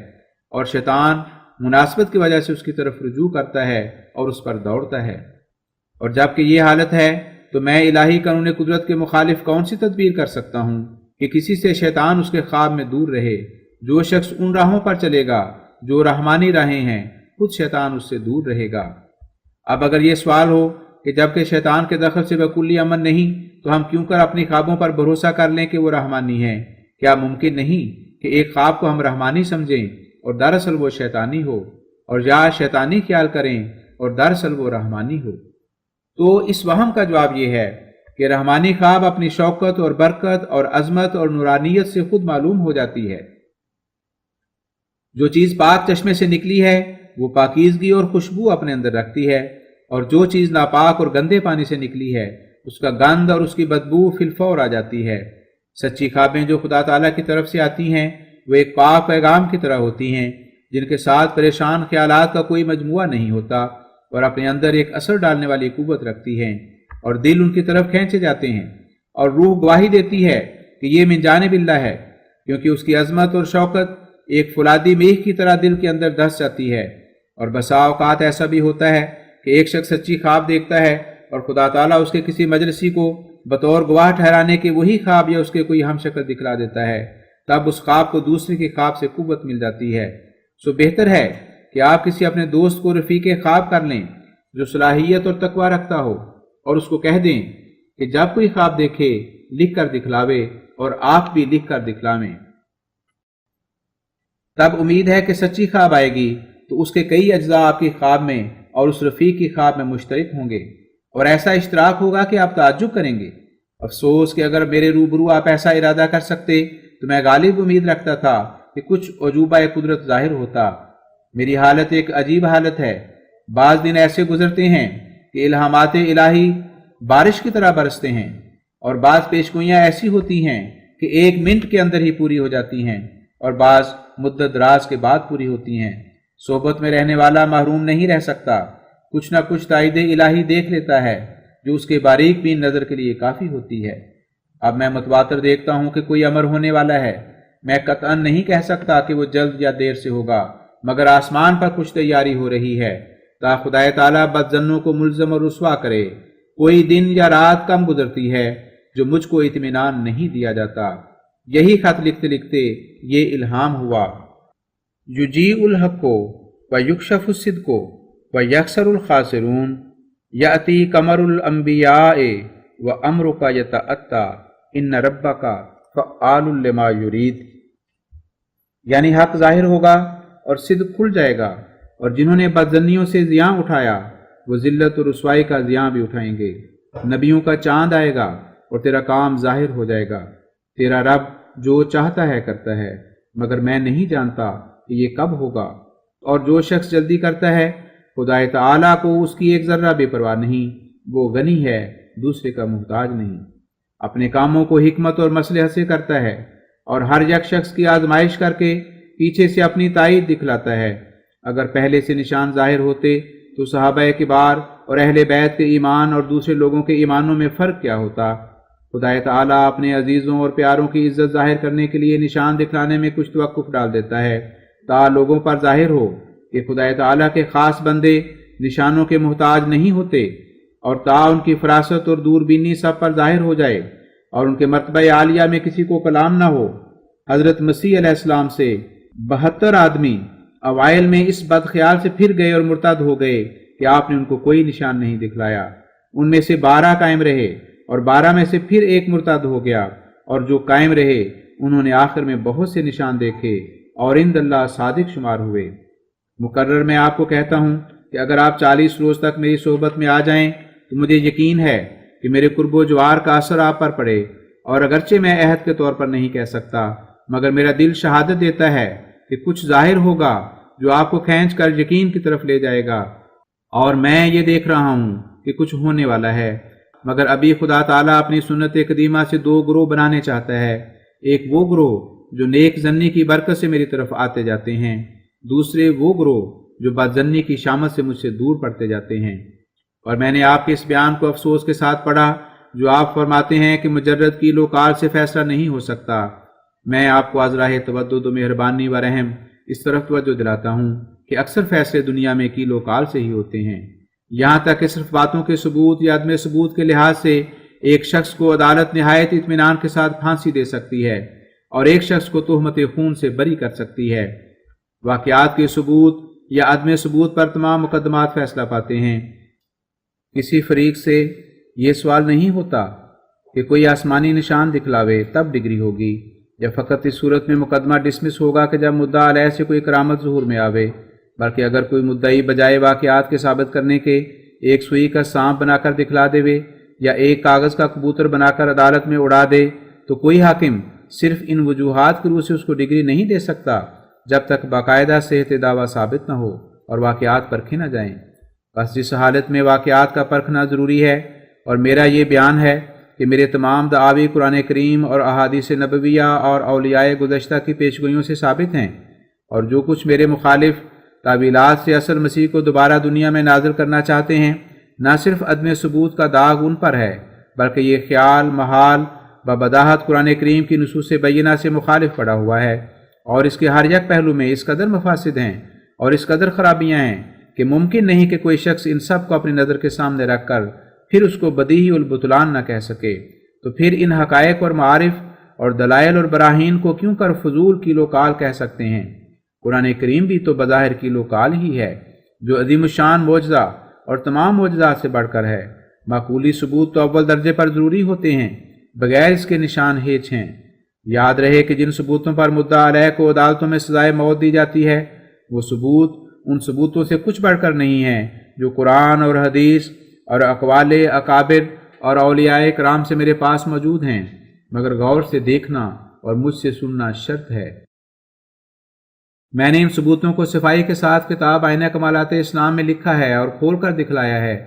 اور شیطان مناسبت کی وجہ سے اس کی طرف رجوع کرتا ہے اور اس پر دوڑتا ہے۔ اور جب کہ یہ حالت ہے تو میں الہی قانون قدرت کے مخالف کون سی تدبیر کر سکتا ہوں کہ کسی سے شیطان اس کے خواب میں دور رہے۔ جو شخص ان راہوں پر چلے گا جو رحمانی راہیں ہیں، خود شیطان اس سے دور رہے گا۔ اب اگر یہ سوال ہو کہ جبکہ شیطان کے دخل سے بکلی امن نہیں تو ہم کیوں کر اپنی خوابوں پر بھروسہ کر لیں کہ وہ رحمانی ہیں؟ کیا ممکن نہیں کہ ایک خواب کو ہم رحمانی سمجھیں اور دراصل وہ شیطانی ہو، اور یا شیطانی خیال کریں اور دراصل وہ رحمانی ہو؟ تو اس وہم کا جواب یہ ہے کہ رحمانی خواب اپنی شوکت اور برکت اور عظمت اور نورانیت سے خود معلوم ہو جاتی ہے۔ جو چیز پاک چشمے سے نکلی ہے وہ پاکیزگی اور خوشبو اپنے اندر رکھتی ہے، اور جو چیز ناپاک اور گندے پانی سے نکلی ہے اس کا گند اور اس کی بدبو فی الفور آ جاتی ہے۔ سچی خوابیں جو خدا تعالیٰ کی طرف سے آتی ہیں وہ ایک پاک پیغام کی طرح ہوتی ہیں، جن کے ساتھ پریشان خیالات کا کوئی مجموعہ نہیں ہوتا، اور اپنے اندر ایک اثر ڈالنے والی قوت رکھتی ہیں، اور دل ان کی طرف کھینچے جاتے ہیں، اور روح گواہی دیتی ہے کہ یہ من جانب اللہ ہے، کیونکہ اس کی عظمت اور شوکت ایک فولادی میخ کی طرح دل کے اندر دھس جاتی ہے۔ اور بسا اوقات ایسا بھی ہوتا ہے کہ ایک شخص سچی خواب دیکھتا ہے اور خدا تعالیٰ اس کے کسی مجلسی کو بطور گواہ ٹھہرانے کے وہی خواب یا اس کے کوئی ہم شکل دکھلا دیتا ہے، تب اس خواب کو دوسرے کے خواب سے قوت مل جاتی ہے۔ سو بہتر ہے کہ آپ کسی اپنے دوست کو رفیق خواب کر لیں جو صلاحیت اور تقوی رکھتا ہو، اور اس کو کہہ دیں کہ جب کوئی خواب دیکھے لکھ کر دکھلاوے، اور آپ بھی لکھ کر دکھلاویں۔ تب امید ہے کہ سچی خواب آئے گی تو اس کے کئی اجزاء آپ کی خواب میں اور اس رفیق کی خواب میں مشترک ہوں گے، اور ایسا اشتراک ہوگا کہ آپ تعجب کریں گے۔ افسوس کہ اگر میرے روبرو آپ ایسا ارادہ کر سکتے تو میں غالب امید رکھتا تھا کہ کچھ عجوبہ قدرت ظاہر ہوتا۔ میری حالت ایک عجیب حالت ہے۔ بعض دن ایسے گزرتے ہیں کہ الہامات الہی بارش کی طرح برستے ہیں، اور بعض پیشگوئیاں ایسی ہوتی ہیں کہ ایک منٹ کے اندر ہی پوری ہو جاتی ہیں، اور بعض مدت دراز کے بعد پوری ہوتی ہیں۔ صحبت میں رہنے والا محروم نہیں رہ سکتا، کچھ نہ کچھ تائید الہی دیکھ لیتا ہے جو اس کے باریک بین نظر کے لیے کافی ہوتی ہے۔ اب میں متواتر دیکھتا ہوں کہ کوئی امر ہونے والا ہے، میں قطعاً نہیں کہہ سکتا کہ وہ جلد یا دیر سے ہوگا، مگر آسمان پر کچھ تیاری ہو رہی ہے تا خدا تعالیٰ بدظنوں کو ملزم اور رسوا کرے۔ کوئی دن یا رات کم گزرتی ہے جو مجھ کو اطمینان نہیں دیا جاتا۔ یہی خط لکھتے لکھتے یہ الہام ہوا، یجیء الحق ویکشف الصدق ویکثر الخاسرون یأتی قمر الانبیاء وامرک یتأتی ان ربک فعال لما یرید۔ یعنی حق ظاہر ہوگا اور صدق کھل جائے گا، اور جنہوں نے بدظنیوں سے زیاں اٹھایا وہ ذلت اور رسوائی کا زیاں بھی اٹھائیں گے۔ نبیوں کا چاند آئے گا اور تیرا کام ظاہر ہو جائے گا۔ تیرا رب جو چاہتا ہے کرتا ہے، مگر میں نہیں جانتا کہ یہ کب ہوگا۔ اور جو شخص جلدی کرتا ہے خدا تعالیٰ کو اس کی ایک ذرہ بے پرواہ نہیں، وہ غنی ہے دوسرے کا محتاج نہیں، اپنے کاموں کو حکمت اور مصلحت سے کرتا ہے، اور ہر یک شخص کی آزمائش کر کے پیچھے سے اپنی تائید دکھلاتا ہے۔ اگر پہلے سے نشان ظاہر ہوتے تو صحابہ کبار اور اہل بیت کے ایمان اور دوسرے لوگوں کے ایمانوں میں فرق کیا ہوتا؟ خدا تعالیٰ اپنے عزیزوں اور پیاروں کی عزت ظاہر کرنے کے لیے نشان دکھلانے میں کچھ توقف ڈال دیتا ہے تا لوگوں پر ظاہر ہو کہ خدا تعالیٰ کے خاص بندے نشانوں کے محتاج نہیں ہوتے، اور تا ان کی فراست اور دوربینی سب پر ظاہر ہو جائے اور ان کے مرتبہ عالیہ میں کسی کو کلام نہ ہو۔ حضرت مسیح علیہ السلام سے 72 آدمی اوائل میں اس بد خیال سے پھر گئے اور مرتد ہو گئے کہ آپ نے ان کو کوئی نشان نہیں دکھلایا۔ ان میں سے 12 قائم رہے، اور 12 میں سے پھر ایک مرتد ہو گیا، اور جو قائم رہے انہوں نے آخر میں بہت سے نشان دیکھے اور عند اللہ صادق شمار ہوئے۔ مقرر میں آپ کو کہتا ہوں کہ اگر آپ 40 روز تک میری صحبت میں آ جائیں تو مجھے یقین ہے کہ میرے قرب و جوار کا اثر آپ پر پڑے، اور اگرچہ میں عہد کے طور پر نہیں کہہ سکتا، مگر میرا دل شہادت دیتا ہے کہ کچھ ظاہر ہوگا جو آپ کو کھینچ کر یقین کی طرف لے جائے گا، اور میں یہ دیکھ رہا ہوں کہ کچھ ہونے والا ہے۔ مگر ابھی خدا تعالیٰ اپنی سنت قدیمہ سے 2 گروہ بنانے چاہتا ہے، ایک وہ گروہ جو نیک ظنی کی برکت سے میری طرف آتے جاتے ہیں، دوسرے وہ گروہ جو بدظنی کی شامت سے مجھ سے دور پڑتے جاتے ہیں۔ اور میں نے آپ کے اس بیان کو افسوس کے ساتھ پڑھا جو آپ فرماتے ہیں کہ مجرد کیل و کال سے فیصلہ نہیں ہو سکتا۔ میں آپ کو از راہ تودد و مہربانی و رحم اس طرف توجہ دلاتا ہوں کہ اکثر فیصلے دنیا میں کیل و کال سے ہی ہوتے ہیں، یہاں تک کہ صرف باتوں کے ثبوت یا عدم ثبوت کے لحاظ سے ایک شخص کو عدالت نہایت اطمینان کے ساتھ پھانسی دے سکتی ہے اور ایک شخص کو تہمت خون سے بری کر سکتی ہے۔ واقعات کے ثبوت یا عدم ثبوت پر تمام مقدمات فیصلہ پاتے ہیں، کسی فریق سے یہ سوال نہیں ہوتا کہ کوئی آسمانی نشان دکھلاوے تب ڈگری ہوگی، یا فقط اس صورت میں مقدمہ ڈسمس ہوگا کہ جب مدعا علیہ سے کوئی کرامت ظہور میں آوے، بلکہ اگر کوئی مدعی بجائے واقعات کے ثابت کرنے کے ایک سوئی کا سانپ بنا کر دکھلا دے یا ایک کاغذ کا کبوتر بنا کر عدالت میں اڑا دے، تو کوئی حاکم صرف ان وجوہات کی روح سے اس کو ڈگری نہیں دے سکتا جب تک باقاعدہ صحت دعویٰ ثابت نہ ہو اور واقعات پرکھے نہ جائیں۔ بس جس حالت میں واقعات کا پرکھنا ضروری ہے، اور میرا یہ بیان ہے کہ میرے تمام دعاوی قرآن کریم اور احادیث نبویہ اور اولیاء گزشتہ کی پیشگوئیوں سے ثابت ہیں، اور جو کچھ میرے مخالف تعویلات سے اصل مسیح کو دوبارہ دنیا میں نازل کرنا چاہتے ہیں، نہ صرف عدم ثبوت کا داغ ان پر ہے، بلکہ یہ خیال محال ببداہت قرآن کریم کی نصوص بینہ سے مخالف پڑا ہوا ہے، اور اس کے ہر یک پہلو میں اس قدر مفاسد ہیں اور اس قدر خرابیاں ہیں کہ ممکن نہیں کہ کوئی شخص ان سب کو اپنی نظر کے سامنے رکھ کر پھر اس کو بدیہی البطلان نہ کہہ سکے۔ تو پھر ان حقائق اور معارف اور دلائل اور براہین کو کیوں کر فضول کیلو کال کہہ سکتے ہیں؟ قرآن کریم بھی تو بظاہر کیلو کال ہی ہے، جو عظیم الشان معجزہ اور تمام معجزات سے بڑھ کر ہے۔ معقولی ثبوت تو اول درجے پر ضروری ہوتے ہیں، بغیر اس کے نشان ہیچ ہیں۔ یاد رہے کہ جن ثبوتوں پر مدعا علیہ کو عدالتوں میں سزائے موت دی جاتی ہے، وہ ثبوت ان ثبوتوں سے کچھ بڑھ کر نہیں ہیں جو قرآن اور حدیث اور اقوال اکابر اور اولیاء کرام سے میرے پاس موجود ہیں، مگر غور سے دیکھنا اور مجھ سے سننا شرط ہے۔ میں نے ان ثبوتوں کو صفائی کے ساتھ کتاب آئینہ کمالات اسلام میں لکھا ہے اور کھول کر دکھلایا ہے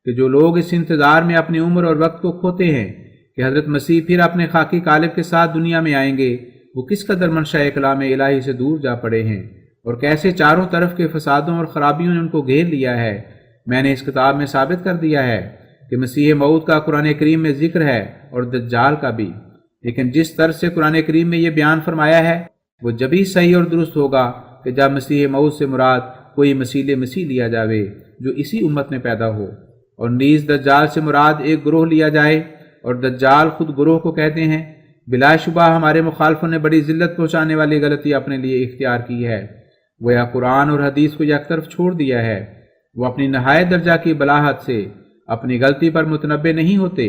کہ جو لوگ اس انتظار میں اپنی عمر اور وقت کو کھوتے ہیں کہ حضرت مسیح پھر اپنے خاکی قالب کے ساتھ دنیا میں آئیں گے، وہ کس قدر منشاء کلام الہی سے دور جا پڑے ہیں، اور کیسے چاروں طرف کے فسادوں اور خرابیوں نے ان کو گھیر لیا ہے۔ میں نے اس کتاب میں ثابت کر دیا ہے کہ مسیح موعود کا قرآن کریم میں ذکر ہے اور دجال کا بھی، لیکن جس طرز سے قرآن کریم میں یہ بیان فرمایا ہے وہ جبھی صحیح اور درست ہوگا کہ جب مسیح موعود سے مراد کوئی مسیل مسیح لیا جاوے جو اسی امت میں پیدا ہو، اور نیز دجال سے مراد ایک گروہ لیا جائے، اور دجال خود گروہ کو کہتے ہیں۔ بلا شبہ ہمارے مخالفوں نے بڑی ذلت پہنچانے والی غلطی اپنے لیے اختیار کی ہے، وہ یا قرآن اور حدیث کو یک طرف چھوڑ دیا ہے۔ وہ اپنی نہایت درجہ کی بلاہت سے اپنی غلطی پر متنبع نہیں ہوتے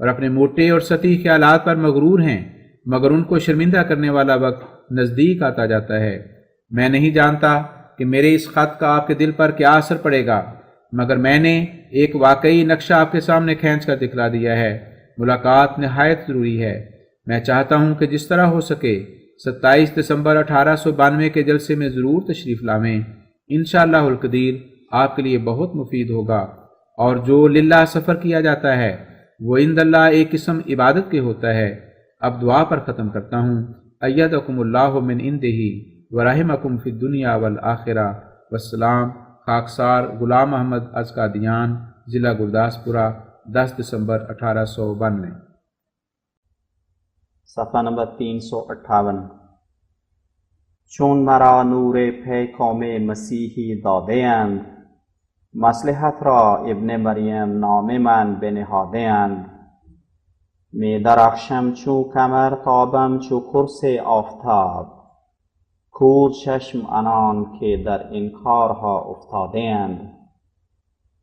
اور اپنے موٹے اور سطحی خیالات پر مغرور ہیں، مگر ان کو شرمندہ کرنے والا وقت نزدیک آتا جاتا ہے۔ میں نہیں جانتا کہ میرے اس خط کا آپ کے دل پر کیا اثر پڑے گا، مگر میں نے ایک واقعی نقشہ آپ کے سامنے کھینچ کر دکھلا دیا ہے۔ ملاقات نہایت ضروری ہے۔ میں چاہتا ہوں کہ جس طرح ہو سکے 27 دسمبر 1892 کے جلسے میں ضرور تشریف لاویں۔ انشاءاللہ القدیر آپ کے لیے بہت مفید ہوگا، اور جو للہ سفر کیا جاتا ہے وہ عند اللہ ایک قسم عبادت کے ہوتا ہے۔ اب دعا پر ختم کرتا ہوں۔ ایدکم اللہ من عنده ورحمکم فی الدنیا والآخرہ۔ والسلام۔ خاکسار غلام محمد از قادیان، ضلع گرداسپورہ، 10 دسمبر 1892۔ صفحہ نمبر 358۔ چون مرا نور پیکام مسیحی داده اند، مصلحت را ابن مریم نام من بنهاده اند. می درخشم چو کمر، تابم چو قرص آفتاب، کور چشم آنان که در این کارها افتاده اند.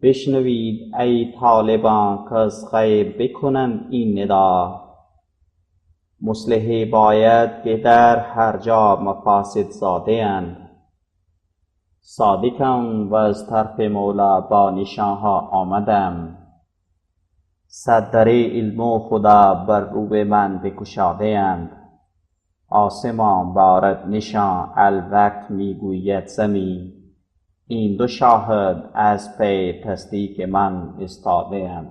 بشنوید ای طالبان که از غیب بکنند این ندا، مصلحی باید که در هر جا مفاسد زاده اند. صادقم و از طرف مولا با نشانها آمدم، صد در علم و خدا بر روی من بگشاده اند. آسمان بارد نشان، الوقت میگوید زمین، این دو شاهد از پی تصدیق من ایستاده اند.